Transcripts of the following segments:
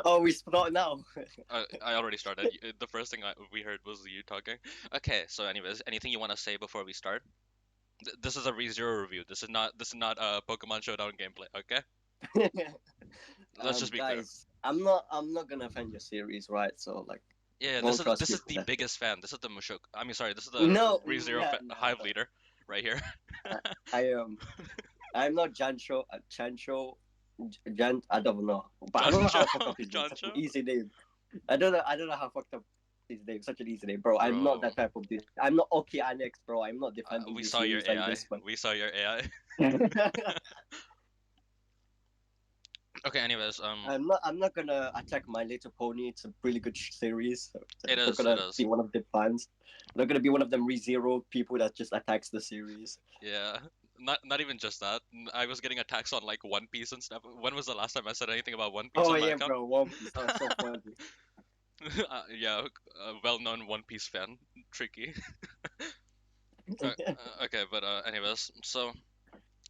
Oh, we start now. I already started. The first thing we heard was you talking. Okay, so anyways, anything you want to say before we start? This is a ReZero review. This is not a Pokemon Showdown gameplay. Okay, let's just be clear. Guys, I'm not gonna offend your series, right? So like, Yeah, don't trust this me is for the that. biggest fan. This is the Mushuk. I mean, sorry, this is the No, ReZero no. Hive leader right here. I, I am. I'm not Jancho. Chancho. Jan. I don't know, but I don't know Jancho, how to fuck up his name. Such an Jancho, easy name. I don't know how fucked up his name. Such an easy name, bro. I'm not bro. that type of dude. I'm not okay Annex, bro. I'm not defending We this saw your series like AI. this one. We saw your AI. Okay, anyways, I'm not gonna attack My Little Pony. It's a really good series. So it I'm not is, it gonna be is. one of the fans. I'm not gonna be one of them ReZero people that just attacks the series. Yeah, not even just that. I was getting attacks on like One Piece and stuff. When was the last time I said anything about One Piece Oh on my yeah, account? bro. One Piece. That was so funny. Yeah, a well-known One Piece fan. Tricky. Okay, but anyways, so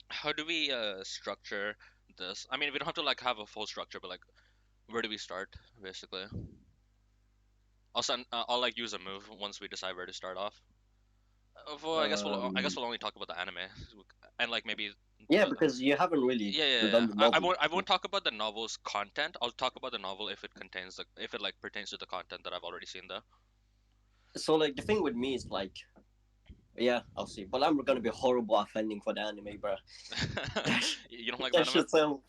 how do we structure this? I mean, we don't have to like have a full structure, but like, where do we start, basically? I'll like use a move once we decide where to start off. Well, I guess um. we'll only talk about the anime, and like maybe Yeah, the because you haven't really yeah. done the I novel. won't talk about the novel's content. I'll talk about the novel if it contains the if it like pertains to the content that I've already seen though. So like the thing with me is like, yeah, I'll see. But I'm gonna be horrible offending for the anime, bro. You don't like the That anime? shit so.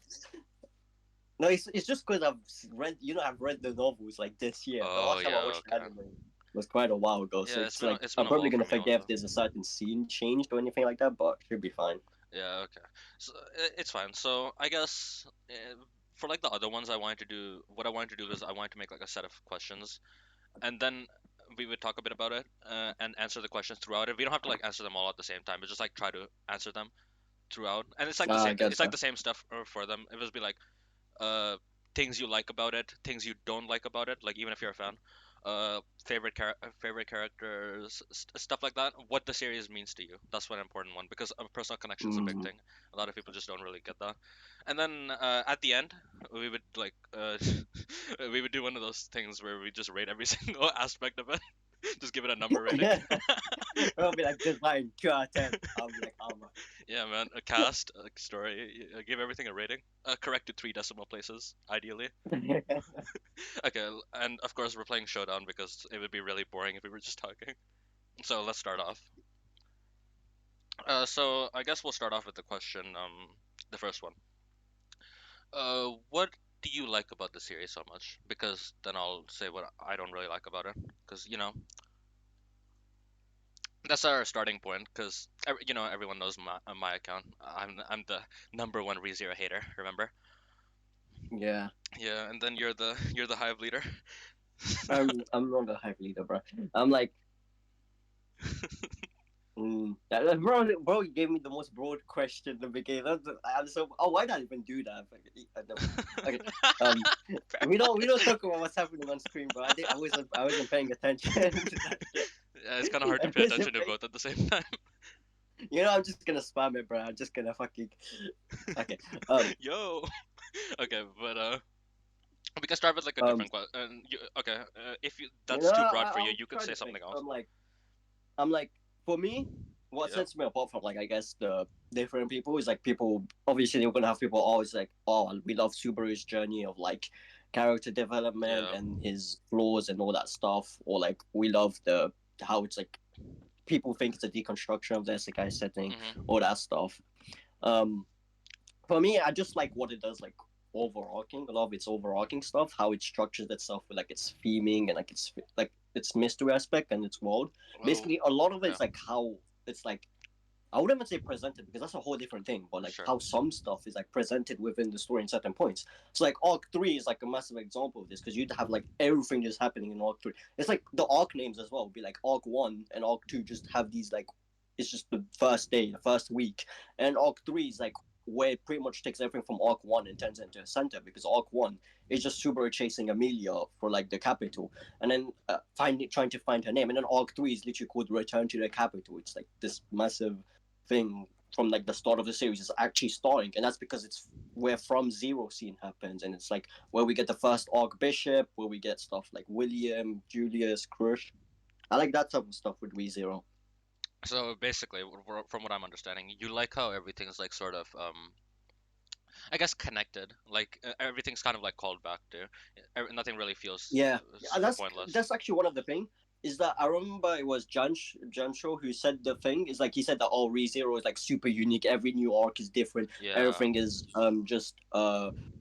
No, it's just because I've read the novels like this year. The Oh last time I yeah, watched the okay. anime was quite a while ago, so Yeah, it's like it's been I'm a while probably for gonna me forget also. if there's a certain scene changed or anything like that, but should be fine. Yeah, okay. So it's fine. So I guess for like the other ones, I wanted to do what I wanted to do is I wanted to make like a set of questions, and then we would talk a bit about it and answer the questions throughout it. We don't have to like answer them all at the same time, but just like try to answer them throughout. And it's like the Ah, same. I It's like gotcha. the same stuff for them. It was be like uh things you like about it, things you don't like about it. Like even if you're a fan, favorite characters, stuff like that. What the series means to you. That's one important one because a personal connection is a big Mm. thing. A lot of people just don't really get that. And then at the end, we would like we would do one of those things where we just rate every single aspect of it. Just give it a number rating. I'll be like design 2 out of 10. I'll be like, oh my. Yeah, man. A cast, a story. Give everything a rating. Correct to three decimal places, ideally. Okay, and of course we're playing Showdown because it would be really boring if we were just talking. So let's start off. So I guess we'll start off with the question. The first one. What do you like about the series so much? Because then I'll say what I don't really like about it. Because that's our starting point. Because everyone knows my account. I'm the number one ReZero hater. Remember? Yeah, Yeah, and then you're the Hive leader. I'm not a hype leader, bro. I'm like, bro, you gave me the most broad question in the beginning. I'm so. Oh, why did I even do that? Never mind. Okay. Um, we don't talk about what's happening on screen, bro. I wasn't paying attention to that shit. Yeah, it's kind of hard to I pay wasn't attention to paying. both at the same time. I'm just gonna spam it, bro. I'm just gonna fucking. Okay. Um. Yo. Okay, but we can start with like a Um. different question. Okay, if that's too broad I, for you, I'll you could try say to think. something else. I'm like, for me, what Yeah. sets me apart from like I guess the different people is like people. Obviously, you're gonna have people always like, oh, we love Subaru's journey of like character development Yeah. and his flaws and all that stuff, or like we love the how it's like people think it's a deconstruction of the isekai setting, Mhm. all that stuff. Um, for me, I just like what it does, like overarching a lot of its overarching stuff, how it structures itself with like its theming and its mystery aspect and its world. Well, Basically, a lot of yeah, it's like how it's like I wouldn't even say presented because that's a whole different thing, but like sure. how some stuff is like presented within the story in certain points. So like Arc 3 is like a massive example of this because you'd have like everything just happening in Arc 3. It's like the arc names as well would be like Arc 1 and Arc 2 just have these like it's just the first day, the first week, and Arc 3 is like where it pretty much takes everything from Arc 1 and turns it into a center because Arc 1 is just Subaru chasing Amelia for like the capital and then trying to find her name, and then Arc 3 is literally called Return to the Capital. It's like this massive thing from like the start of the series is actually starting, and that's because it's where From Zero scene happens, and it's like where we get the first Archbishop, where we get stuff like William, Julius, Crush. I like that type of stuff with ReZero. So basically, from what I'm understanding, you like how everything's like sort of I guess connected. Like everything's kind of like called back to. Nothing really feels Yeah, yeah, super pointless. that's actually one of the thing. Is that I remember it was Jancho who said the thing. Is like he said that all ReZero is like super unique. Every new arc is different. Yeah. Everything is just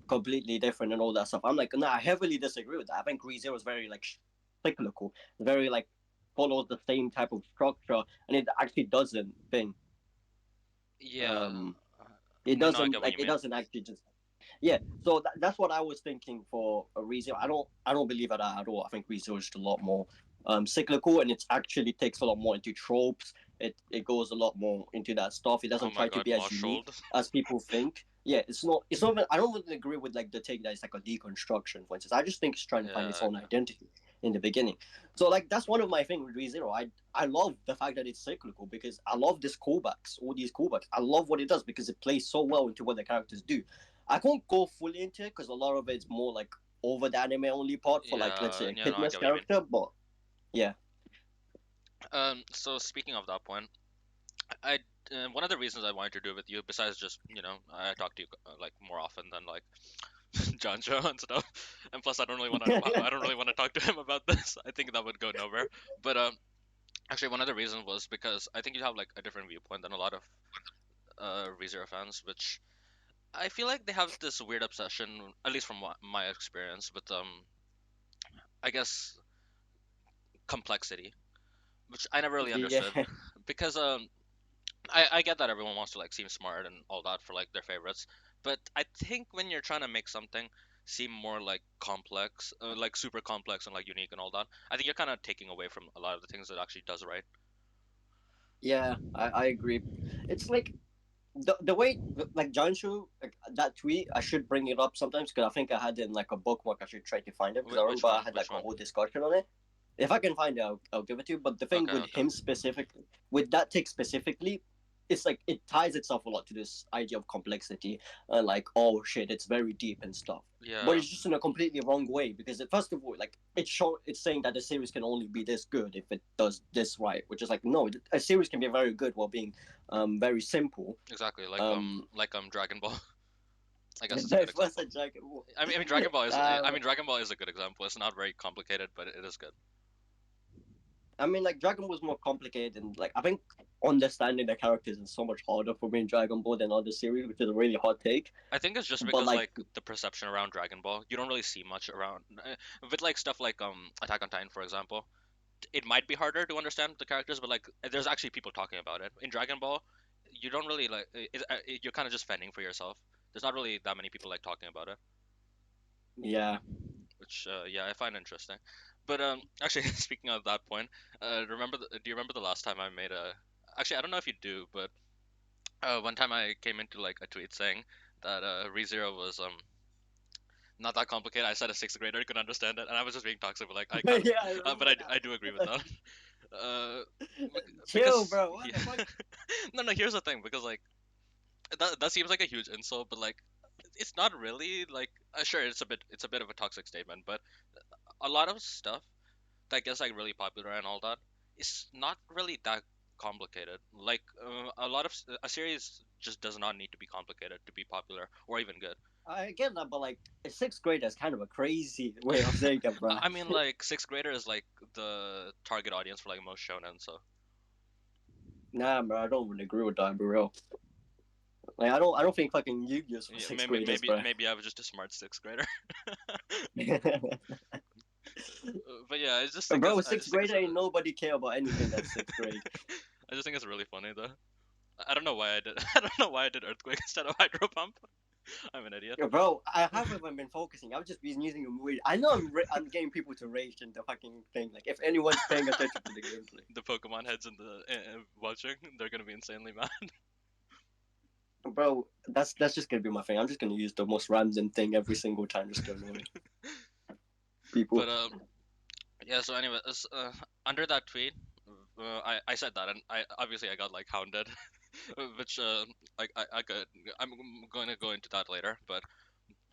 completely different and all that stuff. I'm like, nah, I heavily disagree with that. I think ReZero is very like cyclical, very like follows the same type of structure, and it actually doesn't thing. Yeah. Um, uh, it No, I doesn't get what like you it mean. doesn't actually just yeah. So that's what I was thinking for a reason. I don't believe that at all. I think Rezero is just a lot more cyclical, and it actually takes a lot more into tropes. It goes a lot more into that stuff. It Oh doesn't my try to God, be as unique marshaled. as people think. Yeah, it's not even, I don't really agree with like the take that it's like a deconstruction, for instance. I just think it's trying to find its Yeah. own identity in the beginning. So like that's one of my things with ReZero. I love the fact that it's cyclical because I love this callbacks, all these callbacks. I love what it does because it plays so well into what the characters do. I can't go fully into it because a lot of it's more like over the anime only part for like let's Yeah. say a Yeah. No, I kidness get what you mean. character, but yeah, So speaking of that point, I one of the reasons I wanted to do it with you, besides just I talk to you like more often than like Jancho and stuff, and plus I don't really want to talk to him about this. I think that would go nowhere. But actually, one of the reasons was because I think you have like a different viewpoint than a lot of ReZero fans, which I feel like they have this weird obsession, at least from my experience, with I guess complexity, which I never really yeah, understood, because I get that everyone wants to like seem smart and all that for like their favorites, but I think when you're trying to make something seem more like complex, like super complex and like unique and all that, I think you're kind of taking away from a lot of the things it actually does right. yeah. I agree. It's like the way like Jancho like that tweet. I should bring it up sometimes because I think I had it in like a bookmark. I should try to find it because I Which remember I one? had like Which a one? whole discussion on it. If I can find it, I'll give it to you. But the thing Okay, with okay. him specifically, with that take specifically, it's like it ties itself a lot to this idea of complexity and like, oh shit, it's very deep and stuff. But Yeah, it's just in a completely wrong way because first of all, like it's saying that the series can only be this good if it does this right, which is like no, a series can be very good while being very simple. exactly. Um, Dragon Ball. I guess it's a good that was a example. jacket. I mean Dragon Ball is a good example. It's not very complicated, but it is good. I mean, like Dragon Ball is more complicated, and like I think understanding the characters is so much harder for me in Dragon Ball than other series, which is a really hot take. I think it's just But because like, like the perception around Dragon Ball, you don't really see much around with like stuff like Attack on Titan, for example. It might be harder to understand the characters, but like there's actually people talking about it. In Dragon Ball, you don't really like you're kind of just fending for yourself. There's not really that many people like talking about it, yeah, which yeah, I find interesting. But actually, speaking of that point, do you remember the last time I made a? Actually, I don't know if you do, but one time I came into like a tweet saying that ReZero was not that complicated. I said a sixth grader could understand it, and I was just being toxic, but like I kind of, yeah, I but remember I do agree with that. that. Uh, Chill, because bro. What the fuck? no, here's the thing, because like that seems like a huge insult, but like it's not really like sure it's a bit of a toxic statement, but a lot of stuff that gets like really popular and all that is not really that complicated. Like a lot of a series just does not need to be complicated to be popular or even good. I get that, but like a sixth grader is kind of a crazy way of saying it, bro. I mean, like sixth grader is like the target audience for like most shonen, so Nah, bro, I don't really agree with that, bro. Real. Like, I don't think fucking Yu-Gi-Oh's for yeah, sixth graders, bro. maybe I was just a smart sixth grader. But yeah, Bro, I sixth just think grader ain't nobody care about anything that's sixth grade. I just think it's really funny though. I don't know why I did I don't know why I did earthquake instead of hydro pump. I'm an idiot. Yo, bro, I haven't even been focusing. I've just been using a weird. I know I'm getting people to rage in the fucking thing. Like, if anyone's paying attention to the gameplay, The Pokemon heads in the watching, they're gonna be insanely mad. bro, that's just gonna be my thing. I'm just gonna use the most random thing every single time just to annoy people. But yeah. So anyways, under that tweet, I said that, and I got like hounded. which like I could I'm going to go into that later. But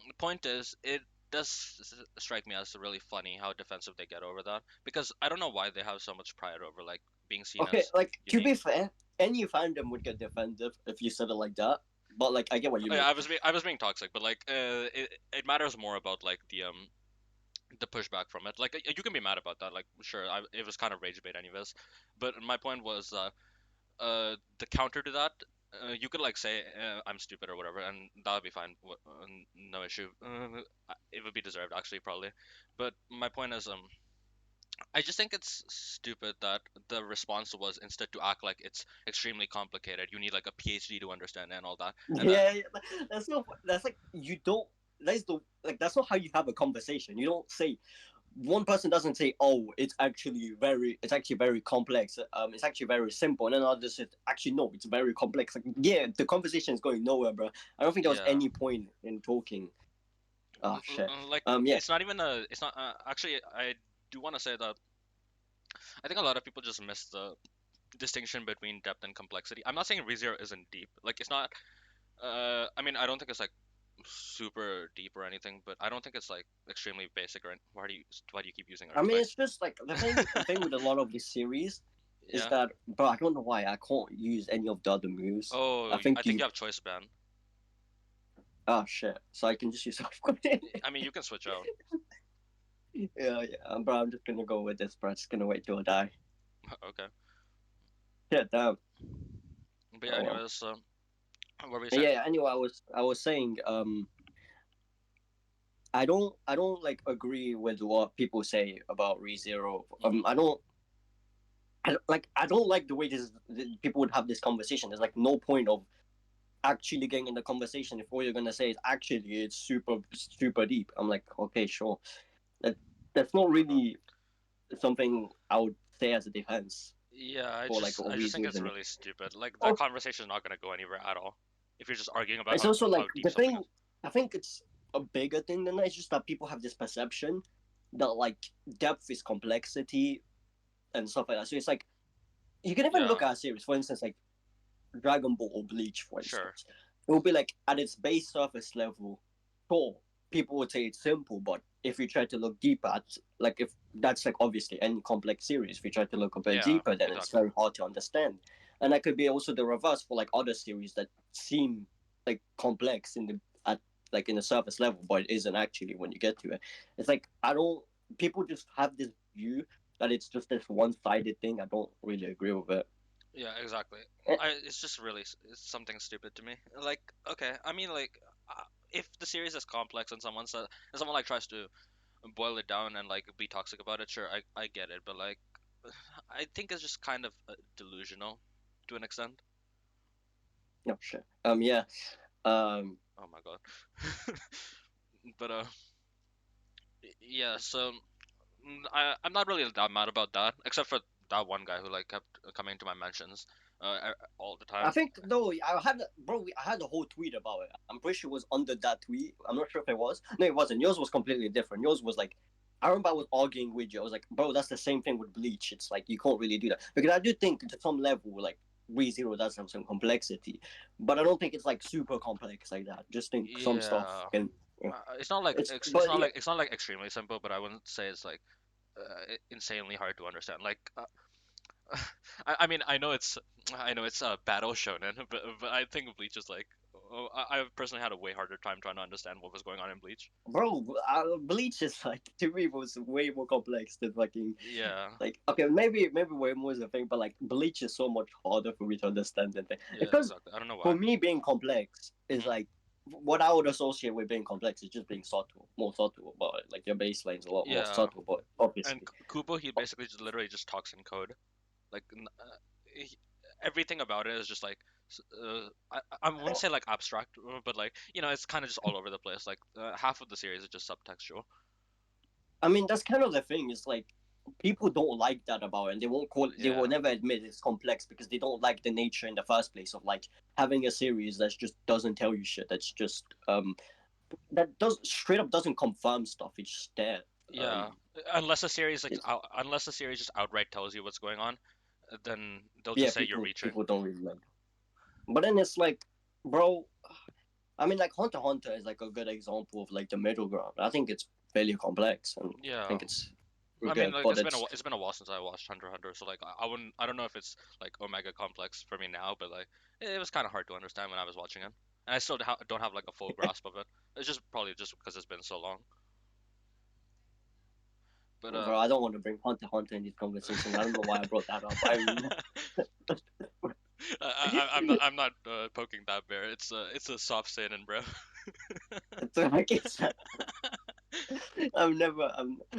the point is, it does strike me as really funny how defensive they get over that, because I don't know why they have so much pride over like being seen Okay, as like to unique. be fair, any fandom would get defensive if you said it like that. But like, I get what you Oh, yeah, mean. I was being toxic, but like it matters more about like the pushback from it. Like you can be mad about that. Like sure, it was kind of rage bait anyways. But my point was the counter to that. You could like say I'm stupid or whatever, and that would be fine. No issue. It would be deserved actually probably. But my point is I just think it's stupid that the response was instead to act like it's extremely complicated. You need like a PhD to understand and all that. And Yeah, yeah, that's not. That's like you don't. That's the like. That's not how you have a conversation. You don't say one person doesn't say, "Oh, it's actually very complex. It's actually very simple," and then others say, "Actually, no, it's very complex." Like, yeah, the conversation is going nowhere, bro. I don't think there was yeah, any point in talking. Ah, shit. like Yeah. it's not even a. It's not actually. I do want to say that I think a lot of people just miss the distinction between depth and complexity. I'm not saying ReZero isn't deep. Like it's not. I mean, I don't think it's like super deep or anything, but I don't think it's like extremely basic. Or why do you keep using I mean, earthquake? it's just like the thing. The thing with a lot of this series is Yeah. that, bro, I don't know why I can't use any of the other moves. Oh, I I think think you. you have choice ban. Ah, shit. So I can just use soft. I mean, you can switch out. Yeah, yeah. Bro, I'm just gonna go with this, bro. I'm just gonna wait till I die. Okay. Yeah, damn. But yeah, Oh well. anyways, what were we saying? Yeah. Anyway, I was saying I don't like agree with what people say about ReZero. Hmm. I don't like the way people would have this conversation. There's like no point of actually getting in the conversation if all you're gonna say is actually it's super super deep. I'm like, okay, sure. That that's not really something I would say as a defense Yeah, for like a I just think ReZero. it's really stupid. Like that Oh, conversation is not gonna go anywhere at all if you're just arguing about it's also how like deep the something thing. is. I think it's a bigger thing than that. It's just that people have this perception that like depth is complexity and stuff like that. So it's like you can even Yeah, look at a series, for instance, like Dragon Ball or Bleach, for sure. instance. It will be like at its base surface level, sure, people would say it's simple, but if you try to look deeper at like if that's like obviously any complex series, if you try to look a bit Yeah, deeper, then it's exactly. very hard to understand. And that could be also the reverse for like other series that seem like complex in the at like in the surface level, but it isn't actually when you get to it. It's like I don't people just have this view that it's just this one sided thing. I don't really agree with it. Yeah, exactly. Eh, It's just really it's something stupid to me. Like, okay, I mean, like, if the series is complex and someone like tries to boil it down and like be toxic about it, sure, I get it, but like, I think it's just kind of delusional to an extent. no shit. Yeah. Um, Oh my god. But yeah, so I'm not really that mad about that, except for that one guy who like kept coming to my mentions all the I time. think though I had a whole tweet about it. I'm pretty sure it was under that tweet. I'm not sure if it was. No, it wasn't. Yours was completely different. Yours was like, I remember I was arguing with you. I was like, bro, that's the same thing with Bleach. It's like you can't really do that because I do think to some level like ReZero does have some complexity, but I don't think it's like super complex like that. Just think some stuff Yeah, can. Yeah. it's not like It's but yeah. it's not like extremely simple, but I wouldn't say it's like insanely hard to understand. Like, I mean, I know it's battle shonen, but I think Bleach is like, oh, I personally had a way harder time trying to understand what was going on in Bleach. Bro, Bleach is like to me was way more complex than fucking Yeah, like okay maybe way more is a thing, but like Bleach is so much harder for me to understand than thing. yeah, Because exactly. I don't know for why. me being complex is Hmm. like what I would associate with being complex is just being subtle, more subtle about it. Like your baseline's a lot more Yeah, subtle, but and obviously. Kubo, he basically just literally just talks in code. Like he, everything about it is just like I wouldn't say like abstract, but like it's kind of just all over the place. Like half of the series is just subtextual. I mean that's kind of the thing. It's like people don't like that about it and they will Yeah, never admit it's complex because they don't like the nature in the first place of like having a series that just doesn't tell you shit. That's just that does straight up doesn't confirm stuff. It's just there. yeah. Unless a series It's unless a series just outright tells you what's going on, then they'll yeah, just say you're people reaching. people don't really like. But then it's like, bro, I mean, like Hunter x Hunter is like a good example of like the middle ground. I think it's fairly complex, and I Yeah. think it's I mean, good. like But it's it's been a while since I watched Hunter x Hunter, so like I wouldn't I don't know if it's like Omega complex for me now, but like it was kind of hard to understand when I was watching it, and I still don't have like a full grasp of it. It's just probably just because it's been so long. But bro, I don't want to bring Hunter x Hunter in these conversations. I don't know why I brought that up. I mean, I'm not poking that bear. It's a soft saying, bro. it's like I'm never,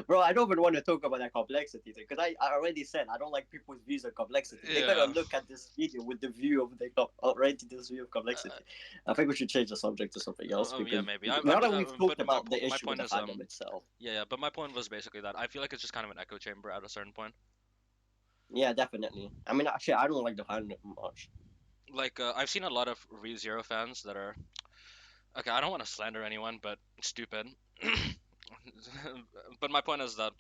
bro. I don't even want to talk about that complexity thing because I already said I don't like people's views of complexity. They gotta Yeah. look at this video with the view of the already this view of Uh, complexity. I think we should change the subject to something else yeah, because maybe. now that we've But talked about the my issue with point the is fandom itself, yeah, but my point was basically that I feel like it's just kind of an echo chamber at a certain point. yeah, definitely. I mean, actually, I don't like the fandom much. Like I've seen a lot of ReZero fans that are okay. I don't want to slander anyone, but stupid. But my point is that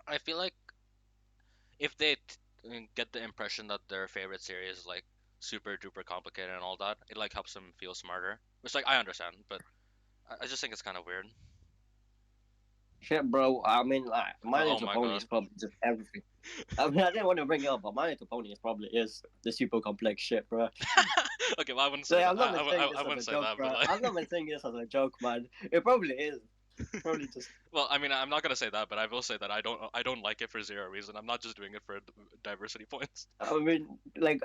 I feel like if they get the impression that their favorite series is like super duper complicated and all that, it like helps them feel smarter. Which like I understand, but I just think it's kind of weird. Shit, bro. I mean, like, My Oh Little my Pony god. is probably just everything. I mean, I didn't want to bring it up, but My Little Pony is probably is the super complex shit, bro. Okay, well I wouldn't say Like, that. I'm not even saying I this as wouldn't a say joke, that, but bro. like, I'm not even saying this as a joke, man. It probably is. Probably just. well, I mean, I'm not gonna say that, but I will say that I don't like it for zero reason. I'm not just doing it for diversity points. I mean,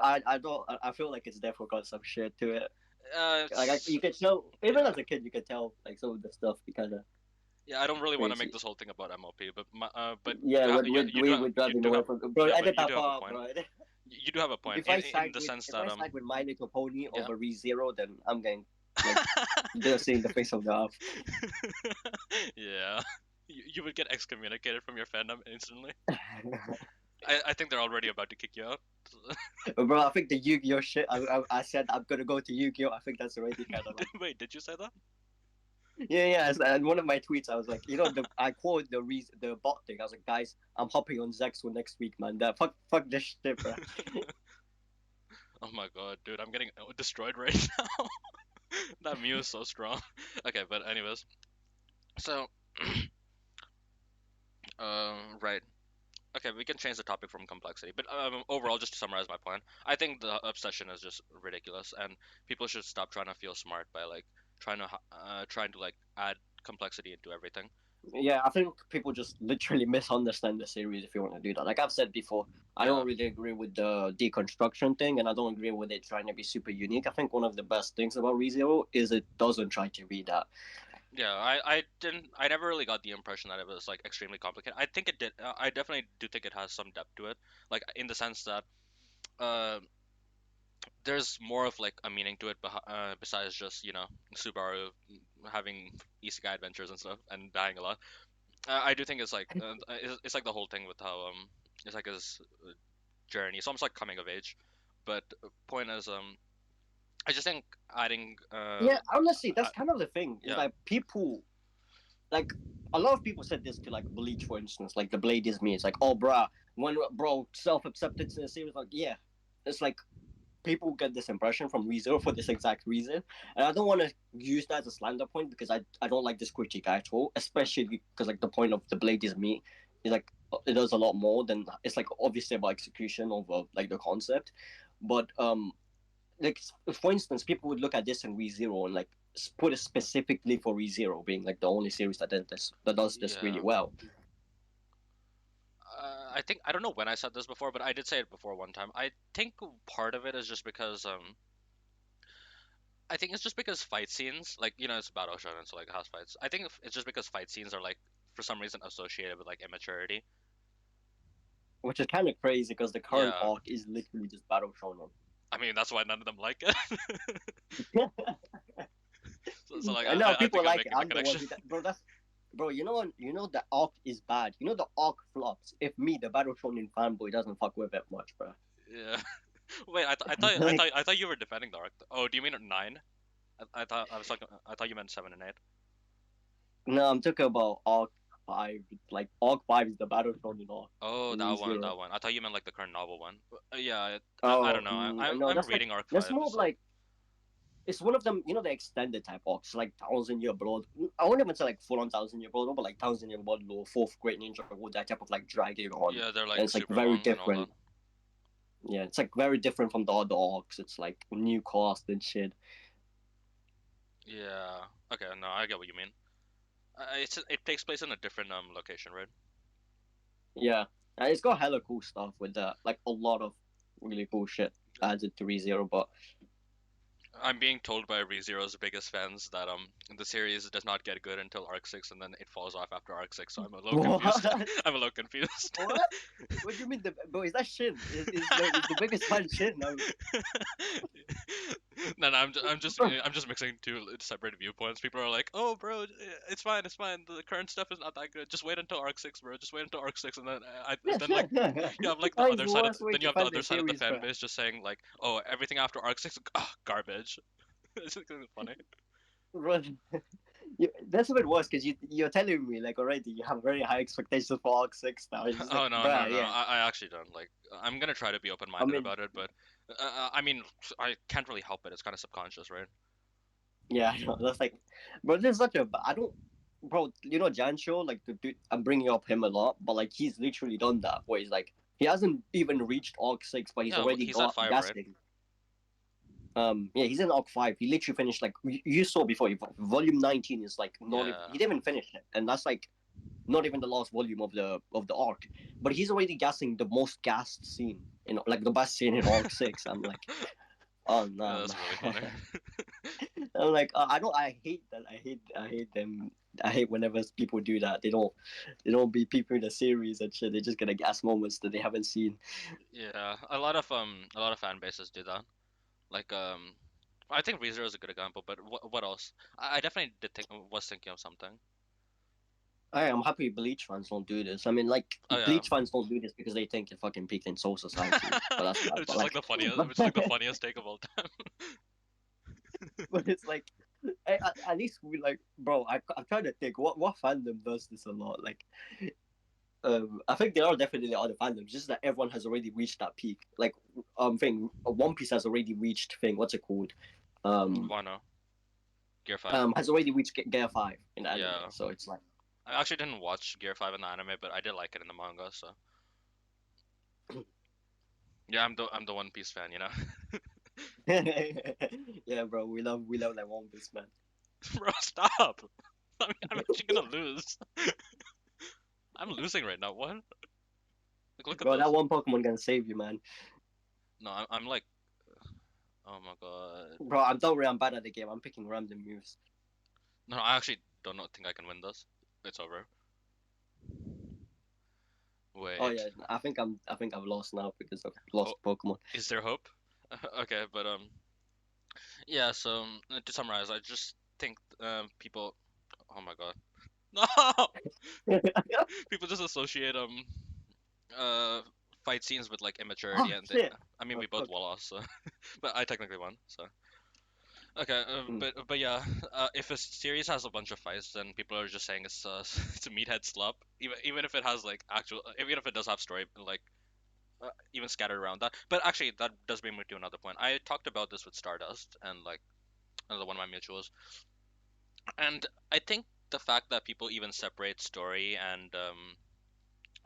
I don't. I feel like it's definitely got some shit to it. It's You can tell, even yeah, as a kid, you can tell like some of the stuff be kind of yeah. I don't really want to make crazy. this whole thing about MLP, but Yeah, we're you driving do away have from. Bro, yeah, but edit you that do have a part, point. bro. You do have a point in the sense If that I side with My Little Pony yeah. over ReZero, then I'm getting like they're seeing the face of the earth. Yeah, you would get excommunicated from your fandom instantly. I think they're already about to kick you out. Bro, I think the Yu-Gi-Oh shit. I said I'm gonna go to Yu-Gi-Oh. I think that's already kind of like Wait, did you say that? yeah. And one of my tweets, I was like, I quote the bot thing. I was like, guys, I'm hopping on Zexo next week, man. That fuck this shit, bro. Oh my god, dude, I'm getting destroyed right now. That Mew is so strong. Okay, but anyways, so right. Okay, we can change the topic from complexity, but overall, just to summarize my point, I think the obsession is just ridiculous, and people should stop trying to feel smart by like trying to like add complexity into everything. Yeah, I think people just literally misunderstand the series if you want to do that. Like I've said before, I Yeah, don't really agree with the deconstruction thing, and I don't agree with it trying to be super unique. I think one of the best things about ReZero is it doesn't try to be that. yeah. I never really got the impression that it was like extremely complicated. I think it did. I definitely do think it has some depth to it, like in the sense that uh there's more of like a meaning to it besides just Subaru having isekai adventures and stuff and dying a lot. I do think it's like it's like the whole thing with how it's like his journey. It's almost like coming of age. But point is I just think adding Yeah, honestly, that's kind of the thing. Is yeah like people like a lot of people said this to like Bleach, for instance. Like the Blade is me. It's like, oh, bro, self acceptance in a series. Like, yeah, it's like people get this impression from ReZero for this exact reason, and I don't want to use that as a slander point because I don't like this critique at all, especially because like the point of the Blade is me is like it does a lot more than it's like obviously about execution over like the concept, but like for instance, people would look at this in ReZero and like put it specifically for ReZero being like the only series that does this really yeah. well. I think I don't know when I said this before, but I did say it before one time. I think part of it is just because I think it's just because fight scenes, like it's battle shonen, so like house fights. I think it's just because fight scenes are like for some reason associated with like immaturity. Which is kind of crazy because the current Yeah, arc is literally just battle shonen. I mean that's why none of them like it. So like I know I people think I'm like it. making the I'm the one connection. who, bro. Bro. You know the arc is bad. You know the arc flops. If me, the battle shonen fanboy, doesn't fuck with it much, bro. Yeah. Wait, Like, I thought you were defending the arc. Oh, do you mean nine? I thought I was talking. I thought you meant seven and eight. no, I'm talking about arc. 5. Like Arc 5 is the Battlefront in Arc Oh, in ReZero. that one. I thought you meant like the current novel one. Yeah, I Oh don't know. no, I'm that's like reading Arc that's 5, more of so like it's one of them. You know the extended type arcs, like Thousand Year Blood. I wouldn't even say like full on Thousand Year Blood, but like Thousand Year Blood or Fourth Great Ninja War, that type of like dragging on, yeah, they're and like it's like super very long and all that. different. Yeah, it's like very different from the other arcs. It's like new cast and shit. Yeah. Okay, no, I get what you mean. It takes place in a different location, right? Yeah, it's got hella cool stuff with that. Like a lot of really cool shit added to ReZero, but I'm being told by ReZero's biggest fans that the series does not get good until Arc 6 and then it falls off after Arc 6, so I'm a little confused. what? I'm a little confused. What? What do you mean? Bro, is that Shin? Is the biggest fan Shin? No, I'm just mixing two separate viewpoints. People are like, "Oh, bro, it's fine, it's fine. The current stuff is not that good. Just wait until Arc 6, bro. Just wait until Arc 6." And then then like you have like the That is other the side of worst way then you to have the fund the other side of the series, fan bro. base just saying like, "Oh, everything after Arc 6, garbage." It's just kind of funny. Bro, that's a bit worse because you're telling me like already you have very high expectations for Arc 6 now. It's just like, Oh no, no, bruh, no. yeah. I actually don't like. I'm gonna try to be I open-minded mean, about it, but I mean, I can't really help it. It's kind of subconscious, right? yeah, I know. That's like, bro, this is such a. I don't, bro. You know Jancho, like the dude. I'm bringing up him a lot, but like he's literally done that. Where he's like, he hasn't even reached Arc 6, but he's Yeah, already he's at got 5, right? gassing. Yeah, he's in Arc 5. He literally finished like you saw before. Volume 19 is like not even. Yeah. He didn't even finish it, and that's like not even the last volume of the arc. But he's already gassing the most gassed scene, like the best scene in Arc 6. I'm like, oh no, That's really funny. man. I'm like, I don't. I hate that. I hate them. I hate whenever people do that. They don't be people in the series and shit. They just get a gas moments that they haven't seen. Yeah, a lot of fan bases do that. Like I think ReZero is a good example, but what else? I definitely was thinking of something. I'm happy Bleach fans don't do this. I mean, like Oh yeah. Bleach fans don't do this because they think it fucking peaked in Soul Society. But that's bad. It's But just like like, the funniest, but, which is like the funniest take of all time. but it's like, at least we like, bro. I'm trying to think what fandom does this a lot. Like, I think there are definitely other fandoms. Just that everyone has already reached that peak. Like, thing One Piece has already reached thing. What's it called? Um, Wano, Gear 5. has already reached Gear 5 in the anime. Yeah. So it's like, I actually didn't watch Gear 5 in the anime, but I did like it in the manga, so yeah, I'm the One Piece fan, you know. yeah, bro. We love that One Piece, man. Bro, stop. I'm actually gonna lose. I'm losing right now. What? Like, look at Bro, that this. one Pokemon can save you, man. No, I'm like, oh my god. Bro, don't worry, I'm bad at the game. I'm picking random moves. No, I actually don't know, think I can win this. It's over. Oh yeah, Wait. I think I've lost now because I've lost Oh, Pokemon. is there hope? Okay, but yeah. So to summarize, I just think people. Oh my god. No. People just associate uh fight scenes with like Oh immaturity, and shit! I mean Oh, we both fuck. lost, so but I technically won. So okay, Mm. but yeah, if a series has a bunch of fights, then people are just saying it's it's a meathead slop. Even if it has like actual, even if it does have story like even scattered around that. But actually, that does bring me to another point. I talked about this with Stardust and like another one of my mutuals, and I think the fact that people even separate story and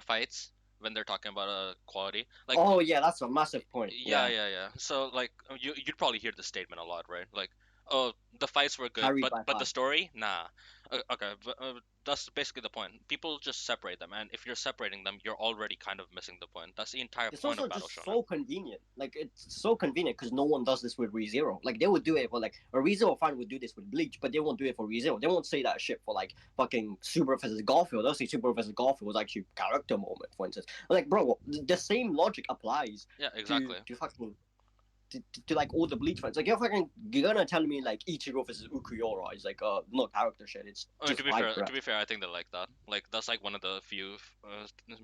fights when they're talking about quality, like Oh yeah, that's a massive point. yeah, Yeah, yeah, yeah. So like you'd probably hear the statement a lot, right? Like, oh, the fights were good, carried by but the five. story, nah. Okay, but that's basically the point. People just separate them, and if you're separating them, you're already kind of missing the point. That's the entire It's point also of Battle just Shonen. so convenient. Like it's so convenient because no one does this with ReZero. Like they would do it for like a ReZero fan would do this with Bleach, but they won't do it for ReZero. They won't say that shit for like fucking Super versus Garfield. They'll say Super versus Garfield was actually character moment, for instance. Like bro, the same logic applies Yeah, exactly. to fucking to like all the Bleach fans. Like you're gonna tell me like Ichigo versus Ukuyora is like no character shit. It's just fight, bro. To be fair, I think they like that. Like that's like one of the few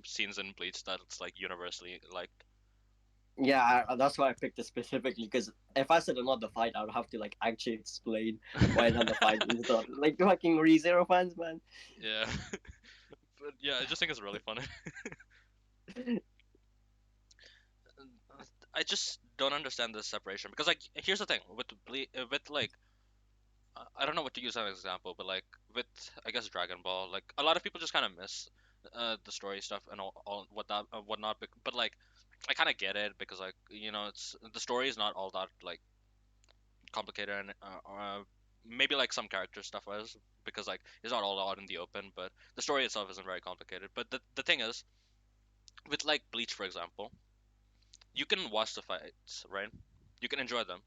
scenes in Bleach that's like universally liked. Yeah, that's why I picked it specifically because if I said another fight, I would have to like actually explain why another fight is done. Like fucking ReZero fans, man. Yeah. Yeah, I just think it's really funny. I just don't understand this separation because like here's the thing with with like I don't know what to use as an example, but like with I guess Dragon Ball, like a lot of people just kind of miss the story stuff and all whatnot. But like I kind of get it because like it's the story is not all that like complicated and maybe like some character stuff was because like it's not all out in the open, but the story itself isn't very complicated. But the thing is with like Bleach for example, you can watch the fights, right? You can enjoy them,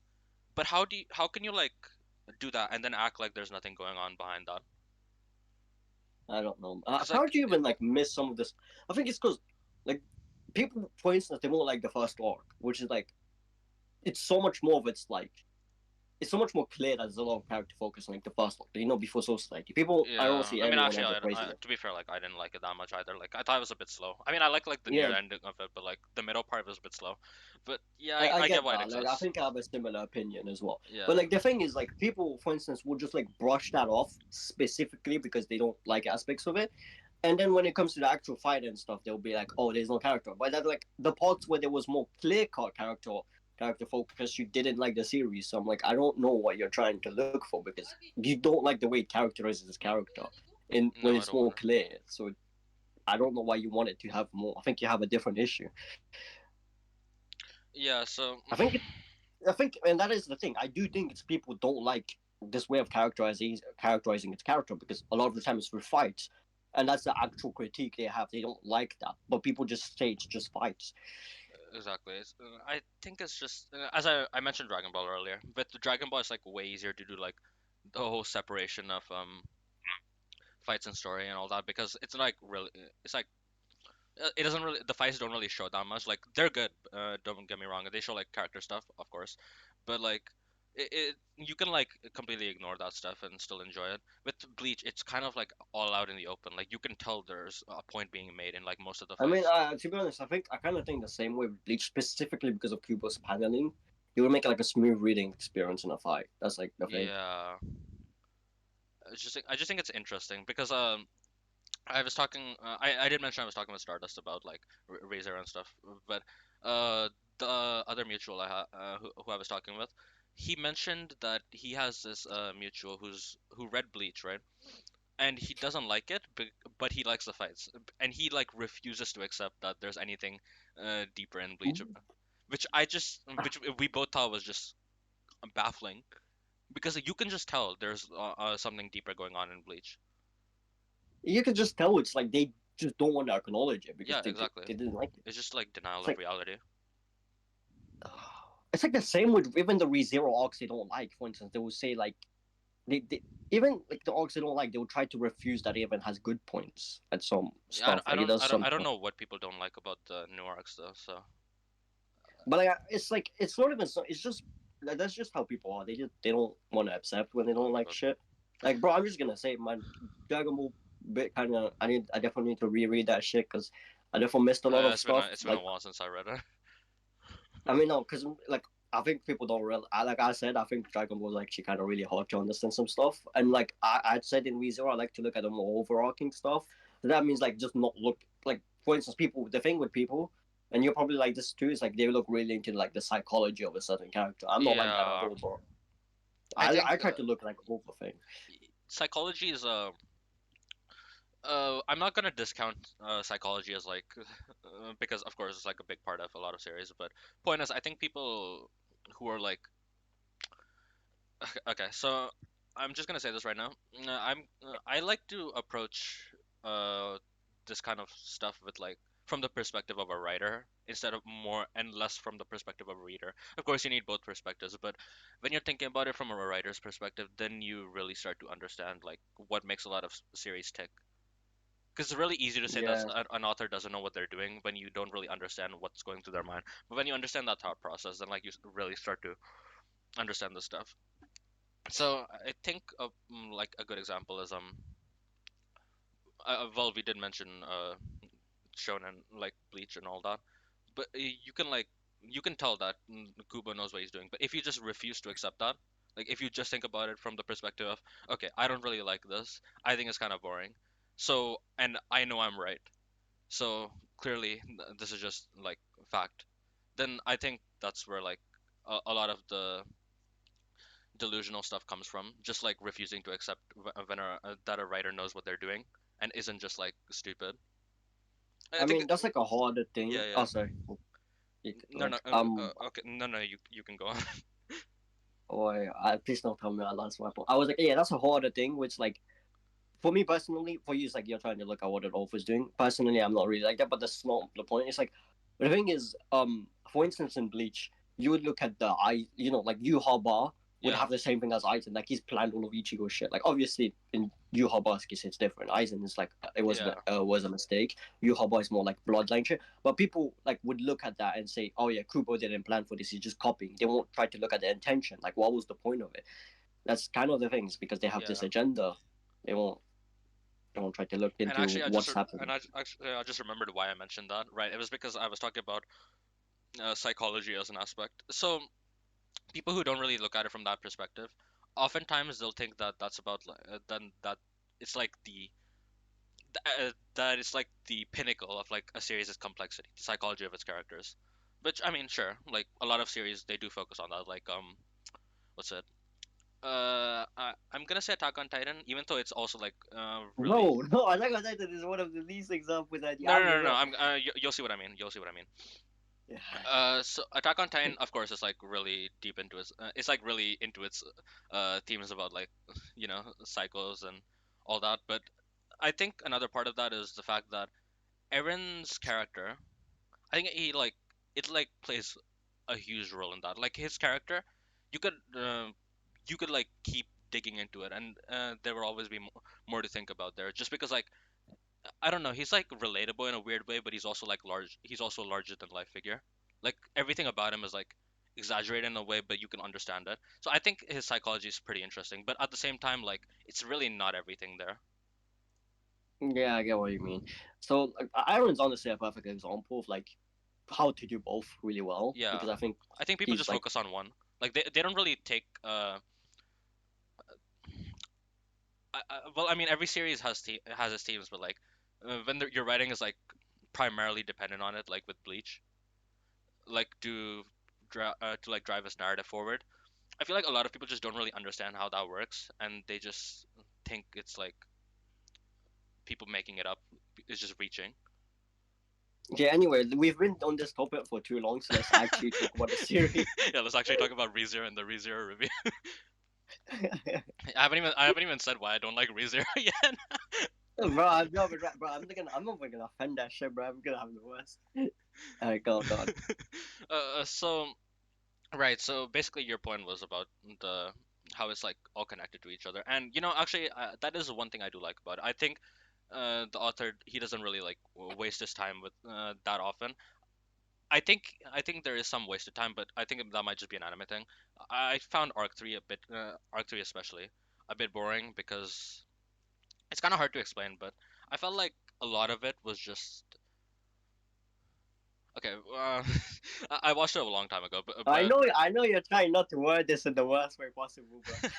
but how can you like do that and then act like there's nothing going on behind that? I don't know. Because How like do you even like miss some of this? I think it's because like people, for instance, they won't like the first arc, which is like it's so much more of it's so much more clear that there's a lot of character focus on like the first arc. Before Soul Society, people I don't yeah, see I mean everyone actually, ever praising it. to be fair, like I didn't like it that much either. Like I thought it was a bit slow. I mean, I like the near Yeah, ending of it, but like the middle part was a bit slow. But yeah, I I get get why it that. Like, I exists. think I have a similar opinion as well. But Yeah, like the thing is, like people, for instance, will just like brush that off specifically because they don't like aspects of it. And then when it comes to the actual fight and stuff, they'll be like, "Oh, there's no character." But that like the parts where there was more clear cut character focus, you didn't like the series. So I'm like, I don't know what you're trying to look for because you don't like the way it characterizes his character, and when no, I it's don't more want to. clear. So I don't know why you want it to have more. I think you have a different issue. Yeah, so I think I think, and that is the thing. I do think it's people don't like this way of characterizing its character because a lot of the time it's through fights, and that's the actual critique they have. They don't like that, but people just say it's just fights. exactly. I think it's just as I mentioned Dragon Ball earlier, but the Dragon Ball is like way easier to do like the whole separation of fights and story and all that because it's like really it's like it doesn't really the fights don't really show that much. Like they're good. Don't get me wrong. They show like character stuff, of course, but like you can like completely ignore that stuff and still enjoy it. With Bleach, it's kind of like all out in the open. Like you can tell there's a point being made in like most of the I mean, fights. to be honest, I kind of think the same way with Bleach, specifically because of Kubo's paneling. You would make it like a smooth reading experience in a fight. That's like the thing. Yeah, I just think it's interesting because I was talking. I did mention I was talking with Stardust about like Rezero and stuff, but the other mutual who I was talking with, he mentioned that he has this mutual who read Bleach, right? And he doesn't like it, but he likes the fights, and he like refuses to accept that there's anything deeper in Bleach, which we both thought was just baffling because you can just tell there's something deeper going on in Bleach. You can just tell it's like they just don't want to acknowledge it because Yeah, exactly. they didn't like it. It's just like denial It's of like reality. it's like the same with even the ReZero arcs they don't like. For instance, they will say like they even like the arcs they don't like, they will try to refuse that it even has good points at some Yeah, stuff. Like it does some I don't stuff. know what people don't like about the new arcs though. So But like it's not even so. It's just that's just how people are. They don't want to accept when they don't like but shit. Like bro, I'm just gonna say my Dragon Ball bit kind of. I definitely need to reread that shit because I definitely missed a lot of stuff. it's been a Like while since I read it. I mean no, because like I think people don't real. Like I said, I think Dragon Ball is actually kind of really hard to understand some stuff. And like I'd said in ReZero, I like to look at the more overarching stuff. So that means like just not look like for instance, people. The thing with people, and you're probably like this too, is like they look really into like the psychology of a certain character. I'm not like that at Yeah, all, bro. I think I try to look like over thing. psychology is I'm not gonna discount psychology as like because of course it's like a big part of a lot of series. But point is, I think people who are like okay, so I'm just gonna say this right now. I like to approach uh this kind of stuff with like from the perspective of a writer instead of more and less from the perspective of a reader. Of course, you need both perspectives, but when you're thinking about it from a writer's perspective, then you really start to understand like what makes a lot of series tick. Because it's really easy to say that Yeah, an author doesn't know what they're doing when you don't really understand what's going through their mind. But when you understand that thought process, then like you really start to understand the stuff. So I think like a good example is well we did mention shonen like Bleach and all that, but you can like you can tell that Kubo knows what he's doing. But if you just refuse to accept that, like if you just think about it from the perspective of okay, I don't really like this, I think it's kind of boring, So, and I know I'm right. So clearly, this is just like fact. Then I think that's where like a lot of the delusional stuff comes from. Just like refusing to accept that a writer knows what they're doing and isn't just like stupid. I I think, mean, that's like a harder thing. yeah, yeah. Oh, sorry. No, no, Like, um, okay, no, no, you can go on. or please don't tell me I lost my point. I was like, yeah, that's a harder thing, which like for me personally, for you, it's like you're trying to look at what an author's doing. Personally, I'm not really like that, but that's not the point. It's like the thing is, for instance, in Bleach, you would look at the like Yu would Yeah, have the same thing as Aizen, like he's planned all of Ichigo's shit. Like obviously in Yu case, it's different. Aizen is like yeah, was a mistake. Yu is more like bloodline shit. But people like would look at that and say, oh yeah, Kubo didn't plan for this. He's just copying. They won't try to look at the intention. Like what was the point of it? That's kind of the things because they have this yeah. agenda. They won't don't try to look And into actually, what's happening. I just remembered why I mentioned that. Right, it was because I was talking about psychology as an aspect. So people who don't really look at it from that perspective, oftentimes they'll think that that's about then that it's like that it's like the pinnacle of like a series' complexity, the psychology of its characters. Which I mean, sure, like a lot of series they do focus on that. Like what's it? I'm gonna say Attack on Titan, even though it's also like really. No, no, Attack on Titan is one of the least examples that you No, no, have no, the no, no. real. You'll see what I mean. You'll see what I mean. Yeah. So Attack on Titan, of course, is like really deep into its. It's like really into its themes about like cycles and all that. But I think another part of that is the fact that Aaron's character, I think it like plays a huge role in that. Like his character, you could you could like keep digging into it, and there will always be more to think about there. Just because like I don't know. He's like relatable in a weird way, but he's also like large. He's also a larger than life figure. Like everything about him is like exaggerated in a way, but you can understand it. So I think his psychology is pretty interesting. But at the same time, like it's really not everything there. Yeah, I get what you mean. So Iron's honestly a perfect example of like how to do both really well Yeah, because I think I think people he's just like focus on one. Like they don't really take. Well, I mean, every series has its themes, but like when your writing is like primarily dependent on it, like with Bleach, like to like drive his narrative forward. I feel like a lot of people just don't really understand how that works, and they just think it's like people making it up is just reaching. okay. Anyway, we've been on this topic for too long, so let's actually talk about the series. Yeah, let's actually talk about ReZero and the ReZero review. I haven't even said why I don't like ReZero yet. Bro, I'm not, bro, I'm not even gonna offend that shit, bro. I'm gonna have the worst. Alright, go on. So right, so basically your point was about the how it's like all connected to each other, and actually that is one thing I do like about it. I think the author he doesn't really like waste his time with that often. I think there is some wasted time, but I think that might just be an anime thing. I found Arc 3 especially, a bit boring because it's kind of hard to explain, but I felt like a lot of it was just okay. I watched it a long time ago, but I know you're trying not to word this in the worst way possible, but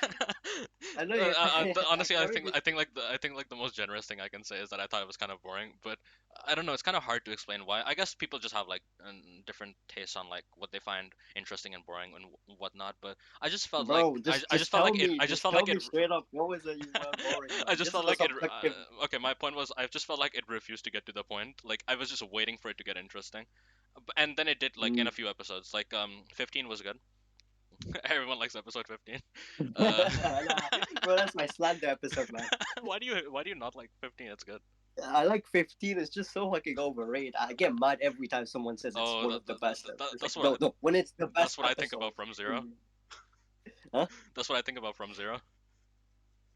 I know you're trying. honestly, Let me be. I think like the most generous thing I can say is that I thought it was kind of boring, but I don't know. It's kind of hard to explain why. I guess people just have like different tastes on like what they find interesting and boring and whatnot. But I just felt like Bro, just tell me, I just just felt tell like it. me straight up. What was it you were boring I about? just This is felt a like it. subjective. Okay, my point was I just felt like it refused to get to the point. Like I was just waiting for it to get interesting, and then it did like in Mm. a few episodes. Like 15 was good. Everyone likes episode 15. Uh, Nah, bro, that's my slander episode, man. why do you not like 15? It's good. I like 15. It's just so fucking overrated. I get mad every time someone says it's Oh, one of the best. It's like, that's no, no, when it's the that's best what I think episode. about From Zero. Huh? That's what I think about From Zero.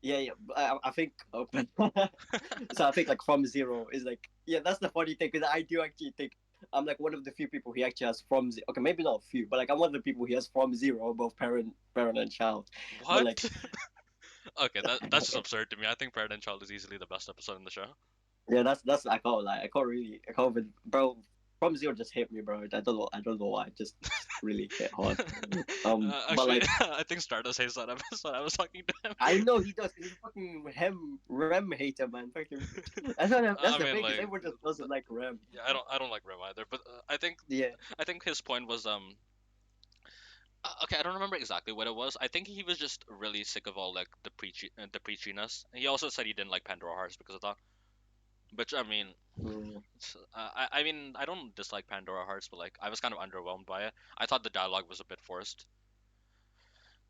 Yeah, yeah. I think. So I think like From Zero is like, yeah, that's the funny thing because I do actually think I'm like one of the few people he actually has from Zero. Okay, maybe not a few, but like I'm one of the people he has from Zero, both parent and child. But What? like, Okay, that's just absurd to me. I think Parent and Child is easily the best episode in the show. yeah, that's I can't lie. I can't really. I can't even, bro. From Zero just hit me, bro. I don't know why. It just really hit hard. But Actually, like I think Stardust hates that episode. I was talking to I him. know he does. He's a fucking Rem hater, man. Fucking. That's I the mean, thing, because like, everyone just doesn't like Rem. yeah, I don't like Rem either. But Yeah. I think his point was okay, I don't remember exactly what it was. I think he was just really sick of all like the preachiness. He also said he didn't like Pandora Hearts because of that. Which I mean, Mm. I mean, I don't dislike Pandora Hearts, but like I was kind of underwhelmed by it. I thought the dialogue was a bit forced.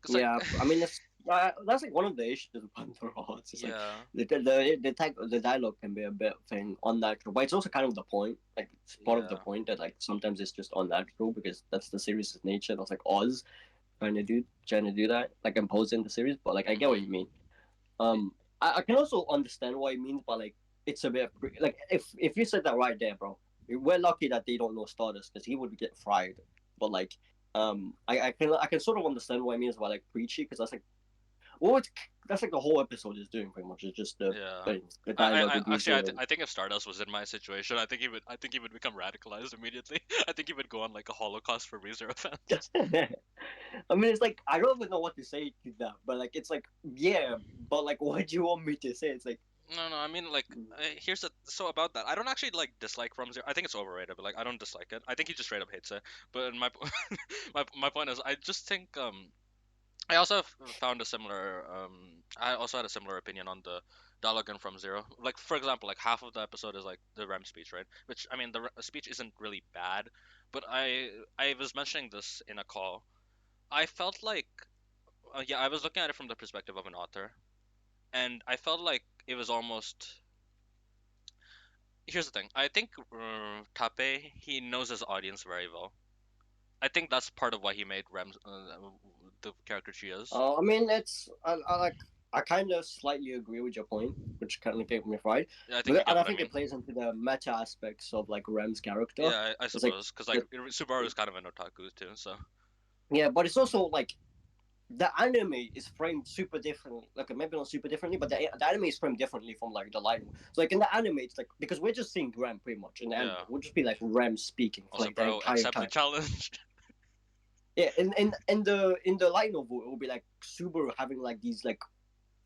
Cause like, Yeah, I mean that's like one of the issues with Pandora Hearts. It's like yeah, the dialogue can be a bit thing unnatural, but it's also kind of the point. Like it's part of the yeah, point that like sometimes it's just unnatural because that's the series' nature. That's like Oz trying to do that, like imposing the series. But like I get what hmm you mean. I can also understand what it means, but like it's a bit like if you said that right there, bro, we're lucky that they don't know Stardust because he would get fried. But like, I can sort of understand what it means by like preachy because that's like well, that's like the whole episode is doing pretty much. It's just yeah. the dialogue with Actually, Rezero. I think if Stardust was in my situation, I think he would become radicalized immediately. I think he would go on like a Holocaust for ReZero fans. I mean, it's like I don't even know what to say to that, but like it's like yeah, but like what do you want me to say? It's like No, I mean like here's the so about that. I don't actually like dislike From Zero. I think it's overrated, but like I don't dislike it. I think he just straight up hates it. But my my point is, I just think I also found a similar I also had a similar opinion on the dialogue in From Zero. Like for example, like half of the episode is like the REM speech, right? Which I mean the speech isn't really bad, but I was mentioning this in a call. I felt like yeah, I was looking at it from the perspective of an author, and I felt like it was almost here's the thing. I think Tape he knows his audience very well. I think that's part of why he made Rem the character she is. I mean, it's I like I kind of slightly agree with your point, which kind of gave me fried, Yeah, I think but you get and I what I think mean. it plays into the meta aspects of like Rem's character. Yeah, I It's like suppose because like the, Subaru is kind of an otaku too. So yeah, but it's also like the anime is framed super differently. Like maybe not super differently, but the anime is framed differently from like the light. So like in the anime, it's like because we're just seeing Rem pretty much in the anime, yeah. we'll just be like Rem speaking for Also, like the bro, entire accept the time. challenge. Yeah, in the light novel, it will be like Subaru having like these like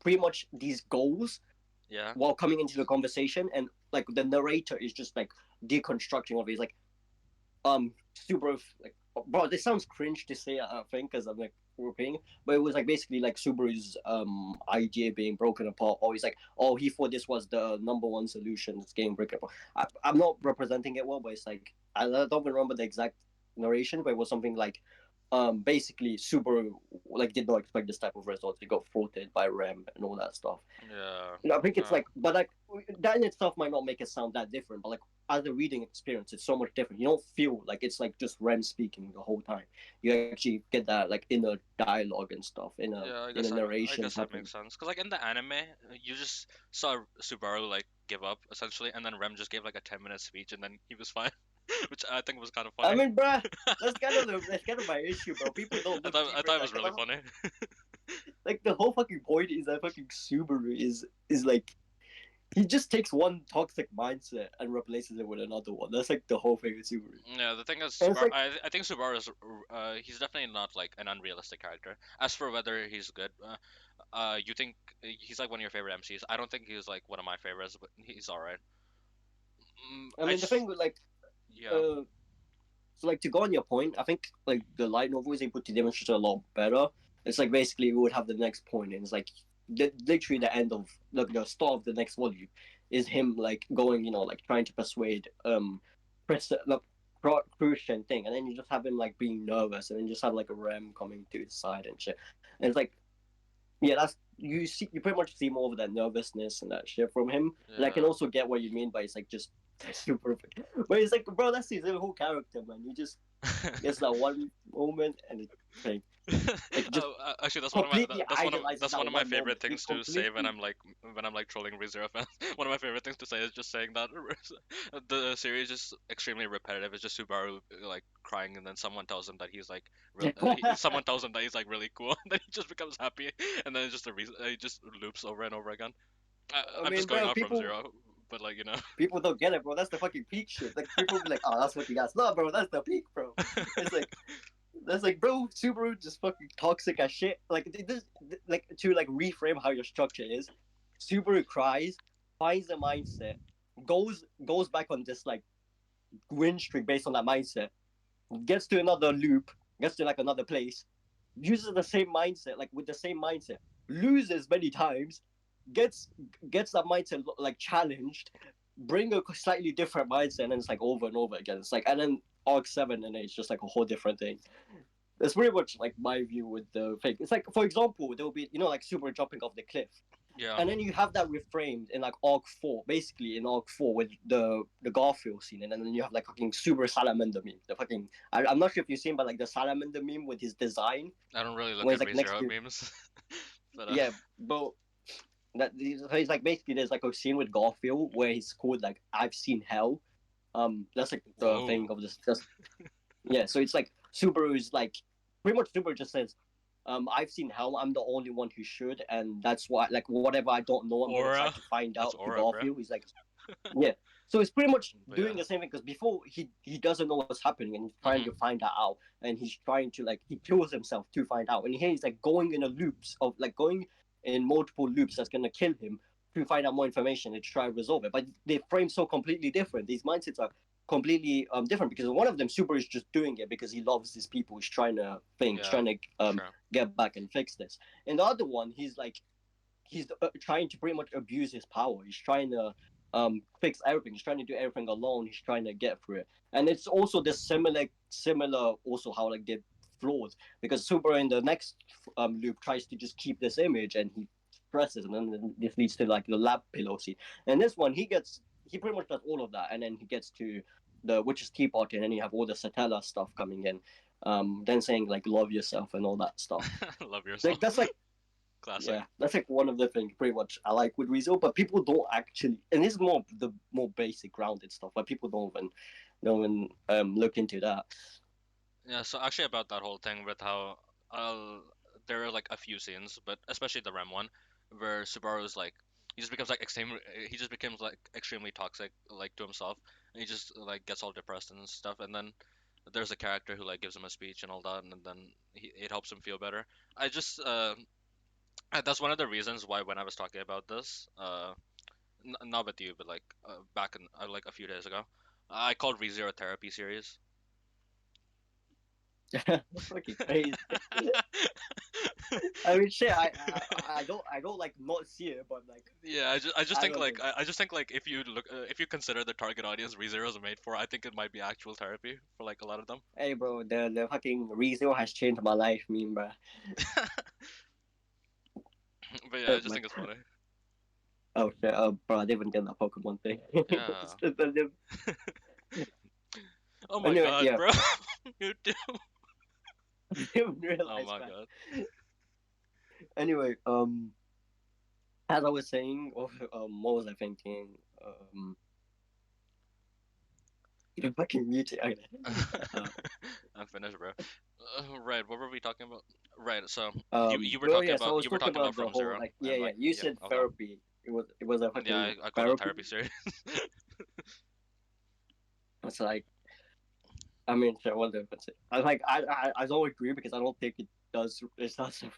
pretty much these goals Yeah. while coming into the conversation, and like the narrator is just like deconstructing of it. He's like super like bro, this sounds cringe to say, I think, because I'm like European, but it was like basically like Subaru's idea being broken apart, or he's like, oh, he thought this was the number one solution, it's getting broken apart. I'm not representing it well, but it's like I don't remember the exact narration, but it was something like basically Subaru like did not expect this type of result. He got thwarted by Rem and all that stuff. Yeah. I think it's like, but like that in itself might not make it sound that different. But like as a reading experience, it's so much different. You don't feel like it's like just Ren speaking the whole time. You actually get that like inner dialogue and stuff Yeah, in a I narration guess that happening. makes sense. Cause like in the anime, you just saw Subaru like give up essentially, and then Rem just gave like a 10-minute speech, and then he was fine, which I think was kind of I funny. mean, bruh, that's kind of my issue, bro. People don't look I deeper thought in it was that really because funny. like the whole fucking point is that fucking Subaru is like he just takes one toxic mindset and replaces it with another one. That's like the whole thing with Subaru. Yeah, the thing is, And it's Subaru. like I think Subaru is. He's definitely not like an unrealistic character. As for whether he's good, you think he's like one of your favorite MCs? I don't think he's like one of my favorites, but he's all right. I mean the thing with like Yeah, uh so like to go on your point, I think like the light novel is able to demonstrate a lot better. It's like basically we would have the next point, and it's like literally the end of the start of the next volume is him like going, like trying to persuade Chris the Crucian thing, and then you just have him like being nervous, and then you just have like a Rem coming to his side and shit, and it's like yeah, that's you pretty much see more of that nervousness and that shit from him, and I can yeah. also get what you mean by it's like just super, but it's like bro, that's his whole character, man. You just gets that one moment and it like just Oh, actually, completely idolizes that's that one of my one favorite moment. He things to say completely when I'm like trolling ReZero fans. One of my favorite things to say is just saying that the series is extremely repetitive. It's just Subaru like crying, and then someone tells him that he's like someone tells him that he's like really cool, and then he just becomes happy, and then it's just a reason it just loops over and over again. I I'm mean just going bro, off from people Zero. but like you know. People don't get it, bro. That's the fucking peak shit. Like people be like, oh, that's what you guys. No, bro, that's the peak, bro. It's like that's like, bro, Subaru just fucking toxic as shit. Like this, like to like reframe how your structure is. Subaru cries, finds the mindset, goes back on this like win streak based on that mindset, gets to another loop, gets to like another place, uses the same mindset, like with the same mindset, loses many times, gets gets that mindset like challenged, bring a slightly different mindset, and it's like over and over again. It's like, and then Arc 7 and 8 is just like a whole different thing. That's pretty much like my view with the thing. It's like, for example, there will be, like Super jumping off the cliff, Yeah. and then you have that reframed in like Arc 4, basically in Arc 4 with the Garfield scene, and then you have like fucking Super Salamander meme. The fucking I'm not sure if you've seen, but like the Salamander meme with his design I don't really look when at he's like next ReZero to, memes, but yeah, but that he's like, basically there's like a scene with Garfield where he's called like I've seen hell. That's like the whoa. thing of this. Just, yeah, so it's like Subaru is like pretty much Subaru just says, I've seen hell. I'm the only one who should, and that's why like whatever I don't know, I'm gonna try Aura. to find That's out to Aura, bro. Garfield. He's like, yeah. So it's pretty much But doing yeah. the same thing because before he doesn't know what's happening and he's trying Hmm. to find that out, and he's trying to like he kills himself to find out, and here he's like going in a loops of like going in multiple loops that's gonna kill him to find out more information and try to resolve it. But they frame so completely different. These mindsets are completely different because one of them Super is just doing it because he loves these people. He's trying to think, he's Yeah. trying to Sure. get back and fix this. And the other one, he's like he's trying to pretty much abuse his power. He's trying to fix everything. He's trying to do everything alone. He's trying to get through it. And it's also this similar also how like they're flawed because Super in the next loop tries to just keep this image and he stresses and then this leads to like the lab pillow scene. And this one he pretty much does all of that and then he gets to the witch's tea party and then you have all the Satella stuff coming in. Then saying like love yourself and all that stuff. Love yourself. Like that's like Classic. yeah, that's like one of the things pretty much I like with Rizzo, but people don't actually, and this is more the more basic grounded stuff, but people don't even look into that. Yeah. So actually, about that whole thing with how there are like a few scenes, but especially the Rem one, where Subaru's like he just becomes like he just becomes like extremely toxic like to himself, and he just like gets all depressed and stuff, and then there's a character who like gives him a speech and all that, and then it helps him feel better. I just that's one of the reasons why when I was talking about this, not with you, but like back in like a few days ago, I called ReZero therapy series. That's fucking crazy. I mean, shit. I don't like not see it, but like Yeah, I just I think don't know. like I just think like if you consider the target audience ReZero is made for, I think it might be actual therapy for like a lot of them. Hey, bro, the fucking Rizzo has changed my life, meme, bro. But yeah, I just think it's funny. Oh shit, bro, I didn't even get that Pokemon thing. Yeah. Oh my Anyway, god, yeah, bro. You do. I didn't Oh realize, my man. god. Anyway, as I was saying, what was I thinking? You fucking muted. Okay. Uh, I'm finished, bro. Right, what were we talking about? Right, so you were well, talking yeah. So I about was talking about the From whole Zero like, yeah, and yeah. like You yeah, said okay. therapy. It was a Yeah, fucking I called it therapy. therapy series. It's like, I mean, sure, what difference? I like, I don't agree because I don't think it does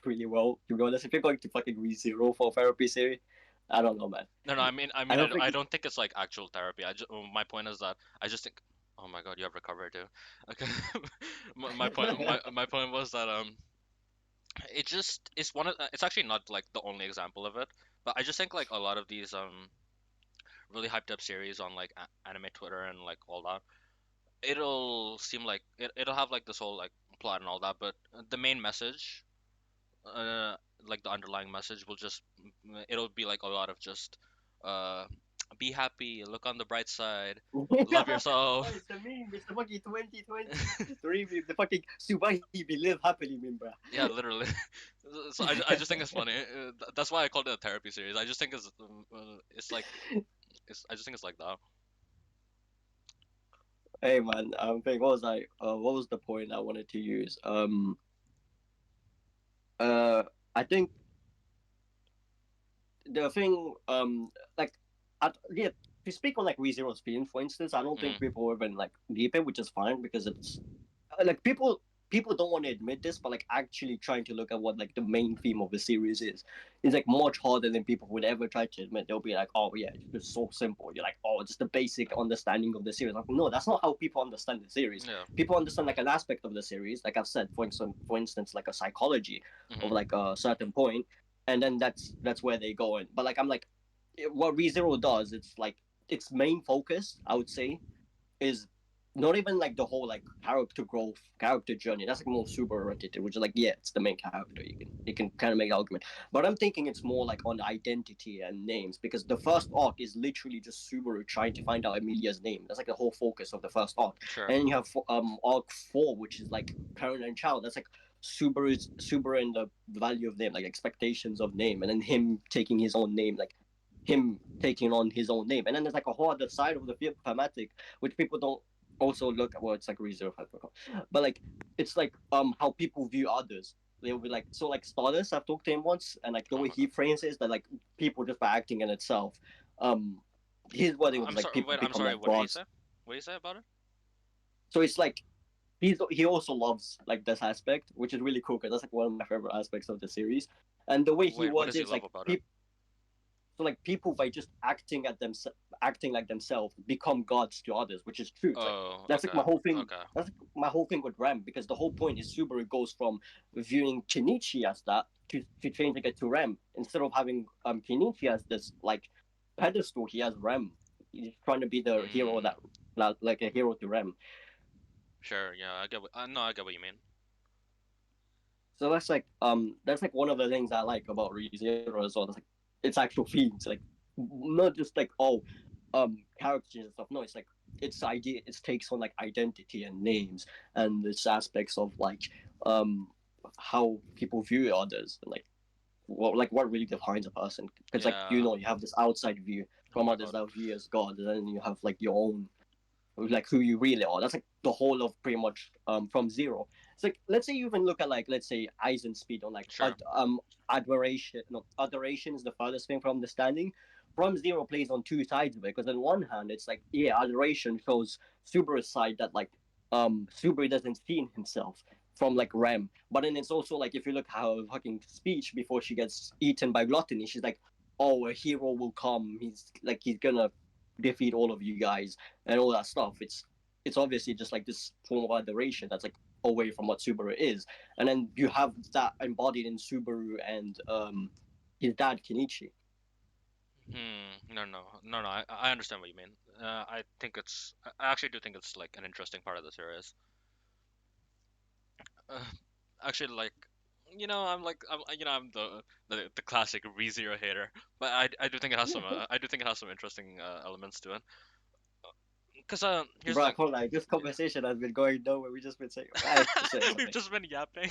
really well. To be honest, if you're going to fucking re-zero for therapy series, I don't know, man. No, I don't I think. don't think it's like actual therapy. My point is that I just think. Oh my god, you have recovered too. Okay, my point was that it just it's one of it's actually not like the only example of it, but I just think like a lot of these really hyped up series on like anime Twitter and like all that, it'll seem like it'll have like this whole like plot and all that, but the main message, uh, like the underlying message will just it'll be like a lot of just uh, be happy, look on the bright side, love Oh, yourself. it's the meme. It's the fucking 2023 meme. The fucking Subahi be live happily meme, bro. Yeah, literally. So I just think it's funny. That's why I called it a therapy series. I just think it's like I just think it's like that. Hey man, what was the point I wanted to use? Uh, I think the thing, like, yeah, if you speak on like ReZero's film, for instance, I don't think Mm. people have been like deep in, which is fine because it's like people don't want to admit this, but like actually trying to look at what like the main theme of the series is like much harder than people would ever try to admit. They'll be like, oh yeah, it's just so simple. You're like, oh, it's the basic understanding of the series. Like, no, that's not how people understand the series. Yeah. People understand like an aspect of the series, like I've said, for instance, like a psychology of Hmm. like a certain point, and then that's where they go in. But like I'm like, what ReZero does, it's like its main focus, I would say, is not even like the whole like character growth, character journey. That's like more super oriented, which is like yeah, it's the main character. You can kind of make the argument, but I'm thinking it's more like on identity and names because the first arc is literally just Subaru trying to find out Emilia's name. That's like the whole focus of the first arc, Sure. and then you have arc 4, which is like parent and child. That's like Subaru and the value of name, like expectations of name, and then him taking his own name, like him taking on his own name, and then there's like a whole other side of the thematic which people don't also look at. Well, it's like reserve, I forgot, but like it's like how people view others. They'll be like, so like Stardust, I've talked to him once, and like the Oh way my he god. frames it is that like people just by acting in itself, um his wording I'm was like sorry. people Wait. I'm become sorry. like What did he gods. say? What did he say about it? So it's like he also loves like this aspect, which is really cool because that's like one of my favorite aspects of the series. And the way he Wait. What words does he it's love like about it? people. So like people by just acting like themselves become gods to others, which is true. It's like Oh. that's like Okay. my whole thing. Okay. That's like my whole thing with Rem because the whole point is Subaru goes from viewing Kenichi as that to changing it to Rem instead of having Kenichi as this like pedestal. He has Rem. He's trying to be the hero Mm. that like a hero to Rem. Sure. Yeah. I get. What, no, I get what you mean. So that's like one of the things I like about ReZero as well. It's like it's actual themes, like not just like oh characters and stuff. No, it's like its idea, its takes on like identity and names and its aspects of um how people view others and like what really defines a person. Because like Yeah. you have this outside view Oh from my others god. that view as God, and then you have like your own like who you really are. That's like the whole of pretty much from zero. It's like let's say you even look at like let's say eyes and speed on like Sure. adoration. No, adoration is the furthest thing from understanding. From zero plays on two sides of it because on one hand it's like yeah, adoration shows Subaru's side that like Subaru doesn't see in himself from like Rem, but then it's also like if you look how fucking speech before she gets eaten by gluttony, she's like, oh, a hero will come. He's gonna defeat all of you guys and all that stuff. It's obviously just like this form of adoration that's like away from what Subaru is, and then you have that embodied in Subaru and his dad Kenichi. Hmm. No. No. No. No. I understand what you mean. I think it's. I actually do think it's like an interesting part of the series. Uh, actually, like. I'm like, I'm the classic ReZero hater, but I do think it has some, I do think it has some interesting elements to it. Cause here's the Bro, I thing, can't like this conversation has been going nowhere. We just been saying, I say we've something. just been yapping.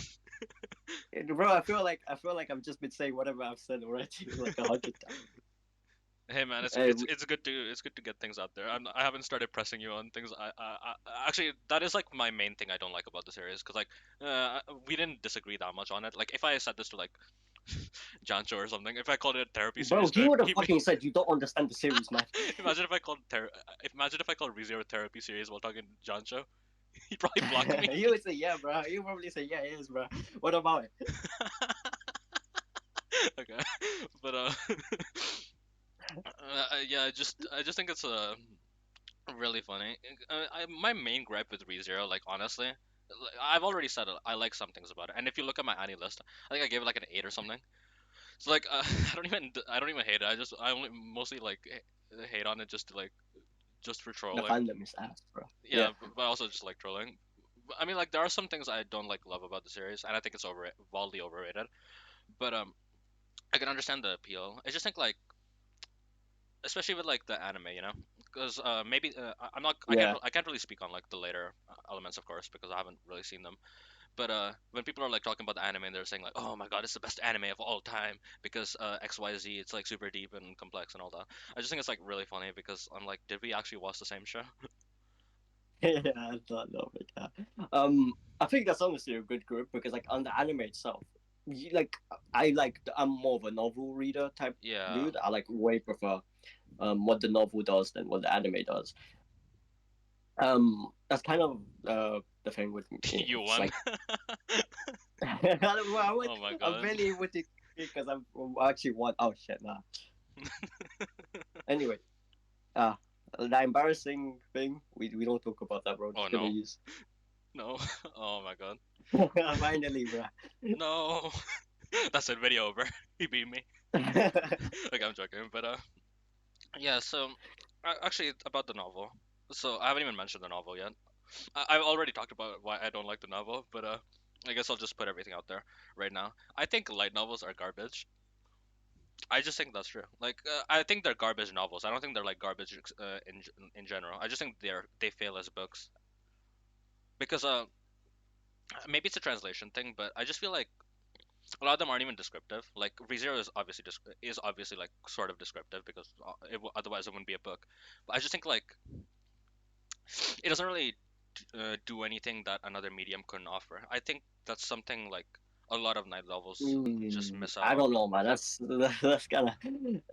Bro, I feel like I've just been saying whatever I've said already like 100 times. Hey man, it's Hey, it's it's good to it's good to get things out there. I haven't started pressing you on things. Actually, that is like my main thing I don't like about the series, cause like we didn't disagree that much on it. Like if I said this to like Jancho or something, if I called it a therapy bro, series, he would have he fucking said you don't understand the series, man. imagine if I called imagine if I called ReZero therapy series while talking to Jancho, he'd probably block me. You would say yeah, bro. You probably say yeah, it is, bro. What about it? Okay, but yeah, I just think it's really funny. My main gripe with ReZero, like honestly, I've already said it. I like some things about it, and if you look at my Annie list, I think I gave it like an 8 or something. So like, I don't even hate it. I only mostly like hate on it just to like just for The trolling. fandom is ass, bro. Yeah, Yeah, but also just like trolling. I mean, like there are some things I don't like love about the series, and I think it's wildly overrated. But I can understand the appeal. I just think like, especially with like the anime, because maybe I'm not, yeah. I can't really speak on like the later elements, of course, because I haven't really seen them. But when people are like talking about the anime, and they're saying like, "Oh my god, it's the best anime of all time," because XYZ, it's like super deep and complex and all that. I just think it's like really funny because I'm like, did we actually watch the same show? Yeah, I don't know it. Yeah. I think that's honestly a good group because like on the anime itself, like I'm more of a novel reader type Yeah. dude. I like way prefer. what the novel does than what the anime does. That's kind of the thing with me. You It's won. like I Oh my I'm god. barely able to because I'm actually one. Oh shit, nah. Anyway, uh, the embarrassing thing we don't talk about that, bro. Oh Just gonna no. use No. Oh my god. finally, bro. No. That's it. Video over. He beat me. Like I'm joking, but yeah. So actually about the novel. So I haven't even mentioned the novel yet. I've already talked about why I don't like the novel, but I guess I'll just put everything out there right now. I think light novels are garbage. I just think that's true. Like, I think they're garbage novels. I don't think they're like garbage in general. I just think they fail as books because maybe it's a translation thing, but I just feel like a lot of them aren't even descriptive. Like ReZero is obviously like sort of descriptive because otherwise it wouldn't be a book. But I just think like it doesn't really do anything that another medium couldn't offer. I think that's something like a lot of night novels just miss out I on. don't know, man. That's kind of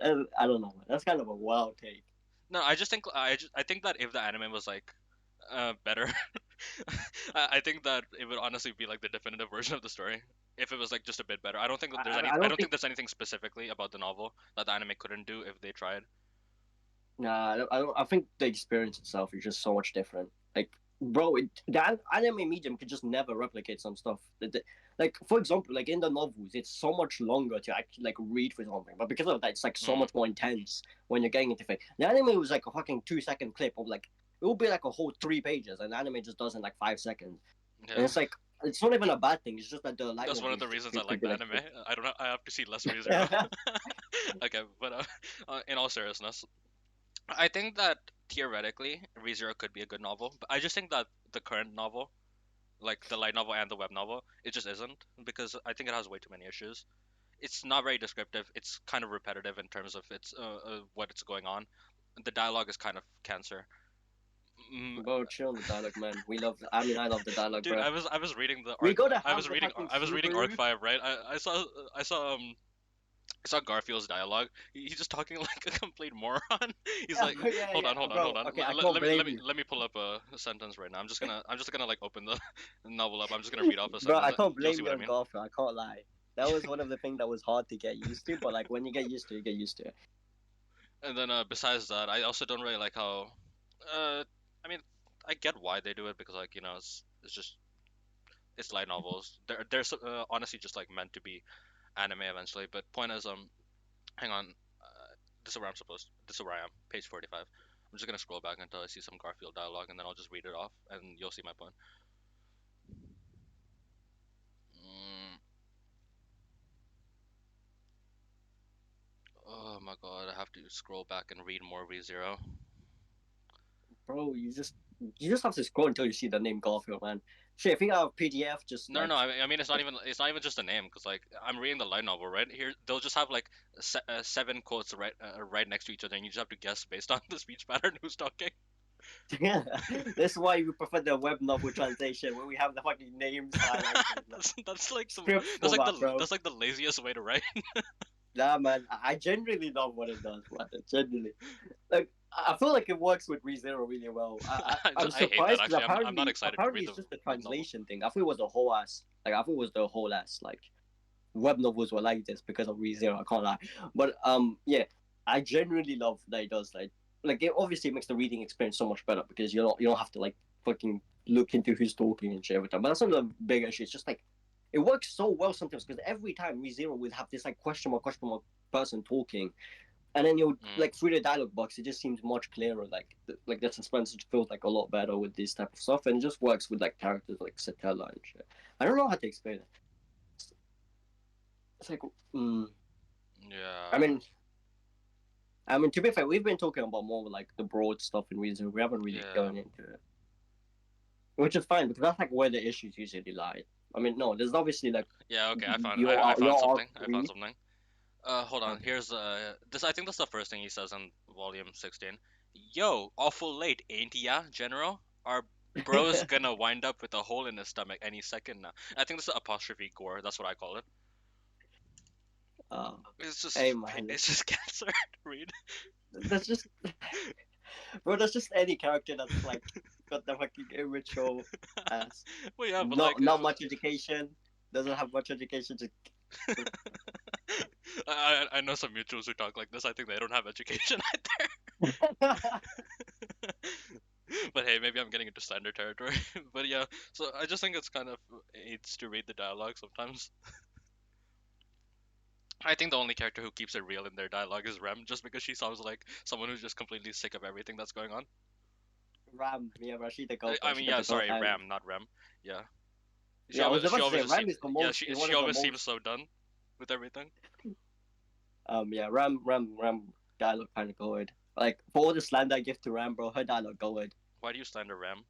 I don't know, man. That's kind of a wild take. No, I think that if the anime was like better, I think that it would honestly be like the definitive version of the story. If it was like just a bit better, I don't think that I I don't don't think think. there's anything specifically about the novel that the anime couldn't do if they tried. Nah, I don't. I think the experience itself is just so much different. Like, bro, the anime medium could just never replicate some stuff. Like, for example, like in the novels, it's so much longer to actually like read for something. But because of that, it's like so Mm, much more intense when you're getting into things. The anime was like a fucking 2 second clip of like it will be like a whole 3 pages, and the anime just does in like 5 seconds. And yeah, it's like it's not even a bad thing. It's just that the light that's one of novels the reasons I could like be the like. anime. I don't know. I have to see less ReZero. Okay, but in all seriousness, I think that theoretically ReZero could be a good novel, but I just think that the current novel, like the light novel and the web novel, it just isn't because I think it has way too many issues. It's not very descriptive. It's kind of repetitive in terms of its what it's going on. The dialogue is kind of cancer. Mm, Bro, chill on the dialogue, man. We love. I mean, I love the dialogue, dude, bro. I was reading the We arc. gotta have the fucking I was reading arc Subaru. 5, right? I saw I saw Garfield's dialogue. He's just talking like a complete moron. He's Yeah, like, yeah, yeah, hold bro. on. Okay, I can't blame you, Let me pull up a sentence right now. I'm just gonna like open the novel up. I'm just gonna read off a bro. sentence. I can't You'll blame see you what I on mean. golf. I can't lie. That was one of the things that was hard to get used to. But like when you get used to it, you get used to it. And then besides that, I also don't really like how. Uh, I mean, I get why they do it because like it's just it's light novels. Honestly just like meant to be anime eventually. But point is hang on. This is where I'm supposed. This is where I am. Page 45. I'm just gonna scroll back until I see some Garfield dialogue, and then I'll just read it off, and you'll see my point. Mm, oh my god, I have to scroll back and read more ReZero. Bro, you just have to scroll until you see the name Garfield, man. Shit, if you have a PDF, just No, like no, I mean it's not even just a name, because like I'm reading the light novel right here. They'll just have like seven quotes right next to each other, and you just have to guess based on the speech pattern who's talking. yeah. That's why we prefer the web novel translation where we have the fucking names highlighted, like That's like script format, bro. that's like the laziest way to write. Nah, man, I genuinely love what it does, man. Genuinely, like I feel like it works with ReZero really well. I'm I hate that surprised because actually. I'm not excited to apparently read the it's just the web novel. translation thing. I thought it was the whole ass. Like I thought it was the whole ass. Like web novels were like this because of ReZero. I can't lie, but yeah, I genuinely love that it does like it obviously makes the reading experience so much better because you don't have to like fucking look into who's talking and shit every time. But that's not the big issue. It's just like it works so well sometimes because every time ReZero would have this like question mark person talking, and then you Mm. like through the dialogue box, it just seems much clearer. Like the suspense feels like a lot better with this type of stuff, and it just works with like characters like Satella and shit. I don't know how to explain it. It's like, mm, I Yeah, mean, to be fair, we've been talking about more like the broad stuff in reason. We haven't really yeah, gone into it, which is fine because that's like where the issues usually lie. I mean, no, there's obviously like yeah. Okay, I found your arc something. I found three. something. Hold on. Okay. Here's this. I think that's the first thing he says in volume 16. Yo, awful late, ain't ya, General? Our bro's gonna wind up with a hole in his stomach any second now. I think this is apostrophe gore. That's what I call it. uh, It's just hey man, it's just cancer to read. That's just, bro. That's just any character that's like got the fucking immature ass, Well, yeah, but like, not much education, doesn't have much education. Just I know some mutuals who talk like this. I think they don't have education but hey, maybe I'm getting into slander territory. But yeah, so I just think it's kind of aids to read the dialogue sometimes. I think the only character who keeps it real in their dialogue is Rem, just because she sounds like someone who's just completely sick of everything that's going on. Ram, yeah, bro. She the goat, I bro. mean, She got yeah, the goat sorry, hand. Ram, not Rem. Yeah, Yeah, I was she about to say always just Ram seems, is the yeah, most, is one she of the always seems most. so done with everything. Yeah, Ram dialogue kind of good. Like for all the slander I give to Ram, bro, her dialogue good. Why do you slander Ram?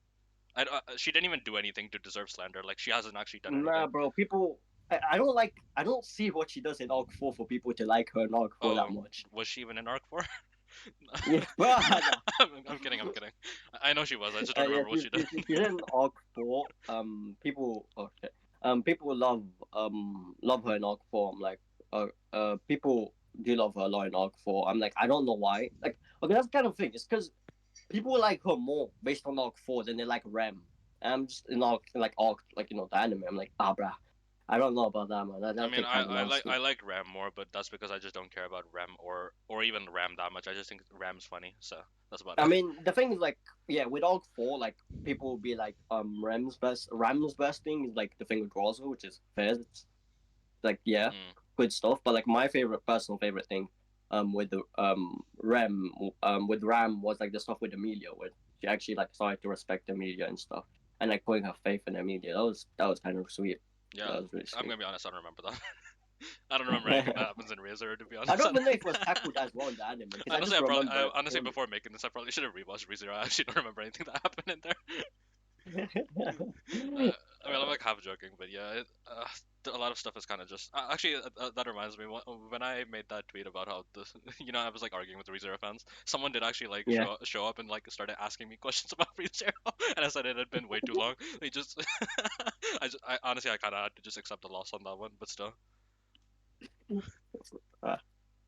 She didn't even do anything to deserve slander. Like she hasn't actually done Nah, anything. bro, people. I don't like. I don't see what she does in Arc 4 for people to like her in Arc 4 that Oh, much. was she even in Arc 4? Yeah, bro, nah. I'm kidding. I'm kidding. I know she was. I just don't Yeah, remember what she did. she's in Arc 4. People. Oh shit. People love her in Arc 4. I'm like, people do love her a lot in Arc 4. I'm like, I don't know why. Like, okay, that's the kind of thing. It's because people like her more based on Arc 4 than they like Rem. And I'm just in Arc, like, the anime. I'm like, bruh. I don't know about that, man. I That mean, kid kind of I nasty. like Ram more, but that's because I just don't care about Ram or even Ram that much. I just think Ram's funny, so that's about I it. mean, the thing is, like, yeah, with Arc 4, like, people will be like, Ram's best thing is, like, the thing with Rosa, which is fair. It's, like, yeah, Mm. good stuff. But, like, my personal favorite thing, with the, with Ram was, like, the stuff with Amelia, where she actually, like, started to respect Amelia and stuff. And, like, putting her faith in Amelia. That was kind of sweet. Yeah, That was really I'm sweet. gonna be honest. I don't remember that. I don't remember anything that happens in Rezero, to be I honest. don't even know if it was tackled as well in the anime, because I Honestly, just I remember honestly him. before making this, I probably should have rewatched Rezero. I actually don't remember anything that happened in there. I mean, I'm like half joking, but yeah, a lot of stuff is kind of just. Actually, that reminds me. When I made that tweet about how this, I was like arguing with the ReZero fans. Someone did actually like Yeah. show up and like started asking me questions about ReZero, and I said it had been way too long. They just, I honestly, I kind of had to just accept the loss on that one, but still, Uh,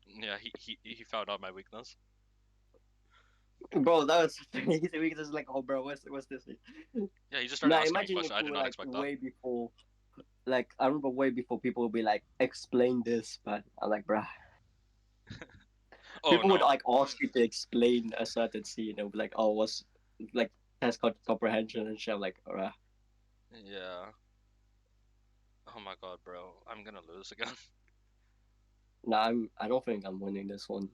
yeah, he found out my weakness. Bro, that was such an easy week. Just like, oh, bro, what's this? Yeah, he just started Nah, asking me imagine if questions. I we did were not like expect that. way before. Like, I remember way before people would be like, explain this, but I'm like, bruh. Oh People would no, like ask you to explain a certain scene and be like, oh, what's like test comprehension and shit. I'm like, bruh. yeah. Oh my god, bro, I'm gonna lose again. Nah, I don't think I'm winning this one.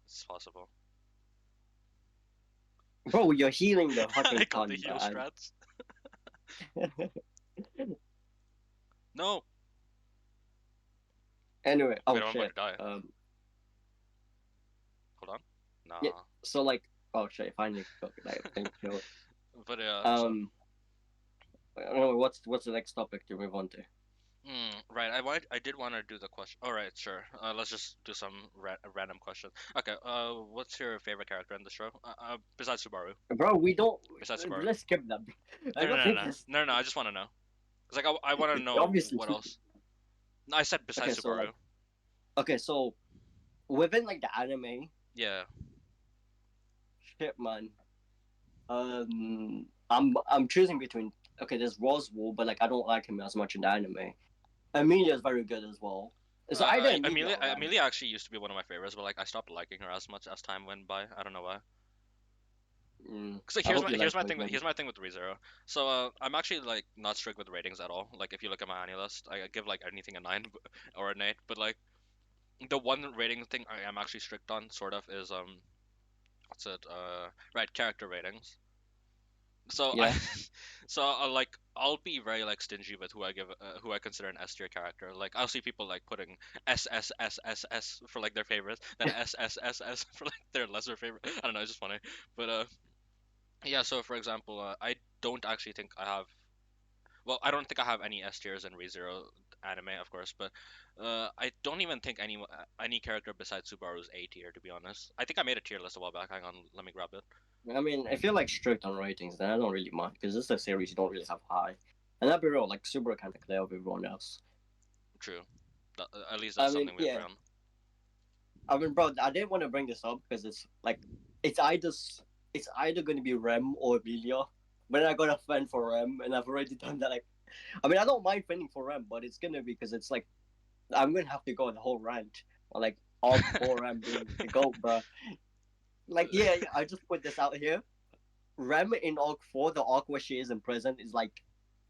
It's possible. Bro, you're healing the I fucking got the ton, heal man. strats. No. Anyway, oh Wait, I'm about to shit. die. Um, Hold on. yeah. Nah. So like, oh shit, finally, like, thank you. But yeah, so. Um, I don't know what's the next topic to move on to. Right. I did want to do the question. All right, sure. Let's just do some random question. Okay. What's your favorite character in the show? Besides Subaru. Bro, we don't. Besides Subaru. Let's skip that. I No, no, don't no, think no, it's no, no. I just want to know. Cause like I want to know obviously. what else. No, I said Okay, besides so like, Subaru. okay, so within like the anime, Yeah. shit, man. I'm choosing between. Okay, there's Roswell, but like I don't like him as much in the anime. Amelia is very good as well. It's either Amelia or Ram. Amelia actually used to be one of my favorites, but like I stopped liking her as much as time went by. I don't know why. Cause like I hope you like her here's again. my thing with ReZero. So I'm actually like not strict with ratings at all. Like if you look at my annual list, I give like anything a 9 or an 8. But like the one rating thing I am actually strict on, sort of, is what's it? Right, character ratings. So I, Yeah. so like I'll be very like stingy with who I consider an S tier character. Like I'll see people like putting S for like their favorites, then S for like their lesser favorite. I don't know, it's just funny. But yeah. So for example, I don't actually think I have. Well, I don't think I have any S tiers in ReZero anime, of course, but I don't even think any character besides Subaru is A tier, to be honest. I think I made a tier list a while back. Hang on, let me grab it. I mean, if you're like strict on ratings, then I don't really mind because this is a series you don't really have high. And that'd be real, like Subaru kind of clear of everyone else. True. At least I that's mean, something we agree yeah. on. I mean, bro, I didn't want to bring this up because it's like it's either it's either going to be Rem or Amelia. But then I got a fan for Rem, and I've already done that. Like, I mean, I don't mind fending for Rem, but it's gonna be because it's like I'm gonna have to go on the whole rant on like Arc 4 Rem being the GOAT, bro. Like, yeah, I just put this out here. Rem in Arc 4, the arc where she is in prison, is like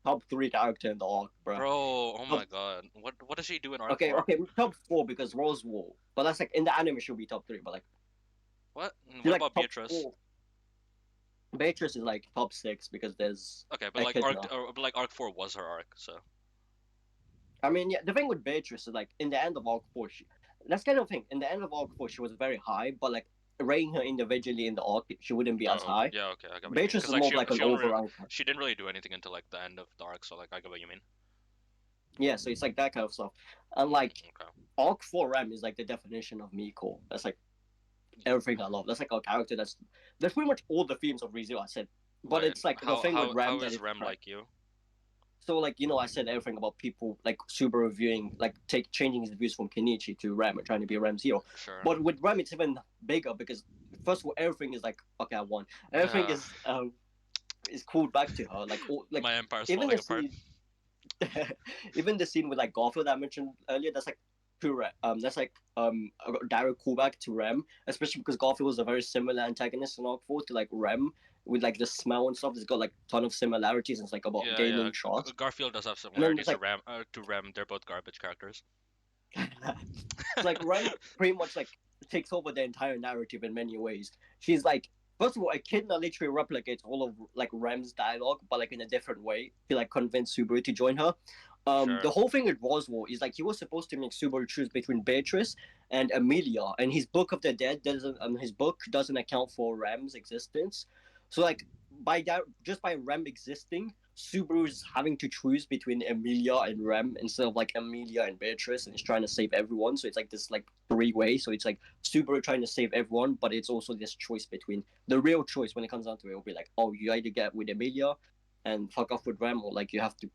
top 3 character in the arc, bro. Bro, oh Top, my god. What does she do in Arc okay, 4? okay, top 4 because Rose War. But that's like in the anime, she'll be top 3, but like, What? she's What like about top Beatrice? 4. Beatrice is like top 6 because there's Okay, but like Echidna. Arc 4 was her arc, so I mean, yeah, the thing with Beatrice is like in the end of Arc 4, that's kind of thing. In the end of Arc 4, she was very high, but like rating her individually in the arc, she wouldn't be as oh high. yeah, okay, I get what you mean. Beatrice Because is like more of like an overall. she didn't really do anything until like the end of the arc, so like I get what you mean. Yeah, so it's like that kind of stuff. And like Okay. Arc 4 Ram is like the definition of Miko. That's like everything I love. That's like a character that's pretty much all the themes of Rezero I said. But Wait, it's like the thing with Ram how that is is Rem like you? so like I said everything about people like Subaru viewing like changing his views from Kenichi to Ram and trying to be Ram's hero. Sure. But with Ram it's even bigger because first of all everything is like okay I won. Everything Uh, is called back to her. Like like my empire's even falling the apart. scene even the scene with like Garfield that I mentioned earlier, that's like that's like a direct callback to Rem, especially because Garfield was a very similar antagonist in Arc 4 to like Rem with like the smell and stuff. It's got like ton of similarities. And it's like about Yeah, yeah. gaining trust. Garfield does have And then there's similarities like To Rem. They're both garbage characters. it's like Rem pretty much like takes over the entire narrative in many ways. She's like first of all, Echidna literally replicates all of like Rem's dialogue, but like in a different way to like convince Subaru to join her. Sure. The whole thing with Roswell is like he was supposed to make Subaru choose between Beatrice and Amelia, and his Book of the Dead doesn't. His book doesn't account for Rem's existence. So like by that, just by Rem existing, Subaru's having to choose between Amelia and Rem instead of like Amelia and Beatrice, and he's trying to save everyone. So it's like this like 3 way. So it's like Subaru trying to save everyone, but it's also this choice between the real choice when it comes down to it will be like, oh, you either get with Amelia and fuck off with Rem, or like you have to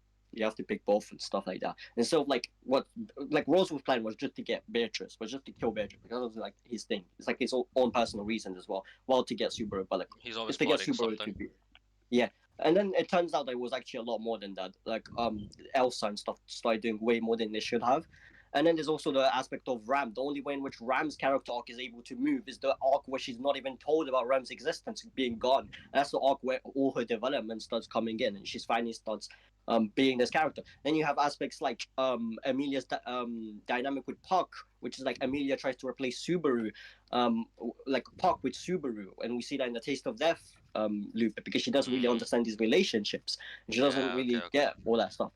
pick both and stuff like that. And so like what like Rosewood's plan was just to get Beatrice, was just to kill Beatrice because that was like his thing. It's like his own personal reasons as well. Well, to get Subaru, but like He's always it's to get plotting Subaru something. to be yeah. And then it turns out that it was actually a lot more than that. Like Elsa and stuff started doing way more than they should have. And then there's also the aspect of Ram. The only way in which Ram's character arc is able to move is the arc where she's not even told about Ram's existence being gone. And that's the arc where all her development starts coming in, and she's finally starts being this character. Then you have aspects like Amelia's dynamic with Puck, which is like Amelia tries to replace Subaru, like Puck with Subaru, and we see that in the Taste of Death loop because she doesn't really Mm, understand these relationships, and she doesn't yeah. Okay. really Okay. get all that stuff.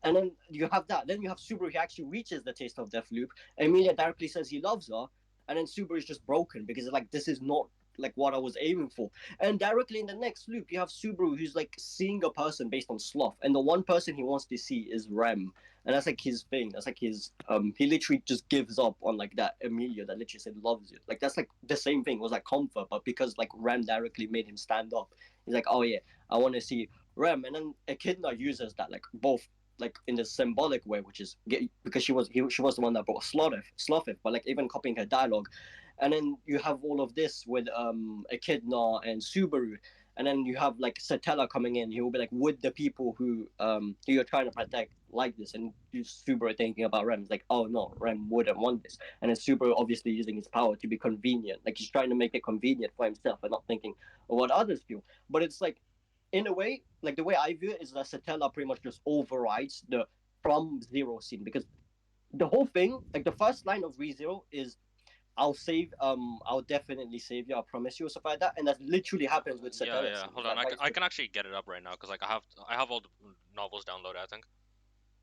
And then you have that. Then you have Subaru. He actually reaches the Taste of Death loop. Emilia directly says he loves her, and then Subaru is just broken because it's like this is not like what I was aiming for. And directly in the next loop, you have Subaru who's like seeing a person based on sloth, and the one person he wants to see is Rem, and that's like his thing. That's like his he literally just gives up on like that Emilia that literally said loves you. Like that's like the same thing. It was like comfort, but because like Rem directly made him stand up, he's like, oh yeah, I want to see Rem, and then Echidna uses that like both like in the symbolic way, which is because she was the one that brought Slothif, but like even copying her dialogue, and then you have all of this with Echidna and Subaru, and then you have like Satella coming in. He will be like, would the people who you're trying to protect like this? And Subaru thinking about Rem is like, oh no, Rem wouldn't want this, and then Subaru obviously using his power to be convenient, like he's trying to make it convenient for himself and not thinking of what others feel. But it's like in a way, like the way I view it is that Satella pretty much just overrides the from zero scene because the whole thing, like the first line of ReZero is I'll definitely save you, I promise you, or stuff like that. And that literally happens with Yeah. Satella Yeah. scene. Hold on. That guy's I can actually get it up right now because like I have all the novels downloaded. I think.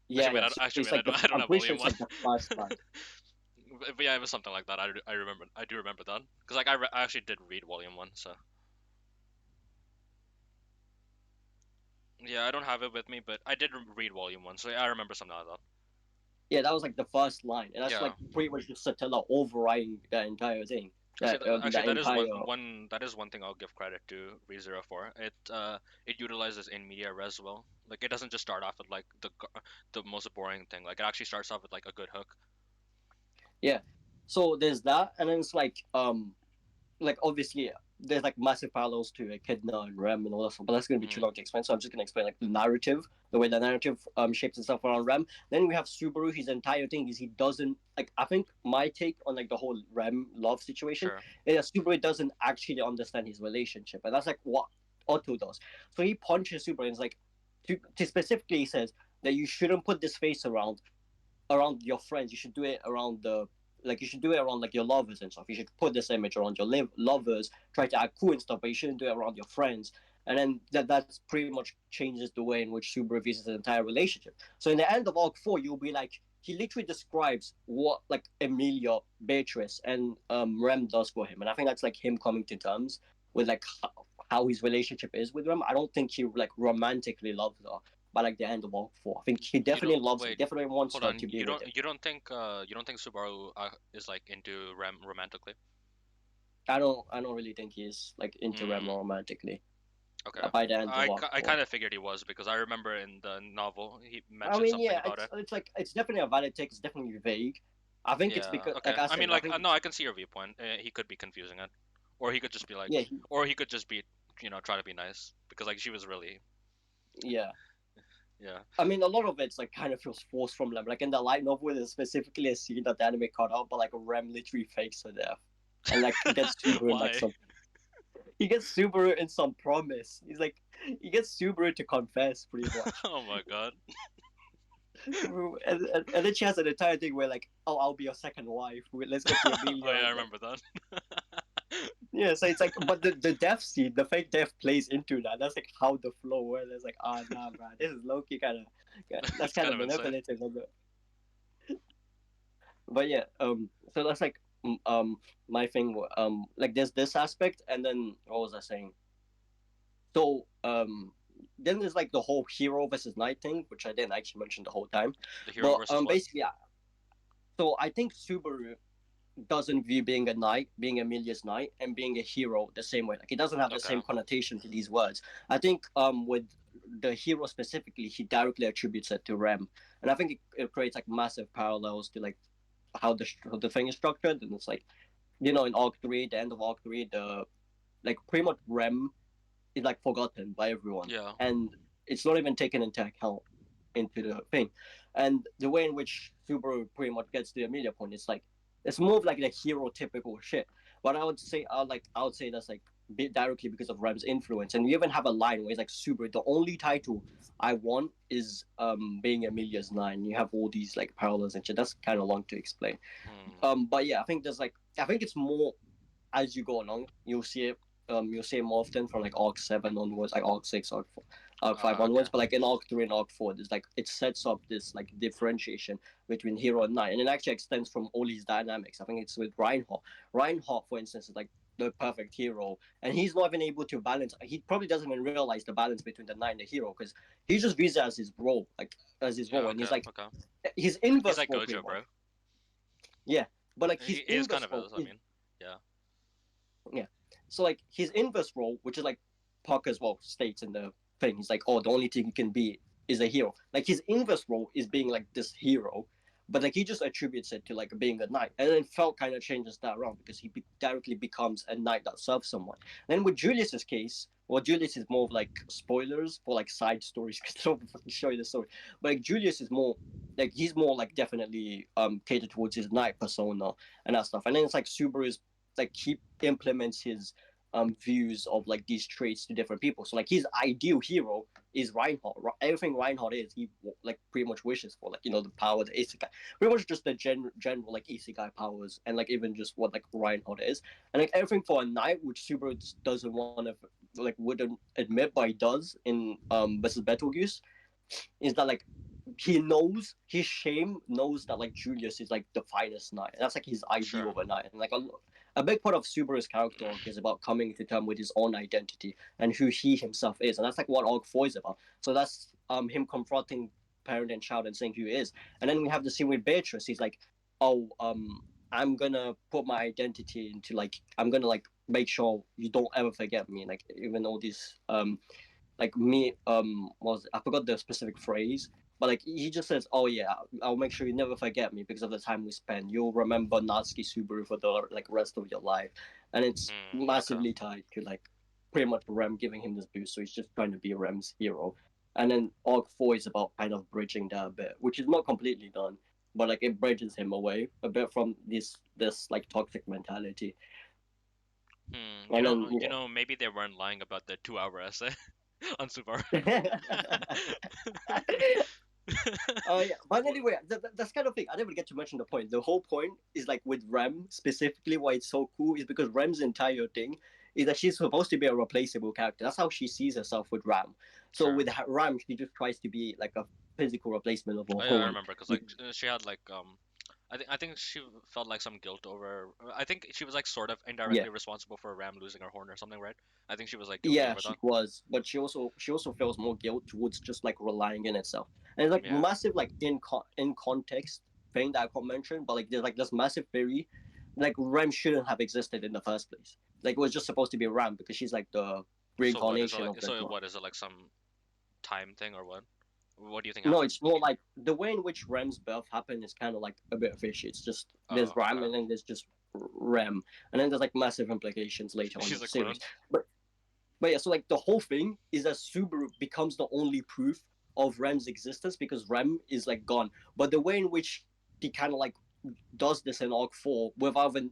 yeah, yeah. Actually, It's wait, like the I don't I'm have pretty sure volume it's one. like the first line. But yeah, it was something like that. I remember. I do remember that because like I actually did read volume one. So yeah, I don't have it with me, but I did read volume one. So yeah, I remember something like that. Yeah, that was like the first line, and that's Yeah. like pretty much just Satella overriding the entire thing. Actually, That that is entire that is one thing I'll give credit to ReZero for. It utilizes in media res well. Like it doesn't just start off with like the most boring thing. Like it actually starts off with like a good hook. yeah. So there's that, and then it's like obviously there's like massive parallels to Echidna and Rem and all that stuff, but that's gonna be too Mm, long to explain. So I'm just gonna explain like the narrative, the way the narrative shapes itself around Rem. Then we have Subaru. His entire thing is he doesn't like. I think my take on like the whole Rem love situation sure. is that Subaru doesn't actually understand his relationship, and that's like what Otto does. So he punches Subaru and is like, to specifically he says that you shouldn't put this face around your friends. You should do it around the like you should do it around like your lovers and stuff. You should put this image around your lovers, try to act cool and stuff, but you shouldn't do it around your friends. And then that's pretty much changes the way in which Subaru views his entire relationship. So in the end of Arc 4, you'll be like he literally describes what like Emilia, Beatrice, and Rem does for him, and I think that's like him coming to terms with like how his relationship is with Rem. I don't think he like romantically loves her by like the end of Arc 4. I think he You don't definitely loves her, wait. definitely wants Hold her on. to be with him. You don't think Subaru is like into Rem romantically? I don't really think he's like into Rem Mm, romantically okay. by the end of Arc I 4. kind of figured he was because I remember in the novel he I mentioned mean, something yeah, about it. it's like it's definitely a valid take. It's definitely vague. I think it's Yeah. because, Okay. like I I mean, said, I like, think no, it's I can see your viewpoint. He could be confusing it, or he could just be like, yeah, or he could just be, try to be nice because like she was really, yeah. yeah. I mean, a lot of it's like kind of feels forced from them. Like in the light novel, there's specifically a scene that the anime cut out, but like Rem literally fakes her death, and like gets Subaru in like Why? some. He gets Subaru in some promise. He's like, he gets Subaru to confess pretty much. Oh my god. And then she has an entire thing where like, oh, I'll be your second wife. Let's go to Oh Amelia yeah, I and like, remember that. yeah. So it's like, but the death scene, the fake death plays into that. That's like how the flow where there's like, ah, nah, bro, this is low key kind of, that's It's kind kind of of insane. manipulative. But yeah, so that's like, my thing. Like there's this aspect, and then what was I saying? So then there's like the whole hero versus knight thing, which I didn't actually mention the whole time. The hero But versus what? basically, so I think Subaru doesn't view being a knight, being Emilia's knight, and being a hero the same way. Like it doesn't have the Okay. same connotation to these words. I think with the hero specifically, he directly attributes it to Rem, and I think it creates like massive parallels to like how the thing is structured. And it's like in Arc 3, the end of Arc 3, the like pretty much Rem is like forgotten by everyone, Yeah. and it's not even taken into account into the thing. And the way in which Subaru pretty much gets to the Amelia point, it's more of like the hero typical shit. But I would say that's like directly because of Rem's influence. And you even have a line where it's like Subaru, the only title I want is being Amelia's nine. You have all these like parallels and shit. That's kind of long to explain. Hmm. But yeah, I think it's more as you go along, you'll see it more often from like Arc 7 onwards, like Arc 6, Arc 5 Okay. onwards. But like in Arc 3 and Arc 4, there's like it sets up this like differentiation between hero and knight, and it actually extends from all these dynamics. I think it's with Reinhardt. Reinhardt, for instance, is like the perfect hero, and he's not even able to balance. He probably doesn't even realize the balance between the knight and the hero because he just views it as his role, like as his Yeah. role, and Okay. he's like Okay. his He's inverse like role pretty Gojo, much. bro. Yeah, but like his He is kind inverse of role is. I is mean, yeah. yeah. So like his inverse role, which is like Parker as well states in the thing, he's like, oh, the only thing he can be is a hero. Like his inverse role is being like this hero, but like he just attributes it to like being a knight, and then Felt kind of changes that around because directly becomes a knight that serves someone. Then with Julius's case, well, Julius is more of like spoilers for like side stories because they don't fucking show you the story. But like Julius is more like he's more like definitely catered towards his knight persona and that stuff. And then it's like Subaru is like he implements his views of like these traits to different people. So like his ideal hero is Reinhardt. Everything Reinhardt is, he like pretty much wishes for, like the power, the isekai, pretty much just the general like isekai powers, and like even just what like Reinhardt is, and like everything for a knight, which Subaru doesn't want to like wouldn't admit, but he does in versus Betelgeuse, is that like he knows his shame knows that like Julius is like the finest knight. That's like his ideal Sure. of a knight, and like a big part of Subaru's character arc is about coming to terms with his own identity and who he himself is, and that's like what Arc 4 is about. So that's him confronting parent and child and saying who he is, and then we have the scene with Beatrice. He's like, oh I'm gonna put my identity into like I'm gonna like make sure you don't ever forget me, like even all these like me was I forgot the specific phrase, But like he just says, "Oh yeah, I'll make sure you never forget me because of the time we spend. You'll remember Natsuki Subaru for the like rest of your life," and it's Okay. massively tied to like pretty much Rem giving him this boost. So he's just trying to be Rem's hero. And then Arc 4 is about kind of bridging that a bit, which is not completely done, but like it bridges him away a bit from this like toxic mentality. And then Maybe they weren't lying about the 2 hour essay on Subaru. yeah. Yeah, but anyway, that's kind of thing. I never get to mention the point. The whole point is like with Rem specifically, why it's so cool is because Rem's entire thing is that she's supposed to be a replaceable character. That's how she sees herself with Ram. So Sure. with Ram, she just tries to be like a physical replacement of her I own. remember because like she had like I think she felt like some guilt over. I think she was like sort of Yeah, indirectly responsible for Ram losing her horn or something, right? I think she was like guilty yeah, over she that. was, but she also feels more guilt towards just like relying in itself, and it's like Yeah. massive like in context thing that I can't mention, but like there's like this massive theory, like Ram shouldn't have existed in the first place. Like it was just supposed to be Ram because she's like the So what is it reincarnation like? of the So god. what is it like some time thing or what? What do you think No, happened? it's more like the way in which Ram's birth happened is kind of like a bit fishy. It's just there's Oh, Ram okay. and then there's just Ram, and then there's like massive implications later on in She's the a series. clone. But But yeah, so like the whole thing is that Subaru becomes the only proof of Rem's existence because Rem is like gone. But the way in which he kind of like does this in Arc 4 without even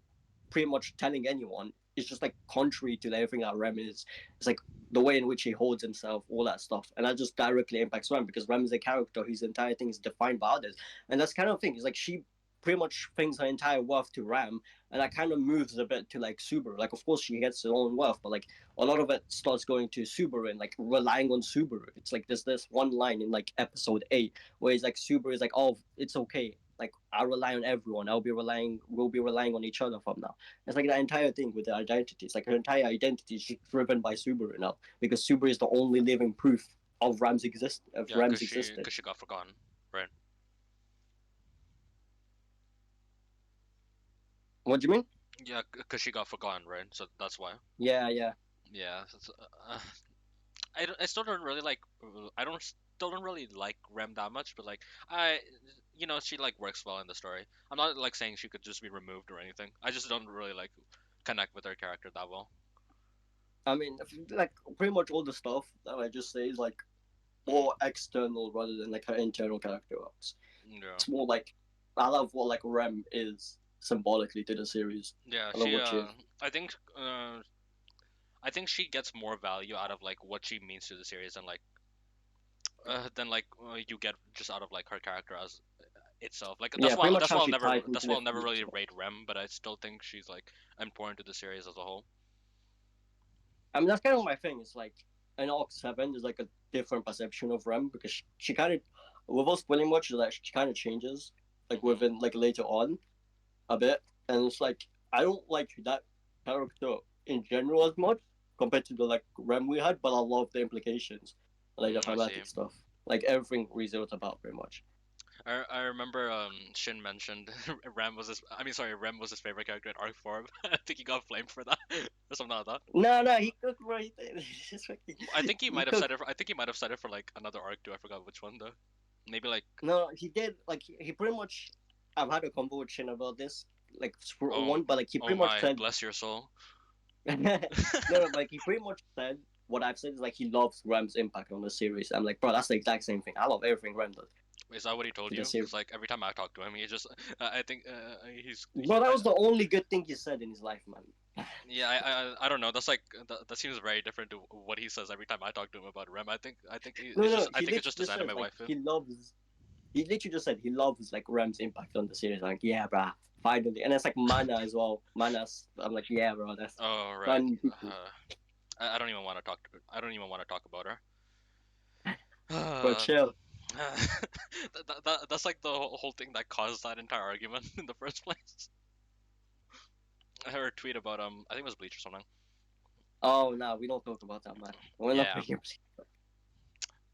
pretty much telling anyone is just like contrary to everything that Rem is. It's like the way in which he holds himself, all that stuff. And that just directly impacts Rem because Rem is a character whose entire thing is defined by others. And that's kind of thing. It's like she pretty much thinks her entire worth to Ram, and that kind of moves a bit to like Subaru. Like, of course, she gets her own worth, but like a lot of it starts going to Subaru and like relying on Subaru. It's like there's this one line in like episode 8 where it's like Subaru is like, "Oh, it's okay. Like I rely on everyone. We'll be relying on each other from now." It's like the entire thing with the identity. It's like her entire identity is just driven by Subaru now because Subaru is the only living proof of Yeah, Ram's existence. cause she got forgotten, right? What do you mean? Yeah, cause she got forgotten, right? So that's why. Yeah, yeah. Yeah. I still don't really like. Still don't really like Rem that much, but like she like works well in the story. I'm not like saying she could just be removed or anything. I just don't really like connect with her character that well. I mean, like pretty much all the stuff that I just say is like Mm, more external rather than like her internal character arcs. yeah. It's more like I love what like Rem is symbolically to the series. Yeah, I love she what she is. I think I think she gets more value out of like what she means to the series than like you get just out of like her character as itself. Like Yeah, pretty much that's how why she ties into that's why the I'll never themes. really rate Rem, but I still think she's like important to the series as a whole. I mean, that's kind of my thing. It's like in Arc 7, there's like a different perception of Rem because she kind of, without spoiling much, like she kind of changes like Hmm. within like later on a bit, and it's like I don't like that character in general as much compared to the like Rem we had, but I love the implications, like the I see. thematic stuff, like everything Rezero about pretty much. I remember Shin mentioned Rem was his favorite character in Arc 4. I think he got flamed for that or something like that. No, no, he cooked right. It's fucking, I think he he might have said cooked. it. I think he might have said it for like another arc too. I forgot which one though. Maybe like No, he did. Like he pretty much. I've had a convo with Shin about this, like for oh one, but like he oh pretty much my said, bless your soul. no, no, like he pretty much said what I've said is like he loves Ram's impact on the series. I'm like, bro, that's the exact same thing. I love everything Ram does Is that what he told to the you? series. Because like every time I talk to him, he just I think Bro, that was the only good thing he said in his life, man. yeah I don't know. That's like that seems very different to what he says every time I talk to him about Rem. No, no, I he think it's literally just his just says anime like wife. he loves. He literally just said he loves like Ram's impact on the series. I'm like, yeah, bro, finally, and it's like Mana as well. Mana's. I'm like, yeah, bro, that's Oh right. finally people. I don't even want to talk. I don't even want to talk about her. But chill. That's like the whole thing that caused that entire argument in the first place. I heard a tweet about I think it was Bleach or something. Oh no, we don't talk about that, man. We're not Yeah, picking.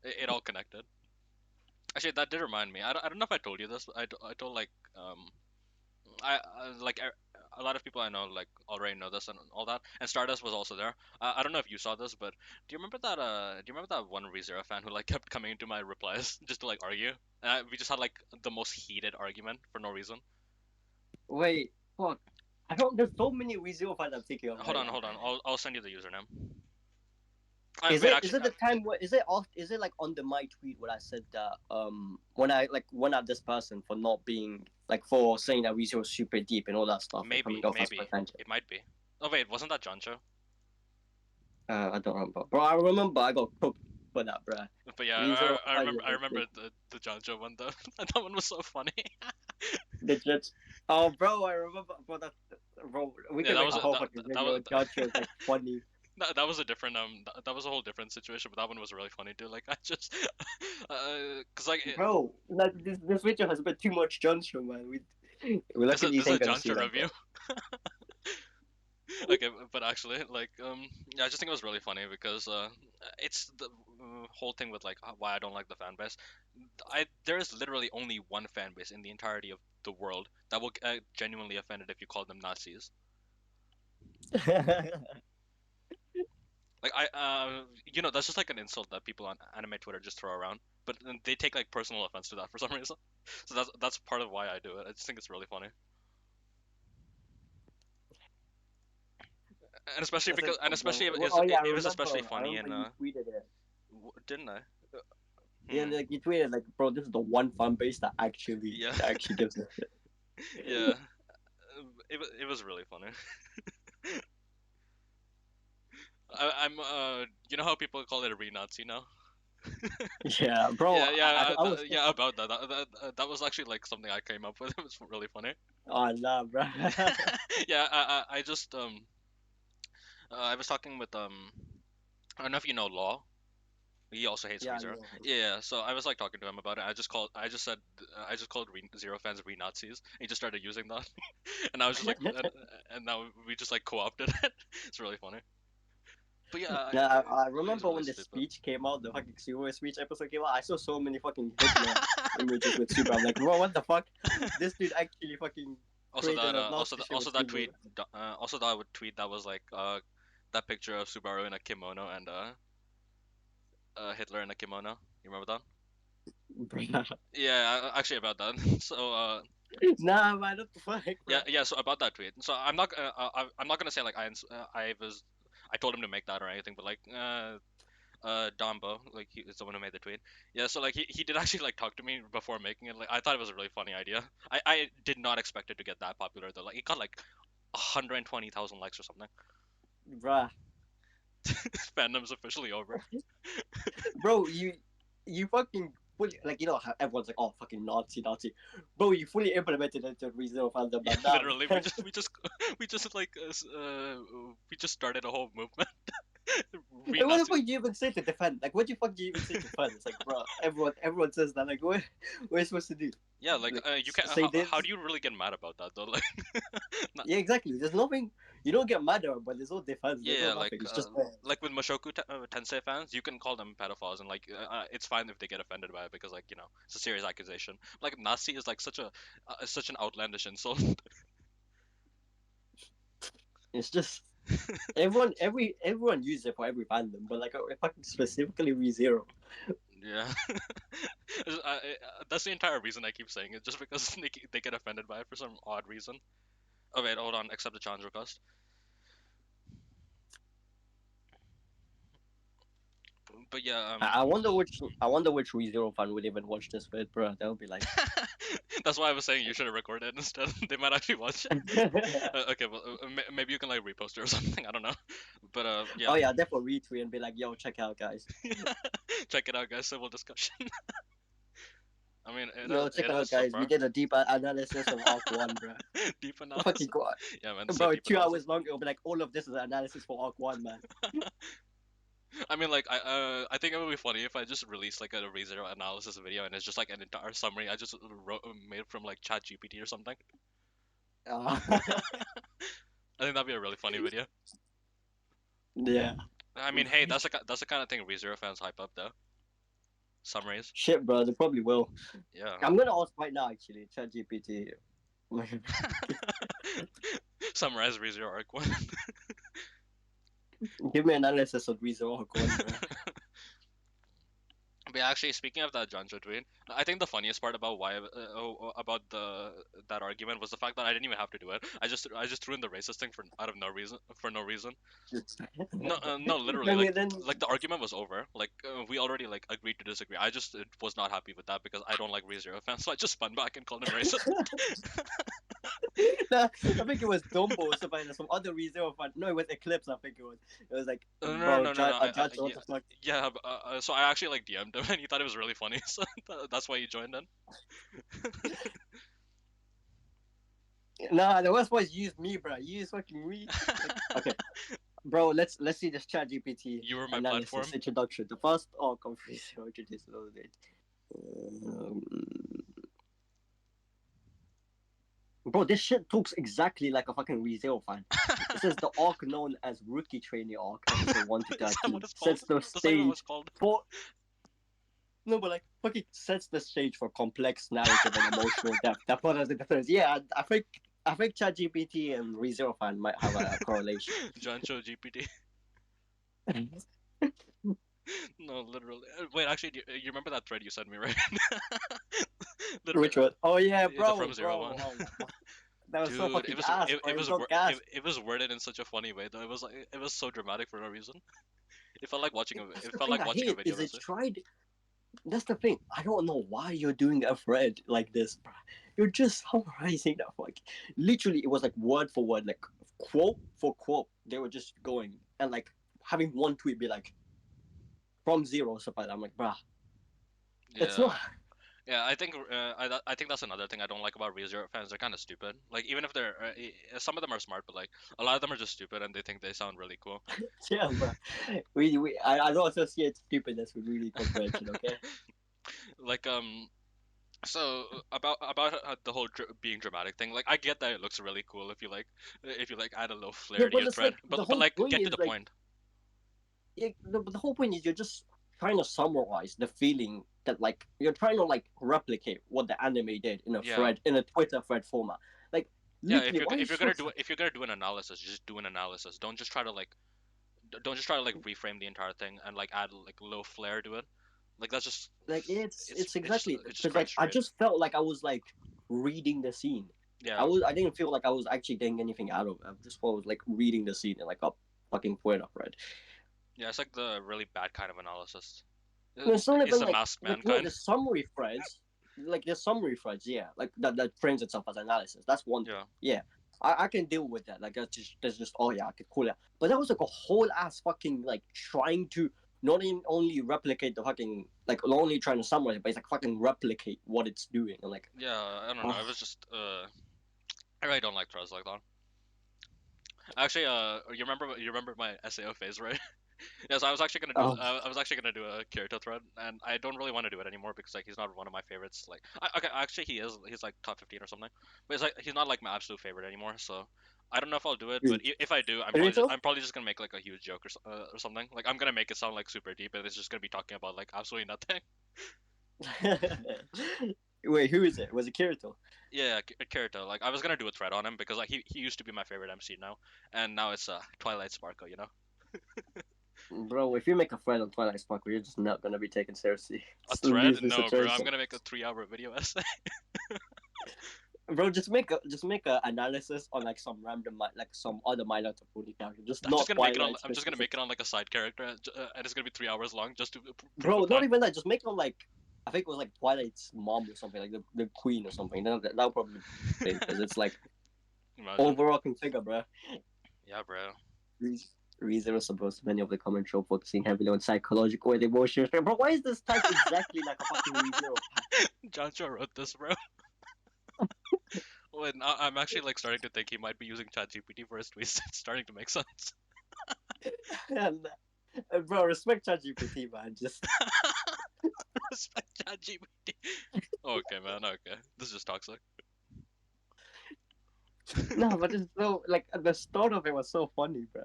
it all connected. Actually, that did remind me. I don't know if I told you this. But I told like I like a lot of people I know like already know this and all that. And Stardust was also there. I don't know if you saw this, but do you remember that? Do you remember that one ReZero fan who like kept coming into my replies just to like argue? And we just had like the most heated argument for no reason. Wait, fuck. I don't. There's so many Rezero fans I'm thinking of Hold right on, now. hold on. I'll send you the username. Is Wait, it is actually, it the time where is it off? Is it like on the my tweet where I said that when I like went at this person for not being like for saying that Rezero was super deep and all that stuff and coming off as maybe pretentious. it might be. Oh wait, wasn't that Jancho? I don't remember, bro. I remember I got cooked for that, bro. But yeah, Rezero I remember the Jancho one though. That one was so funny. the judge. Oh, bro, I remember, bro. That, bro, we Yeah, can that make was a a whole fucking that video. was Judge was like funny. that was a different that was a whole different situation, but that one was really funny too. Like I just cause like Bro, like this video has been too much Jancho, man. We luckily this these is a ain't gonna see Jancho that, bro. review. Okay, but actually, like, yeah, I just think it was really funny because it's the whole thing with like why I don't like the fan base. There is literally only one fan base in the entirety of the world that will get genuinely offended if you call them Nazis. Like that's just like an insult that people on anime Twitter just throw around, but then they take like personal offense to that for some reason. So that's part of why I do it. I just think it's really funny, and especially That's it, because and bro. especially Oh yeah, it was especially I funny remember and you tweeted it. didn't I? Yeah, Hmm. like you tweeted like, bro, this is the one fan base Yeah, that actually gives a shit. yeah. It was really funny. I'm you know how people call it a re-Nazi now? Yeah, bro, I was Yeah, about that. That was actually like something I came up with. It was really funny. oh nah, bro. Yeah, I just I was talking with I don't know if you know Law. He also hates Yeah, I ReZero. know. Yeah, so I was like talking to him about it. I just said I just called Zero fans re Nazis. He just started using that, and I was just like, and now we just like co-opted it. It's really funny. But yeah, Yeah, I he's remember really when the stupid. speech came out, the fucking Super speech episode came out. I saw so many fucking Hitler images with Super. I'm like, bro, what the fuck? This dude actually fucking Also created that a Nazi shit also with that Super. tweet also that tweet that was like that picture of Subaru in a kimono and Hitler in a kimono. You remember that? Yeah, actually about that. So Nah, man, what the fuck, bro? yeah. So about that tweet. So I'm not gonna say like I told him to make that or anything, but like Dombo, like he is the one who made the tweet. Yeah, so like he did actually like talk to me before making it. Like I thought it was a really funny idea. I did not expect it to get that popular though. Like it got like 120,000 likes or something. Bruh. Fandom's officially over. Bro, you fucking fully like you know how everyone's like, oh fucking Nazi. Bro, you fully implemented it to Rezero fandom, Yeah, but nah, literally, man. we just like we just started a whole movement. Re And what the Nazi. fuck do you even say to defend? Like, what the fuck do you even say to defend? It's like, bro, everyone says that. Like, what are you supposed to do? Yeah, like Like, you can say this? how do you really get mad about that though? Like, not, Yeah, exactly. There's nothing. You don't get mad at him, but there's no defense. There's no yeah, nothing. It's just there. like with Tensei fans, you can call them pedophiles, and like it's fine if they get offended by it because like it's a serious accusation. Like Nazi is like such an outlandish insult. It's just everyone uses it for every fandom, but like fucking specifically ReZero. Yeah, that's the entire reason I keep saying it, just because they get offended by it for some odd reason. Oh wait, hold on, accept the challenge request. But yeah, I wonder which ReZero fan would even watch this vid, bro. That would be like, that's why I was saying you should have recorded it instead. They might actually watch it. Okay, well, maybe you can like repost it or something. I don't know, but oh yeah, yeah, definitely retweet and be like, yo, check out, guys. check it out, guys. Civil discussion. I mean, Yo, check it out, is so guys. We far. did a deep analysis of Arc One, bro. Deep Fucking analysis. god, Yeah, man, this is a bro. deep 2 hours analysis. long. It'll be like all of this is an analysis for Arc One, man. I mean, like, I think it would be funny if I just released like a ReZero analysis video and it's just like an entire summary I just made from like Chat GPT or something. Uh, I think that'd be a really funny video. yeah. I mean, hey, that's the kind of thing ReZero fans hype up though. Summaries. Shit, bro. They probably will. Yeah. I'm gonna ask right now, actually. ChatGPT. Summarize Rezero Arc 1. Give me an analysis of Rezero Arc 1, bro. But actually, speaking of that Jancho tweet, I think the funniest part about about that argument was the fact that I didn't even have to do it. I just threw in the racist thing for out of no reason for no reason. No, literally, Then like the argument was over. Like we already like agreed to disagree. I just was not happy with that because I don't like ReZero fans, so I just spun back and called him racist. nah, I think it was Dumbo or something, some other Rezero fan. No, it was Eclipse. I think it was. It was like, No, no, bro, no, no, no. judge, what the fuck? Yeah. So I actually like DM'd him and he thought it was really funny, so that's why he joined in. Nah, the worst was you used me, bro. You used fucking me. Like, okay, bro. Let's see this Chat GPT You were my analysis platform. introduction. The first arc of Rezero introduced another date. Bro, this shit talks exactly like a fucking ReZero fan. It says the arc known as Rookie Trainee Arc, episode 1 to Is that 13, what it's called? sets the That's not even what it's stage called. for. No, but like, fucking sets the stage for complex narrative and emotional depth. That part of the difference. Yeah, I think ChatGPT and ReZero fan might have a correlation. Jancho GPT. No, literally. Wait, actually, you remember that thread you sent me, right? Literally, Which one? Oh yeah, the From Zero bro. one. Oh, that was so Dude, fucking ass, bro. It was so gas. it was worded in such a funny way though. It was like it was so dramatic for no reason. It felt like watching That's it the felt thing like I watching a hate. video Is it message. tried? That's the thing. I don't know why you're doing a thread like this, bro. You're just summarizing that. Like, literally, it was like word for word, like quote for quote. They were just going and like having one tweet be like from zero stuff like that. I'm like, bruh, it's Yeah. not. Yeah, I think that's another thing I don't like about ReZero fans. They're kind of stupid. Like even if they're some of them are smart, but like a lot of them are just stupid and they think they sound really cool. Yeah, bro. I don't associate stupidness with really comprehension. Okay. Like so about the whole being dramatic thing. Like I get that it looks really cool if you like add a little Yeah, flair to but your it's thread, like the but whole like point get to is the like point. the whole point is you're just trying to summarize the feeling that like you're trying to like replicate what the anime did in a Yeah. thread in a Twitter thread format. Like Yeah, literally, why are you so if you're gonna do an analysis, just do an analysis. Don't just try to like reframe the entire thing and like add like a little flair to it. Like that's just like it's exactly it's just because cringe like I straight. just felt like I was like reading the scene. Yeah. I didn't feel like I was actually getting anything out of it. I just felt I was like reading the scene in like a fucking Twitter thread. Yeah, it's like the really bad kind of analysis. No, it's not It's even the masked like man no kind. the summary threads, like the summary threads, yeah, like that frames itself as analysis. That's one thing. Yeah. Yeah, I can deal with that. Like that's just oh yeah, I could call it. But that was like a whole ass fucking like trying to not even only replicate the fucking like not only trying to summarize it, but it's like fucking replicate what it's doing and like Yeah, I don't know. It was just I really don't like threads like that. Actually, you remember my SAO phase, right? Yes, oh I was actually gonna do a Kirito thread, and I don't really want to do it anymore because like he's not one of my favorites. Like, okay, actually he is. He's like top 15 or something, but it's like he's not like my absolute favorite anymore. So I don't know if I'll do it, but if I do, Kirito. I'm probably just gonna make like a huge joke or something. Like I'm gonna make it sound like super deep, and it's just gonna be talking about like absolutely nothing. Wait, who is it? Was it Kirito? Yeah, Kirito. Like I was gonna do a thread on him because like he used to be my favorite MC now, and now it's Twilight Sparkle. You know. Bro, if you make a friend on Twilight Sparkle, you're just not gonna be taken seriously. A It's a thread? lose-lose No, bro. I'm situation. gonna make a 3 hour video essay. Bro, just make a analysis on like some random like some other My Little Pony character, just I'm just not gonna make it on. Twilight I'm just gonna specific. make it on like a side character, and it's gonna be 3 hours long just to prove a Bro, not point. even that. Just make it on like I think it was like Twilight's mom or something, like the queen or something. That'll probably be because it's like Imagine. overarching figure, bro. Yeah, bro. Reason was supposed to many of the comment show focusing heavily on psychological and emotional strength. Bro, why is this type exactly like a fucking ReZero? Jancho wrote this, bro. Wait, I'm actually like starting to think he might be using ChatGPT for his tweets. It's starting to make sense. And, bro, respect ChatGPT, man. Just Respect ChatGPT. Okay, man. Okay, this is just toxic. no, but it's so like at the start of it was so funny, bro.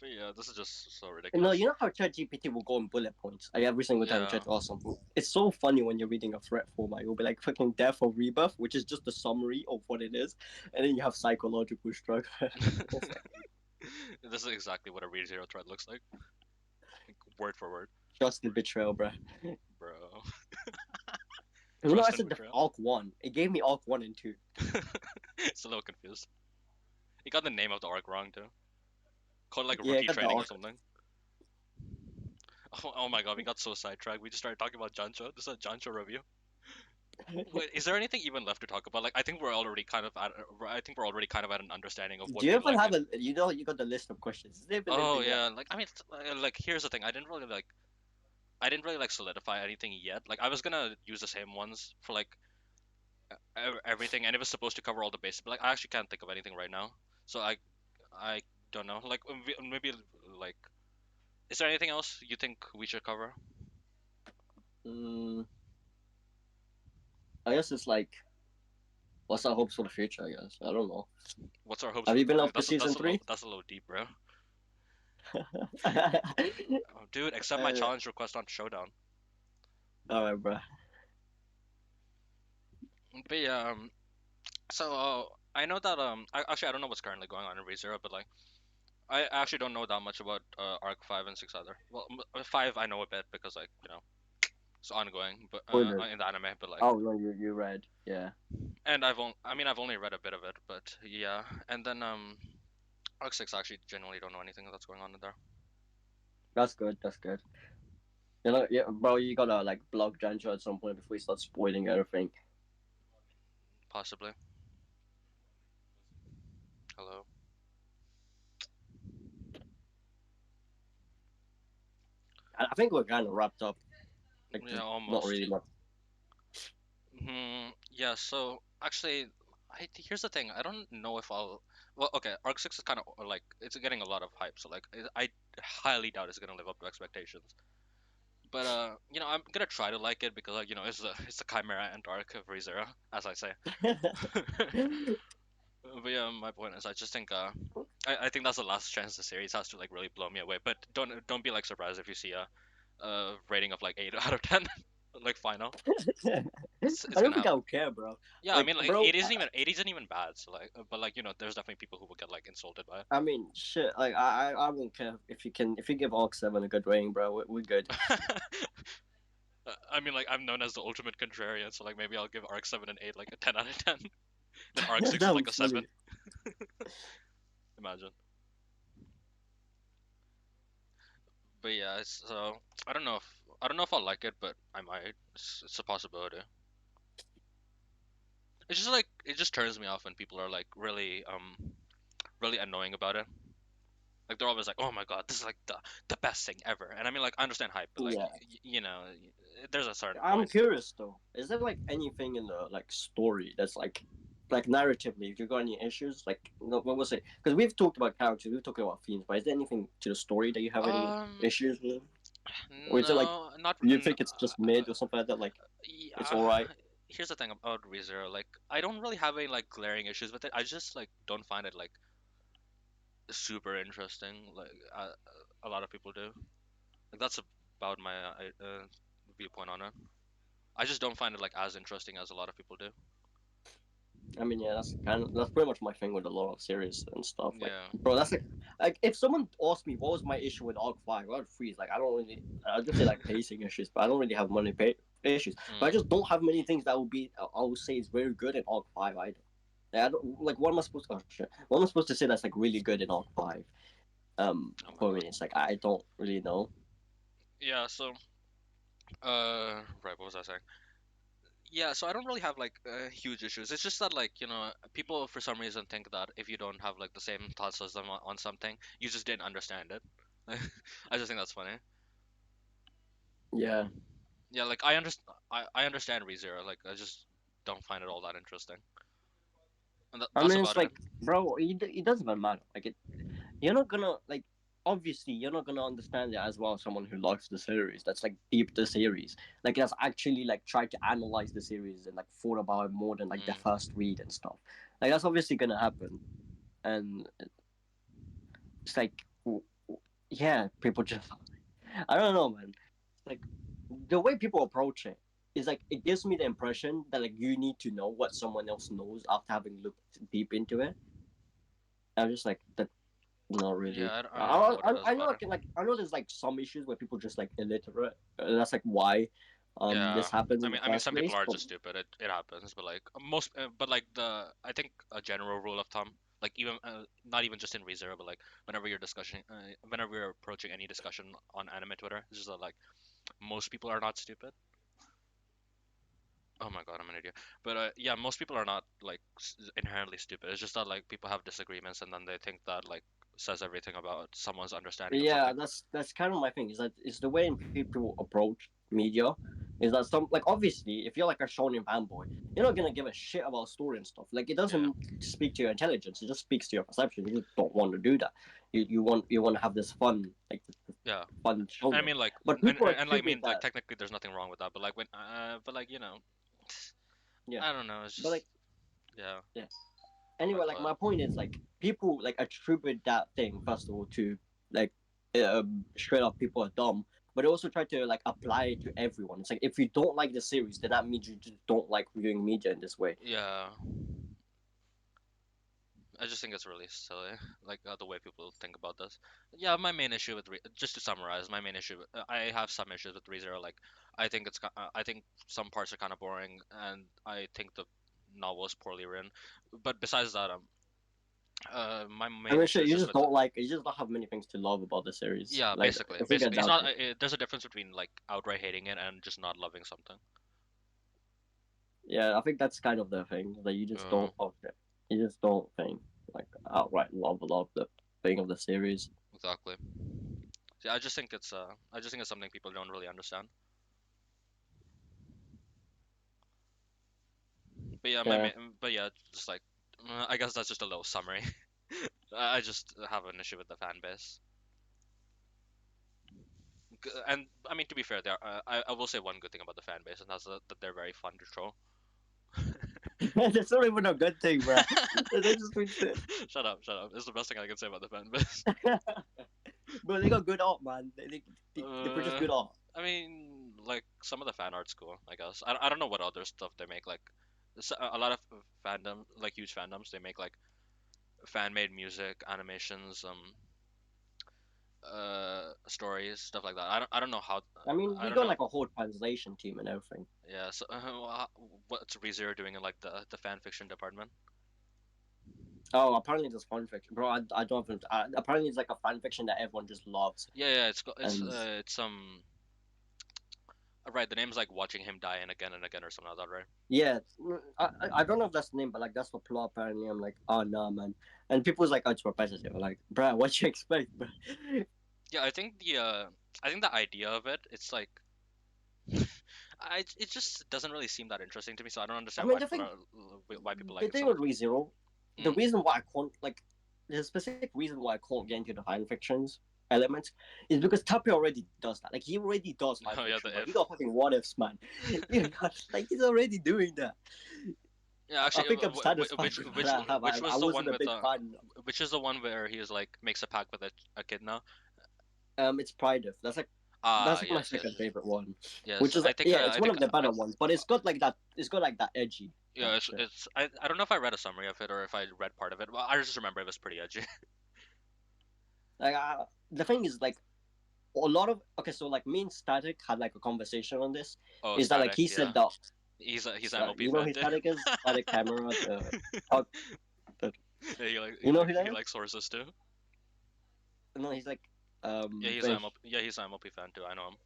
But yeah, this is just so No, ridiculous. you know how ChatGPT will go on bullet points like every single time you try Yeah. to ask something. It's so funny when you're reading a threat format. You'll be like fucking death or rebirth, which is just a summary of what it is, and then you have psychological struggle. It's like This is exactly what a Rezero thread looks like, word for word, trusted betrayal, bro. bro. You know, I Trust and said the betrayal. Arc 1. It gave me Arc 1 and 2. It's a little confused. He got the name of the arc wrong too. Called like Yeah, I rookie got the training or Arc. something. Oh my god, we got so sidetracked. We just started talking about Jancho. This is a Jancho review. Wait, is there anything even left to talk about? Like, I think we're already kind of at. I think we're already kind of at an understanding of what Do you we ever like. have a, you know, you got the list of questions. Is there even Oh anything yeah, left? like I mean, like here's the thing. I didn't really like solidify anything yet. Like I was gonna use the same ones for like everything, and it was supposed to cover all the bases. But like I actually can't think of anything right now. So I don't know. Like maybe like, is there anything else you think we should cover? Mm, I guess it's like, what's our hopes for the future, I guess. I don't know. What's our hopes Have for you been up to that's season 3? that's a little deep, bro. Alright, Oh, dude, accept my challenge request on Showdown. bro. But yeah, so I know that actually I don't know what's currently going on in ReZero, but like I actually don't know that much about Arc 5 and 6 either. Well, 5 I know a bit because like it's ongoing, but Spoilers. in the anime, but like Oh, no, you read. Yeah. and I've only read a bit of it, but yeah, and then Arc 6 I actually genuinely don't know anything that's going on in there. That's good. That's good. You know, yeah, bro, you gotta like block Jancho at some point before you start spoiling everything. Possibly. Hello. I think we're kind of wrapped up. Like, Yeah, there's not almost. really much. Yeah, so actually, here's the thing. I don't know if I'll. Well, okay, Arc 6 is kind of like it's getting a lot of hype, so like I highly doubt it's gonna live up to expectations. But I'm gonna try to like it because like it's the Chimera and arc of ReZero, as I say. But yeah, my point is I just think I think that's the last chance the series has to like really blow me away. But don't be like surprised if you see a rating of like 8 out of 10, like final. It's I don't gonna think I happen. would care, bro. Yeah, I Like, mean, like bro, it isn't even bad. So like, but like there's definitely people who will get like insulted by it. I mean, shit. Like, I won't care if you give Arc 7 a good rating, bro. We're good. I mean, like I'm known as the ultimate contrarian, so like maybe I'll give Arc 7 and 8 like a 10 out of 10. Then Arc 6 is That like a was funny. 7. Imagine. But yeah, so I don't know if I'll like it, but I might. It's a possibility. It's just like it just turns me off when people are like really annoying about it. Like they're always like, "Oh my god, this is like the best thing ever." And I mean, like I understand hype, but like Yeah. there's a certain I'm point. curious though. Is there like anything in the like story that's like narratively? If you got any issues, like no, what was it? Because we've talked about characters, we've talked about themes, but is there anything to the story that you have any Um, issues with, or is it like no, not. you think it's just mid or something like that? Like it's Yeah. all right. Here's the thing about ReZero. Like, I don't really have any like glaring issues with it. I just like don't find it like super interesting. Like a lot of people do. Like that's about my viewpoint on it. I just don't find it like as interesting as a lot of people do. I mean, yeah, that's pretty much my thing with a lot of series and stuff. Like, Yeah. bro, that's like if someone asked me what was my issue with Arc 5, I'd freeze. Like, I don't really, I'd just say like pacing issues, but I don't really have many issues. But I Mm, just don't have many things that would be I would say is very good in Arc 5 either. Like, I don't like what am I supposed to? Oh shit, what am I supposed to say that's like really good in Arc 5? oh my For me, god. it's like I don't really know. Yeah. So right. What was I saying? Yeah. So I don't really have like huge issues. It's just that like people for some reason think that if you don't have like the same thoughts as them on something, you just didn't understand it. I just think that's funny. Yeah, Yeah, like I understand ReZero, like I just don't find it all that interesting. And I that's mean, it's about it. like, bro, it doesn't even matter. Like you're not gonna like obviously you're not gonna understand it as well as someone who likes the series that's like deep the series like has actually like tried to analyze the series and like thought about it more than like the Mm, first read and stuff like that's obviously gonna happen and it's like yeah, people just I don't know, man. Like the way people approach it is like it gives me the impression that like you need to know what someone else knows after having looked deep into it. I'm just like that. Not really. Yeah, I don't know what it is I know about it. I know there's like some issues where people just like illiterate. That's like why Yeah, this happens in the I mean, first some people place. are But just stupid. It happens, but like but like I think a general rule of thumb, like even not even just in ReZero, but like whenever you're approaching any discussion on anime Twitter, it's just that, like most people are not stupid. Oh my god, I'm an idiot. But yeah, most people are not like inherently stupid. It's just that like people have disagreements, and then they think that like says everything about someone's understanding of yeah, something. that's kind of my thing. Is that it's the way people approach media. Is that some like obviously if you're like a shonen fanboy, you're not gonna give a shit about story and stuff. Like it Yeah, doesn't speak to your intelligence. It just speaks to your perception. You just don't want to do that. You want to have this fun yeah. fun And I shonen. mean like, But people like I attribute mean like that. technically there's nothing wrong with that, but like but like Yeah, I don't know. It's but like just yeah. yeah. Anyway, like But my point is like people like attribute that thing first of all to like straight up people are dumb, but they also try to like apply it to everyone. It's like if you don't like the series, then that means you just don't like viewing media in this way. yeah, I just think it's really silly, like the way people think about this. Yeah, my main issue with just to summarize, my main issue, I have some issues with ReZero. Like, I think some parts are kind of boring, and I think the novel is poorly written. But besides that, my I main mean, issue sure, is just with the, you just don't have many things to love about the series. yeah, Like basically, if we get it's down not. to it, There's a difference between like outright hating it and just not loving something. yeah, I think that's kind of the thing that you just Uh, don't. Okay, you just don't think like outright love the thing of the series. exactly. Yeah, I just think it's something people don't really understand. But yeah, Yeah. but yeah, just like I guess that's just a little summary. I just have an issue with the fan base, and I mean to be fair, I will say one good thing about the fan base, and that's that they're very fun to troll. That's not even a good thing, bro. They just means to. Shut up, shut up. It's the best thing I can say about the fan base. But they got good art, man. They produce Uh, good art. I mean, like some of the fan art's cool, I guess. I don't know what other stuff they make. Like a lot of fandom, like huge fandoms, they make like fan made music, animations, stories, stuff like that. I don't know how. I mean, I we don't got know. like a whole translation team and everything. Yeah. So what's ReZero doing in like the fan fiction department? Oh, apparently there's fan fiction, bro. I don't even. Apparently it's like a fan fiction that everyone just loves, Yeah, yeah. and It's right. The name's like watching him die and again or something like that, right? yeah, I don't know if that's the name, but like that's the plot. Apparently, I'm like, oh no, man. And people's like, oh, it's repetitive. Like, bro, what you expect, bro? Yeah, I think the idea of it, it's like it just doesn't really seem that interesting to me. So I don't I understand mean, the thing, why people the like it thing so with much. ReZero, the Mm. reason why I can't like, the specific reason why I can't get into the fan fictions element is because Tapi already does that. Like he already does fan Oh fiction, yeah, bro. the He if. got fucking what ifs, man. You got like he's already doing that. Yeah, I actually, think I'm satisfied with what I have. which I was the wasn't one a with big fan. which is the one where he is like makes a pact with a kid now. It's Pride of. That's Ah, like my yes, yes, second favorite one, yes. which is yeah, it's I one think of the better ones. But it's got like that. It's got like that edgy yeah, shit. it's I don't know if I read a summary of it or if I read part of it. Well, I just remember it was pretty edgy. Like the thing is like a lot of okay, so like me and Static had like a conversation on this. Oh, Is that like Static, he yeah. said that He's an MLP you know fan who too. Static is? Static Camera, uh, the Yeah, you know who that he is? likes horses too. No, he's like Yeah, British. He's an MLP fan too. I know him.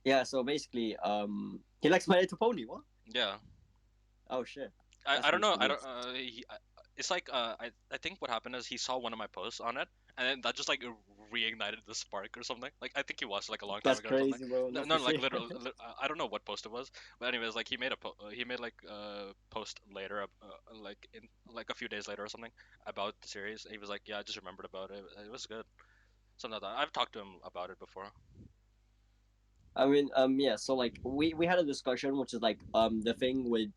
Yeah, so basically he likes My Little Pony. What? Yeah, Oh shit, I that's don't know. I mysterious. don't. It's like I think what happened is he saw one of my posts on it, and then that just like reignited the spark or something. Like I think he watched like a long time That's ago or something. crazy, bro. No, That's no, the like shit. literal. I don't know what post it was, but anyways, like he made like a post later, like in like a few days later or something about the series. He was like, yeah, I just remembered about it. It was good. Something like that. I've talked to him about it before. I mean, yeah. So like we had a discussion, which is like the thing with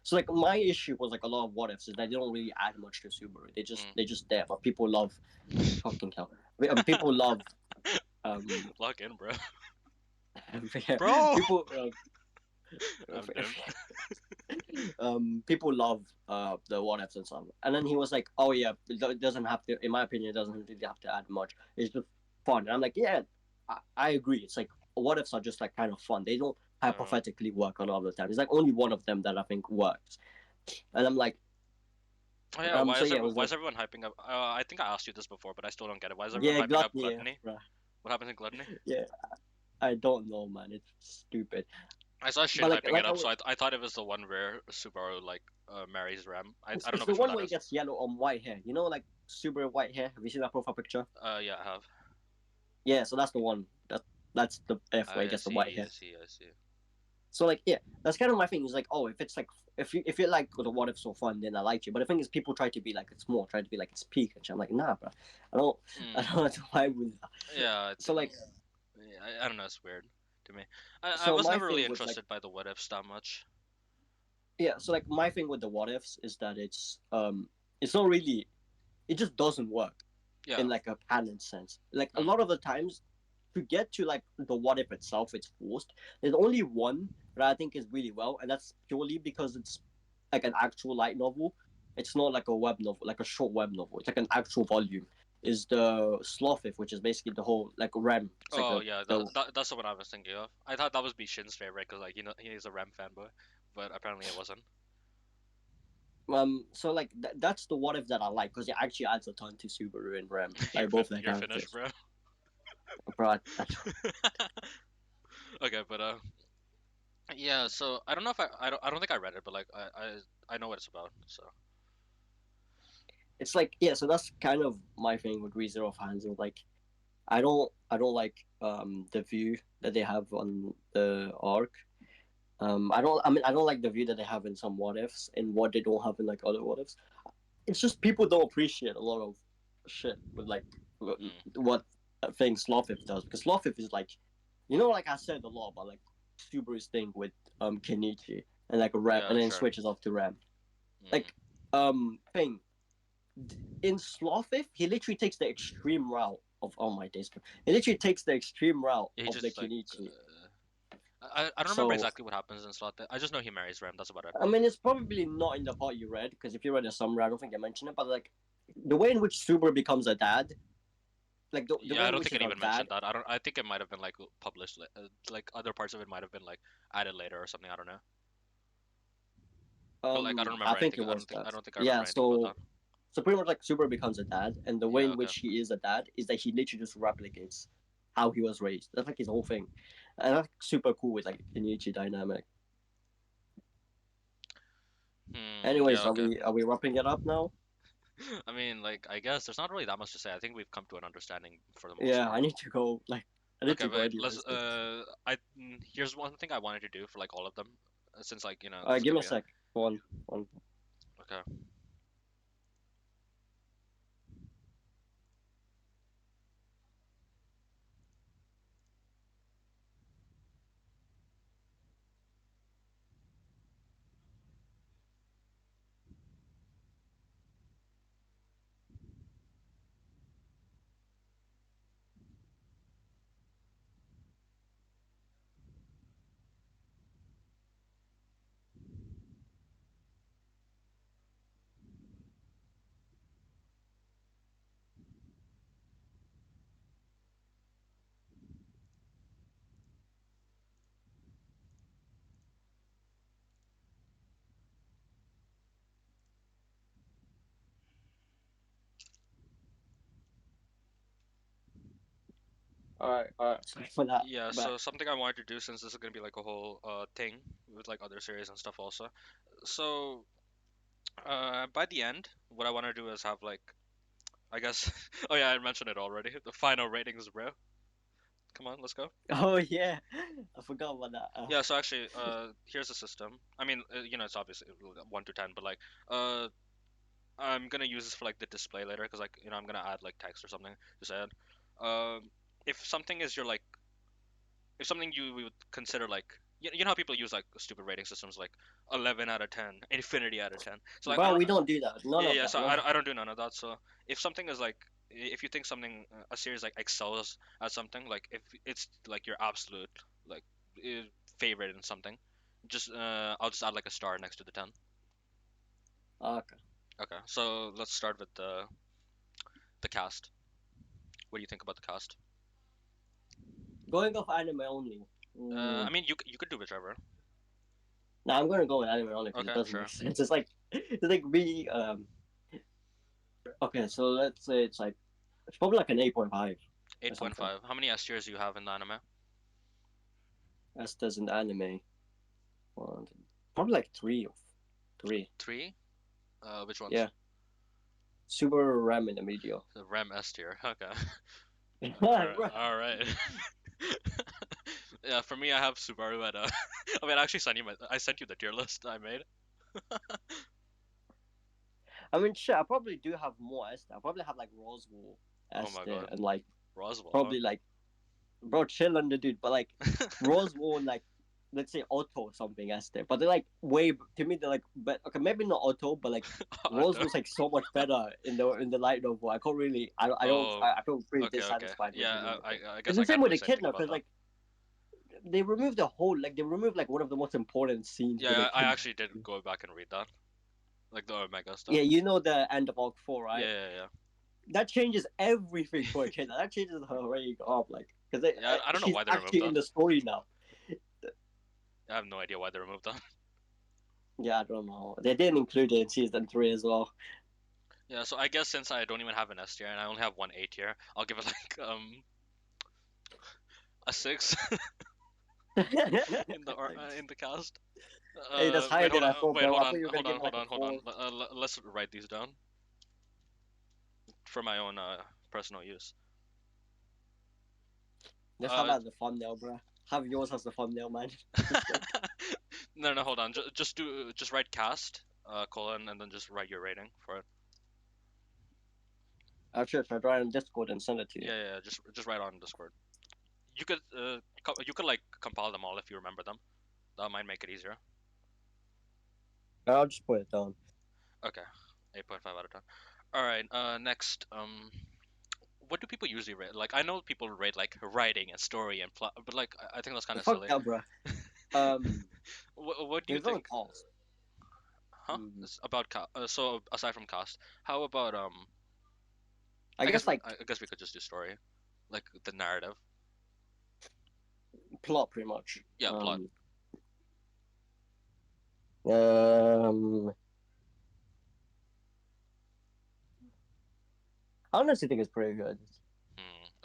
So like my issue was like a lot of what ifs is that they don't really add much to Subaru. They just there, but people love fucking hell. People love um Lock in, bro. Bro. people I'm done. people love the what ifs and stuff. And then he was like, "Oh yeah, it doesn't have to. In my opinion, it doesn't really have to add much. It's just fun." And I'm like, "Yeah, I agree. It's like what ifs are just like kind of fun. They don't Uh, hypothetically work a lot of the time. It's like only one of them that I think works." And I'm like, oh yeah, so yeah, it was why like, is everyone hyping up? I think I asked you this before, but I still don't get it. Why is everyone yeah, hyping up gluttony, gluttony? yeah, What happens in gluttony? yeah. I don't know, man. It's stupid. I saw Shin But hyping it like I up, was, so I thought it was the one where Subaru like marries Ram. I don't it's know the which one one that where it is. gets yellow on white hair. You know, like super white hair. Have you seen that profile picture? Yeah, I have. Yeah, so that's the one. That's the F where he I gets the white see, I hair. see, I see. So like yeah, that's kind of my thing. Is like oh, if it's like if you like the what if so fun, then I like you. But the thing is, people try to be like it's more, try to be like it's peak and shit. I'm like nah, bro. I don't I Mm, don't know why with that. yeah, So like yeah, I don't know. It's weird to me. I so was my never really thing with like interested by the what ifs that much. yeah, so like my thing with the what ifs is that it's not really it just doesn't work Yeah. in like a canon sense. Like a Uh, lot of the times to get to like the what if itself, it's forced. There's only one that I think is really well, and that's purely because it's like an actual light novel. It's not like a web novel, like a short web novel. It's like an actual volume. Is the Slothif, which is basically the whole like Rem. It's like oh yeah, the that's the one I was thinking of. I thought that was be Shin's favorite because like he's a Ram fanboy, but apparently it wasn't. so like that's the what if that I like because it actually adds a ton to Subaru and Rem, like both their You're finished, characters. bro. But Okay, but yeah. So I don't know if I don't think I read it, but like I know what it's about. So it's like yeah, so that's kind of my thing with Rezero fans. Is like I don't like the view that they have on the arc. I don't like the view that they have in some what ifs and what they don't have in like other what ifs. It's just people don't appreciate a lot of shit with like mm, what thing Slothif does because Slothif is like you know like I said a lot about like Subaru's thing with Kenichi and like a Ram yeah, and then sure. switches off to Ram. Mm, Like thing in Slothif, he literally takes the extreme route of oh my days. He literally takes the extreme route he of the just like Kenichi. I don't remember So exactly what happens in Slot. I just know he marries Ram. That's about it. I mean, it's probably not in the part you read because if you read the summary, I don't think I mentioned it. But like the way in which Subaru becomes a dad, like the Yeah, way I in don't which think he's it a even dad. mentioned that. I don't. I think it might have been like published, like other parts of it might have been like added later or something. I don't know. But like I don't I remember think anything. it was I that. don't think I Yeah. remember anything about that. So pretty much like Subaru becomes a dad, and the way Yeah. in Okay. which he is a dad is that he literally just replicates how he was raised. That's like his whole thing, and that's super cool with like Kenichi dynamic. Hmm. Yeah. Anyways, Okay. are we wrapping it up now? I mean, like I guess there's not really that much to say. I think we've come to an understanding for the most Yeah, I part. need to go. Like, I need Okay, to go but let's. anyways. Here's one thing I wanted to do for like all of them, since like it's Give gonna me a be sec. One. okay. All right. Sorry for that. Yeah, Back. so something I wanted to do since this is gonna be like a whole thing with like other series and stuff also. So by the end, what I want to do is have like I guess oh yeah, I mentioned it already. The final ratings, bro. Come on, let's go. Oh yeah, I forgot about that. Yeah, so actually, here's the system. I mean, it's obviously 1 to 10, but like, uh, I'm gonna use this for like the display later, because like, I'm gonna add like text or something. Just add. Um, if something is your like, if something you would consider like, you know how people use like stupid rating systems like 11 out of 10, infinity out of 10. So like I Bro, don't. we don't do that. None Yeah, of yeah. that. So No. I don't do none of that. So if something is like, if you think something, a series like excels at something, like if it's like your absolute like uh, favorite in something, just I'll just add like a star next to the 10. Okay. Okay, so let's start with the cast. What do you think about the cast? Going off anime only. I mean, you could do whichever. Nah, I'm gonna go with anime only because it Okay, doesn't make sure. sense. It's like we Okay, so let's say it's probably like an 8.5 or something. 8.5. How many S tiers do you have in the anime? As does in the anime. One, probably like three. Three. Which ones? Yeah, super RAM in the media. The Rem S tier. Okay. Bro. All right. Yeah, for me, I have Subaru at I mean, I actually sent you I sent you the tier list I made. I mean, shit. I probably do have more Esther. I probably have like Roswell Oh my Esther god, and like Roswell, probably like bro, chill on the dude. But like huh? Roswell and like let's say Otto or something Esther. But they're like way to me. They're like but okay, maybe not Otto, but like Otto. Roswell's like so much better in the light novel. I can't really. Oh, I feel pretty okay, okay. dissatisfied with Yeah, it. I It's guess the I same can't with really the say anything kidnap about because that. like they removed the whole like they removed like one of the most important scenes with the Yeah, I kidnap. actually did go back and read that, like the Omega stuff. Yeah, you know the end of Arc 4, Yeah, right? yeah, yeah. That changes everything for a kidnap. That changes her rating up, like because Yeah, I don't know she's why they removed actually that. in the story now. I have no idea why they removed that. Yeah, I don't know. They didn't include it in season 3 as well. Yeah, so I guess since I don't even have an S tier and I only have one A tier, I'll give it like a 6 in the cast. Hey, that's higher Wait, than hold on, I thought, wait, bro. hold I on, thought you were gonna give it like a hold on. 4. Let's write these down for my own personal use. Just have Uh, that as the thumbnail, bro. Have yours as the thumbnail, man. Just like no, hold on. Just write cast colon and then just write your rating for it. I'm sure if I try on Discord and send it to you. Yeah, yeah, yeah, just write on Discord. You could you could like compile them all if you remember them. That might make it easier. I'll just put it down. Okay, 8.5 out of 10. All right. Next. What do people usually rate? Like, I know people rate like writing and story and plot, but like, I think that's kind of Fuck silly. that, bro. Um, What do you there's no think? cost. Huh? Mm. It's about so aside from cast, how about I guess like I guess we could just do story, like the narrative. plot, pretty much. Yeah, plot. Um, I honestly think it's pretty good.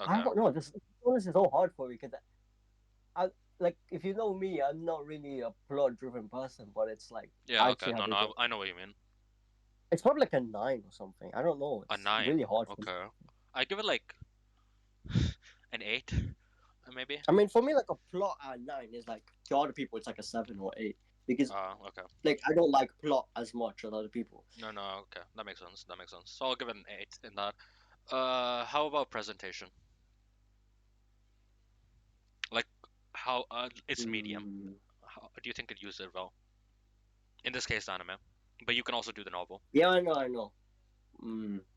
I Okay. don't know. This is so hard for me because I like if you know me, I'm not really a plot-driven person, but it's like Yeah. I Okay. actually No, have no, a good. I know what you mean. It's probably like a 9 or something. I don't know. A It's nine. really hard for me. Okay. I give it like an 8, maybe. I mean, for me, like a plot at 9 is like to other people, it's like a 7 or 8 because Okay. like I don't like plot as much as other people. No, no. Okay, that makes sense. That makes sense. So I'll give it an 8 in that. How about presentation? Like, how it's medium. Mm. How do you think it used it well? In this case, anime, but you can also do the novel. Yeah, I know, I know.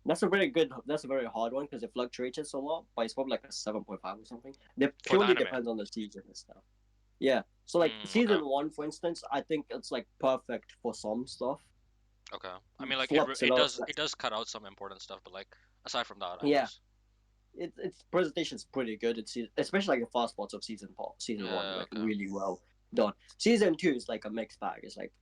That's a very good. That's a very hard one because it fluctuates a lot, but it's probably like a 7.5 or something. It For the purely anime. depends on the season and stuff. Yeah. So like Okay. season 1, for instance, I think it's like perfect for some stuff. Okay. I mean, like Flops and all that. it does cut out some important stuff, but like aside from that, I Yeah, guess. its presentation's pretty good. It's especially like the fast parts of season 1, Yeah. like Okay. really well done. Season 2 is like a mixed bag. It's like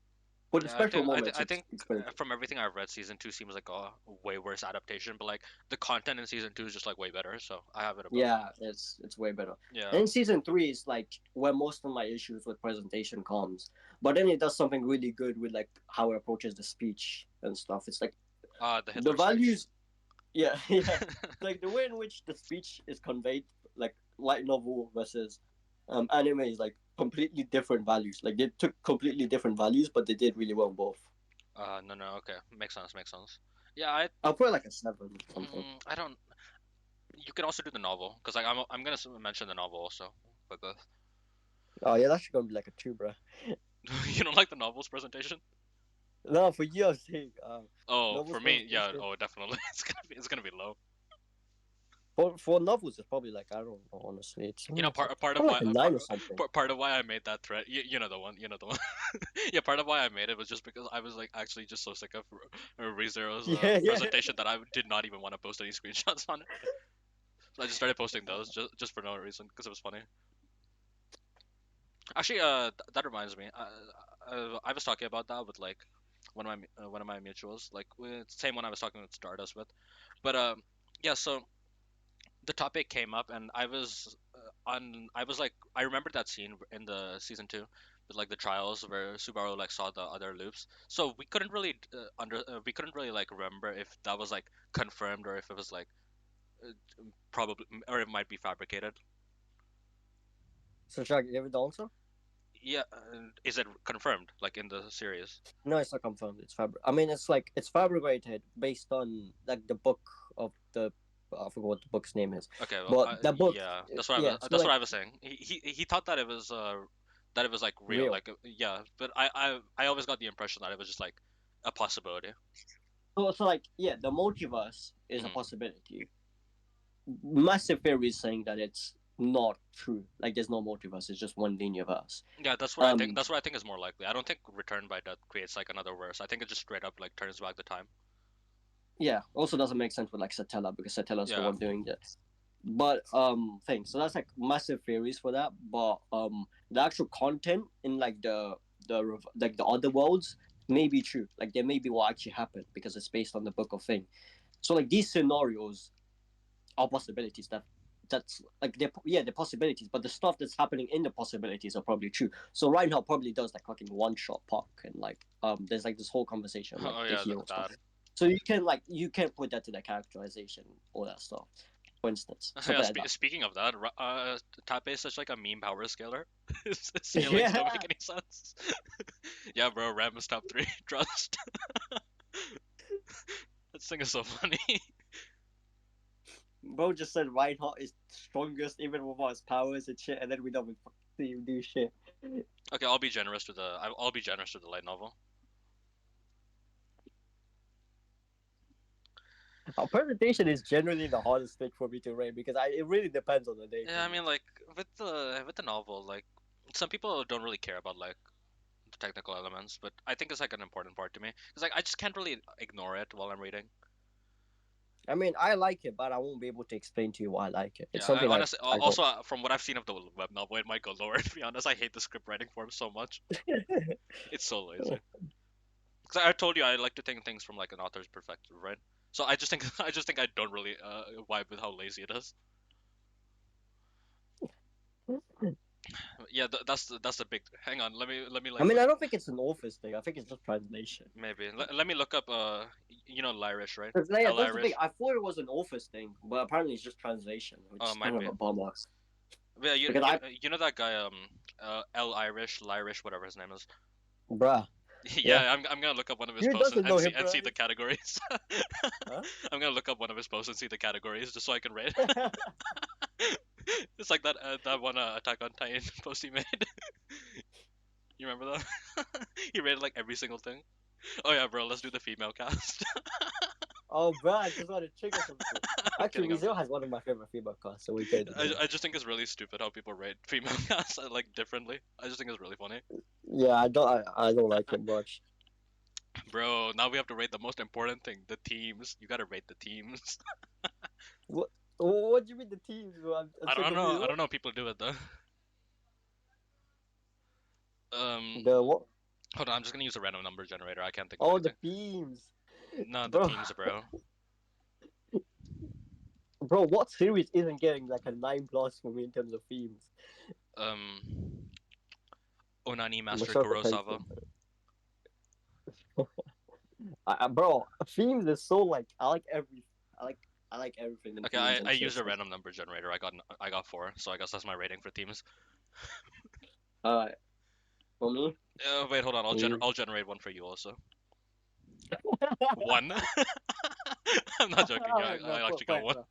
for the Yeah, special moments, I think it's pretty good. from everything I've read, season two seems like a way worse adaptation, but like the content in season two is just like way better, so I have it above. Yeah, it's way better. Yeah. And season 3 is like where most of my issues with presentation comes. But then it does something really good with like how it approaches the speech and stuff. It's like The the Hitler speech. values. Yeah, yeah. Like the way in which the speech is conveyed, like light novel versus anime, is like completely different values. Like they took completely different values, but they did really well both. No, no, okay, makes sense, makes sense. Yeah, I I'll put like a 7 or something. I don't. You can also do the novel because like I'm gonna mention the novel also with this. Oh yeah, that's gonna be like a 2, bro. You don't like the novel's presentation? No, for you, I was saying, Oh, novels for me, yeah. presentation. Oh, definitely. It's gonna be low. For novels, it's probably like, I don't know, honestly. It's You know, part of probably why like a 9 or something. part of why I made that thread. You know the one. You know the one. Yeah, part of why I made it was just because I was like actually just so sick of Rezero's Yeah, yeah. presentation that I did not even want to post any screenshots on it. So I just started posting those just for no reason because it was funny. Actually, that reminds me. I was talking about that with like one of my mutuals, like same one I was talking with Stardust with, but yeah. So the topic came up, and I was on. I was like, I remembered that scene in the season 2, with like the trials where Subaru like saw the other loops. So we couldn't really like remember if that was like confirmed or if it was like uh, probably or it might be fabricated. So should I give it the answer? Yeah, is it confirmed like in the series? No, it's not confirmed. It's I mean, it's like it's fabricated based on like the book of the. I forgot what the book's name is, Okay, well, but the book, yeah, yeah. So that's what like I was saying. He thought that it was like real, real. like yeah. But I always got the impression that it was just like a possibility. So like yeah, the multiverse is a Hmm. possibility. Massive theory is saying that it's not true. Like there's no multiverse. It's just one linear verse. Yeah, that's what I think. Um, That's what I think is more likely. I don't think Return by Death creates like another verse. I think it just straight up like turns back the time. yeah. Also doesn't make sense with like Satella because Satella's the Yeah. one doing this. But thing. So that's like massive theories for that. But the actual content in like like the other worlds may be true. Like there may be what actually happened because it's based on the book of thing. So like these scenarios are possibilities that's like they're possibilities, but the stuff that's happening in the possibilities are probably true. So right now probably does like fucking one shot park and like there's like this whole conversation like Oh the yeah, hero stuff. that. So you can put that to the characterization, all that stuff, for instance. Yeah. Something like that. Speaking of that, Tape is such like a meme power scaler. His scalings don't make Yeah, any sense. Yeah, bro. Ram is top 3. Trust. That thing is so funny. bro just said Reinhardt is strongest even without his powers and shit, and then we don't see him do shit. Okay, I'll be generous to the. I'll be generous to the light novel. Our presentation is generally the hardest thing for me to rate because it really depends on the day for Yeah, I me. mean, like with the novel, like some people don't really care about like the technical elements, but I think it's like an important part to me because like I just can't really ignore it while I'm reading. I mean, I like it, but I won't be able to explain to you why I like it. It's Yeah, I something like honestly I don't. also from what I've seen of the web novel, it might go lower. To be honest, I hate the script writing form so much. It's so lazy. Because I told you I like to think things from like an author's perspective, right? So I just think I just think I don't really vibe with how lazy it is. Yeah, that's the big. Hang on, let me I like mean, look. I don't think it's an author's thing. I think it's just translation. Maybe let me look up. You know Lyrish, right? Yeah, L that's the thing. Irish. I thought it was an author's thing, but apparently it's just translation, which is Might kind of be. a bummer. Yeah, Because I, you know that guy L Irish, Lyrish, whatever his name is. bruh, yeah, Yeah, I'm gonna look up one of his who posts doesn't know him, and see bruh? the categories. Huh? I'm gonna look up one of his posts and see the categories just so I can rate. It's like that one Attack on Titan post he made. You remember that? He rated like every single thing. Oh yeah, bro, let's do the female cast. Oh, bruh, I just want to trigger some shit. I'm Actually, kidding. Rezero has one of my favorite female casts, so we could do that. I just think it's really stupid how people rate female casts like differently. I just think it's really funny. Yeah, I don't like it much. Bro, now we have to rate the most important thing, the teams. You gotta rate the teams. What? What do you mean the teams, bro? I'm so confused. I don't know if people do it though. The what? Hold on, I'm just gonna use a random number generator. I can't think of Oh, the anything. themes, No, the bro. teams, bro. Bro, what series isn't getting like a 9+ for me in terms of themes? Um, Onani I'm Master sure potential. Kurosawa. Bro, themes is so like I like I like everything in Okay, themes I and shit. used a random number generator. I got 4, so I guess that's my rating for teams. Alright, for me, Wait, hold on. mm. I'll generate one for you also. 1. I'm not joking. Yeah, No, I actually got 1. bro.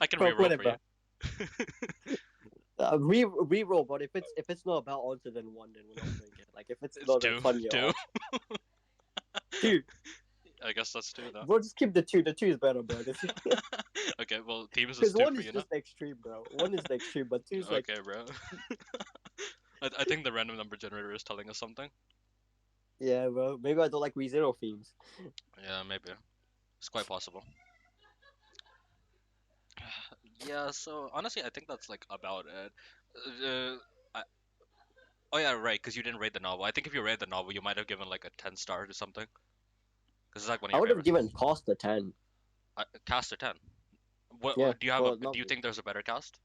I can Bro, reroll put it, for you. bro. Reroll, but if it's not about answer then one, then we're not playing it. Like if it's It's not a two. funny Two. two, I guess that's two though. bro, just keep the two. The two is better, bro. Okay, well, teams is Because two one for is you now. just the extreme, bro. One is the extreme, but two is like Okay, bro. I think the random number generator is telling us something. yeah, bro. Maybe I don't like Rezero themes. Yeah, maybe. It's quite possible. Yeah, so honestly, I think that's like about it. I, oh yeah, right, because you didn't read the novel. I think if you read the novel, you might have given like a 10 star to something. Because it's like one of I your would have favorites. given Cost a 10. Cast a 10. Yeah, Do you have a? for Do you novel. think there's a better cast?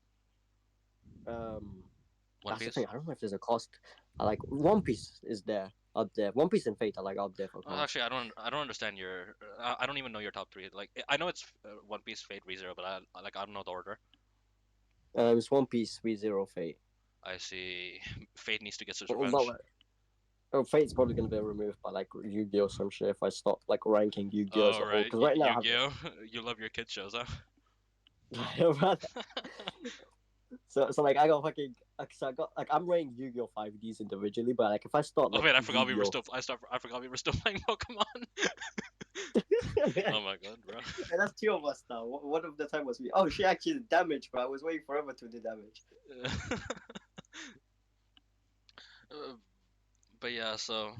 Um, One that's the thing. Piece? I don't know if there's a Cost. I like One Piece is there up there. One Piece and Fate are like up there for Cost. Actually, I don't understand your. I don't even know your top three. Like, I know it's One Piece, Fate, ReZero, but I don't know the order. It's One Piece, Rezero, Fate. I see. Fate needs to get his Well, revenge. Fate's probably gonna be removed by like Yu-Gi-Oh or some shit if I stop like ranking Yu-Gi-Oh as Oh a whole. right, Because right now I Yu-Gi-Oh. You love your kid shows, huh? have so like I got fucking so I got like I'm rating Yu-Gi-Oh 5Ds individually, but like if I start Oh like wait, I forgot we were Yu-Gi-Oh, still. I forgot we were still playing Pokemon. and Oh my god, bro. that's two of us now. One of the time was me. Oh, she actually did damage, but I was waiting forever to do damage. Uh, but yeah, so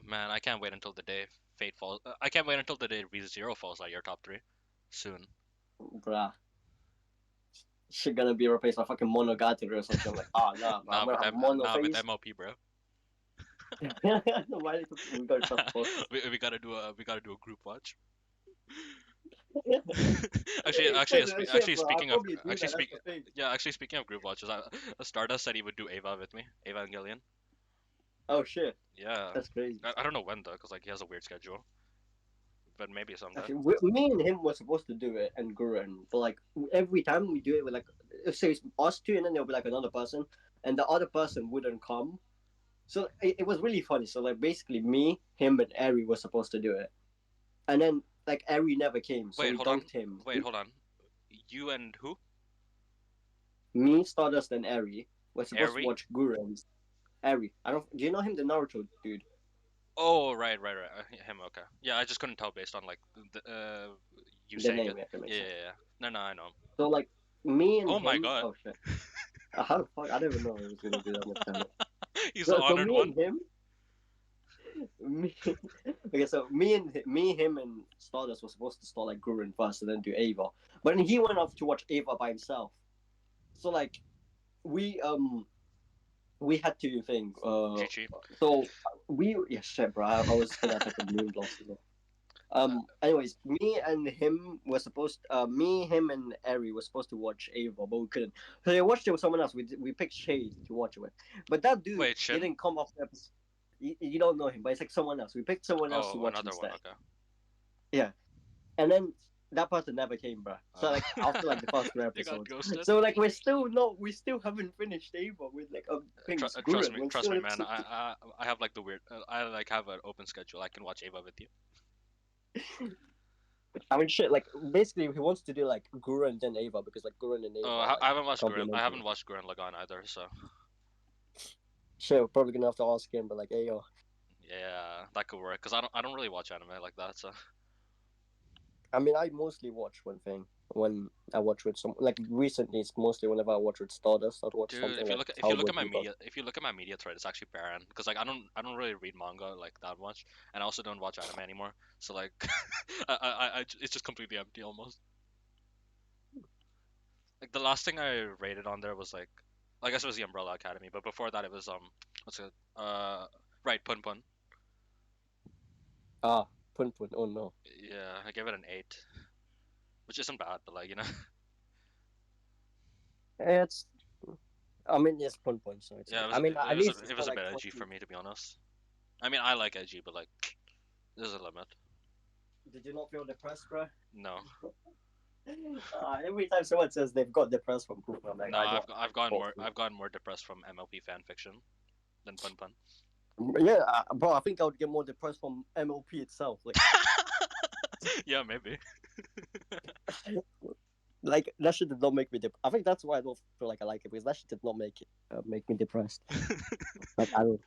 man, I can't wait until the day Fate falls. I can't wait until the day ReZero falls out your top three. Soon. Bruh, shit gonna be replaced by fucking Monogatari or something. I'm like, oh nah, bro, I'm gonna have Mono Nah, with face. MLP, bro. No, why we gotta trust both. We gotta do a group watch. Shit, bro, I'll Speaking of probably do that. That's the thing. speaking of group watches, Stardust said he would do Ava with me, Evangelion. Oh shit, Yeah, that's crazy. I don't know when though, cause like he has a weird schedule, but maybe someday. Actually, me and him were supposed to do it and Gurren, but like every time we do it with like say it's us two and then there'll be like another person, and the other person wouldn't come. So it was really funny. So like basically me, him, and Ari were supposed to do it, and then like Ari never came, so Wait, we hold on. dunked him. Hold on. You and who? Me, Stardust, and Ari were supposed to Eri? watch Gurren's. Ari, I don't. Do you know him, the Naruto dude? Oh, right. Him. Okay. Yeah, I just couldn't tell based on like you The saying it. name, yeah, that makes sense. Yeah. No, I know him. So like me and Oh my him. god, Oh shit. How the fuck? I don't even know I was gonna do that much time. he's the So honored me one. and him. Me, okay, so me, him, and Stardust were supposed to start like Gurren first and then do Ava, but then he went off to watch Ava by himself. So like we had to think. GG. So we yeah shit, bro. I was gonna have a moon blast. Anyways, me, him, and Eri were supposed to watch Ava, but we couldn't. So they watched it with someone else. We picked Shade to watch it with, but that dude Wait, Shin? didn't come off the episode. You don't know him, but it's like someone else. We picked someone else to Oh, watch another one. instead. Okay. Yeah, and then that person never came, bro. So Oh. like after like the first three You got episodes, ghosted. so like we still haven't finished Ava with like things. Trust We're trust still me, in man. episode I have like the weird. I like have an open schedule. I can watch Ava with you. I mean, shit. Like basically, he wants to do like Guru and then Ava because like Guru and Ava Oh, are I like haven't watched Gurren. I complementary. haven't watched Gurren Lagann either. So Shit, we're probably gonna have to ask him, but like, hey yo, yeah, that could work. Cause I don't really watch anime like that. So I mean, I mostly watch one thing when I watch with some. Like recently, it's mostly whenever I watch with Stardust, I'd watch dude, something like if you look at Cowboy my Bebop. media thread, it's actually barren. Cause like I don't really read manga like that much, and I also don't watch anime anymore. So like, it's just completely empty almost. Like the last thing I rated on there was like, I guess it was the Umbrella Academy, but before that it was what's it? Right, Pun Pun. Ah, Pun Pun. Oh no, Yeah, I gave it an 8, which isn't bad, but like you know, it's. I mean, it's Pun Pun, so it's. yeah, I mean, at least it's it was not a like bit edgy 20. for me to be honest. I mean, I like edgy, but like, there's a limit. Did you not feel depressed, bro? No, Every time someone says they've got depressed from Pun Pun, I'm like, no, I don't. I've gotten more depressed from MLP fan fiction than Pun Pun. Yeah, bro, I think I would get more depressed from MLP itself. Like, Yeah, maybe. Like that shit did not make me I think that's why I don't feel like I like it because that shit did not make me depressed. Like I don't.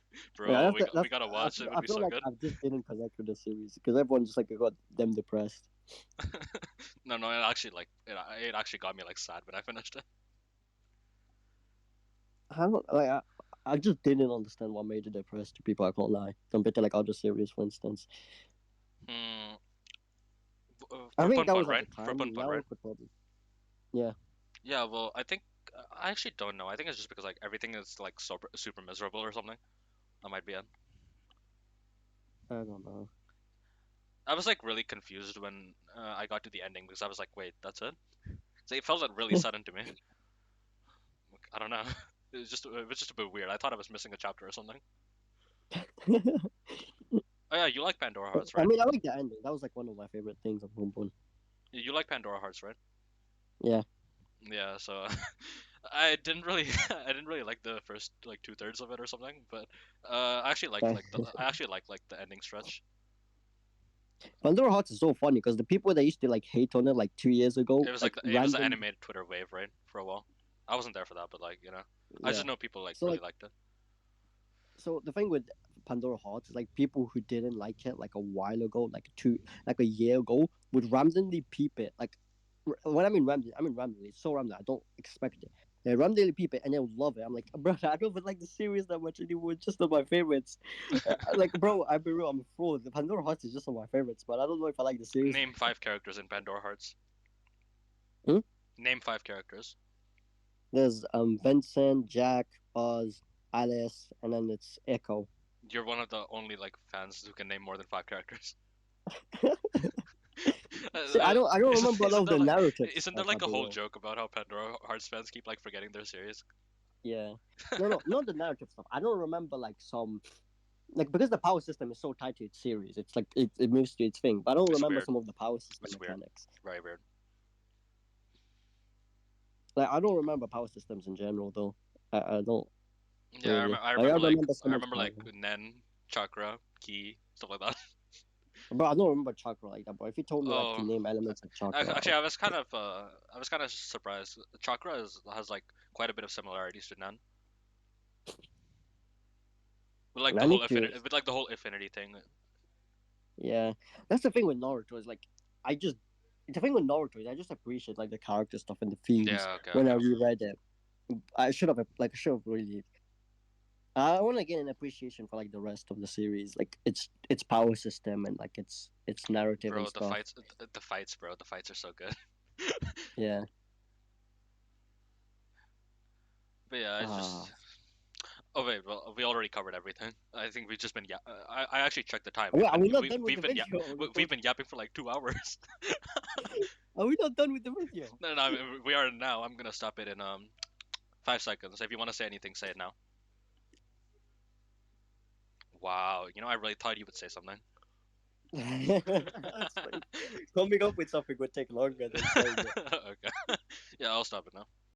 Yeah, Bro, we that's gotta watch. It would I be feel so like good. I just didn't connect with the series because everyone just like got them depressed. No, no, it actually like it actually got me like sad when I finished it. I don't like I just didn't understand what made it depressed to people. I can't lie. Compared to like other series, for instance. Hmm. I For think that Pun was at right? the For time. Pun Now right? it could probably yeah. Yeah. Well, I think I actually don't know. I think it's just because like everything is like super miserable or something. That might be it. I don't know. I was like really confused when I got to the ending because I was like, wait, that's it? So it felt like really sudden to me. Like, I don't know. It was just a bit weird. I thought I was missing a chapter or something. Oh yeah, you like Pandora Hearts, I right? mean, I like the ending. That was like one of my favorite things of Boom Boom. You like Pandora Hearts, right? Yeah. Yeah. So I didn't really I didn't really like the first like 2/3 of it or something, but I actually like the ending stretch. Pandora Hearts is so funny because the people that used to like hate on it like 2 years ago, like It was the random, animated Twitter wave, right? For a while. I wasn't there for that, but like, I yeah. just know people like So really like, liked it. so the thing with Pandora Hearts is like people who didn't like it like a while ago, like a year ago, would randomly peep it. Like, when I mean randomly. It's so random. I don't expect it. They randomly peep it and they would love it. I'm like, bro, I don't even like the series that much anymore. It's just one of my favorites. Like, bro, I be real. I'm a fraud. The Pandora Hearts is just one of my favorites, but I don't know if I like the series. Name 5 characters in Pandora Hearts. Hmm? Name 5 characters. There's Vincent, Jack, Buzz, Alice, and then it's Echo. You're one of the only like fans who can name more than 5 characters. See, I don't remember a lot Isn't of there the like narrative a stuff. whole joke about how Pandora Hearts fans keep like forgetting their series? Yeah. No, no, not the narrative stuff. I don't remember like some like because the power system is so tied to its series. It's like it moves to its thing. But I don't It's remember weird. some of the power system It's weird. mechanics. Very weird. Like I don't remember power systems in general though. I don't Yeah, really. I Like I remember remember I some of the remember power. like Nen, Chakra, Ki, stuff like that. But I don't remember chakra like that. But if you told me like to Oh, name elements of chakra, actually, I was kind of surprised. Chakra has like quite a bit of similarities to Nen, with like I need to. the whole affinity thing. Yeah, that's the thing with Naruto is like I just the thing with Naruto is I just appreciate like the character stuff and the themes Yeah, okay, when I okay. reread it. I should have really. I want to get an appreciation for like the rest of the series, like its power system and like its narrative and Bro, stuff. the fights, bro, the fights are so good. Yeah. But yeah, it's Ah. just. Oh wait, well, we already covered everything. I think we've just been I actually checked the time. Wait, are we not done with the Been video? Are we, we've been yapping for like 2 hours. are we not done with the video? No, no, I mean, we are now. I'm gonna stop it in 5 seconds. If you want to say anything, say it now. Wow, I really thought you would say something. That's funny. Coming up with something would take longer than saying it. Okay. Yeah, I'll stop it now.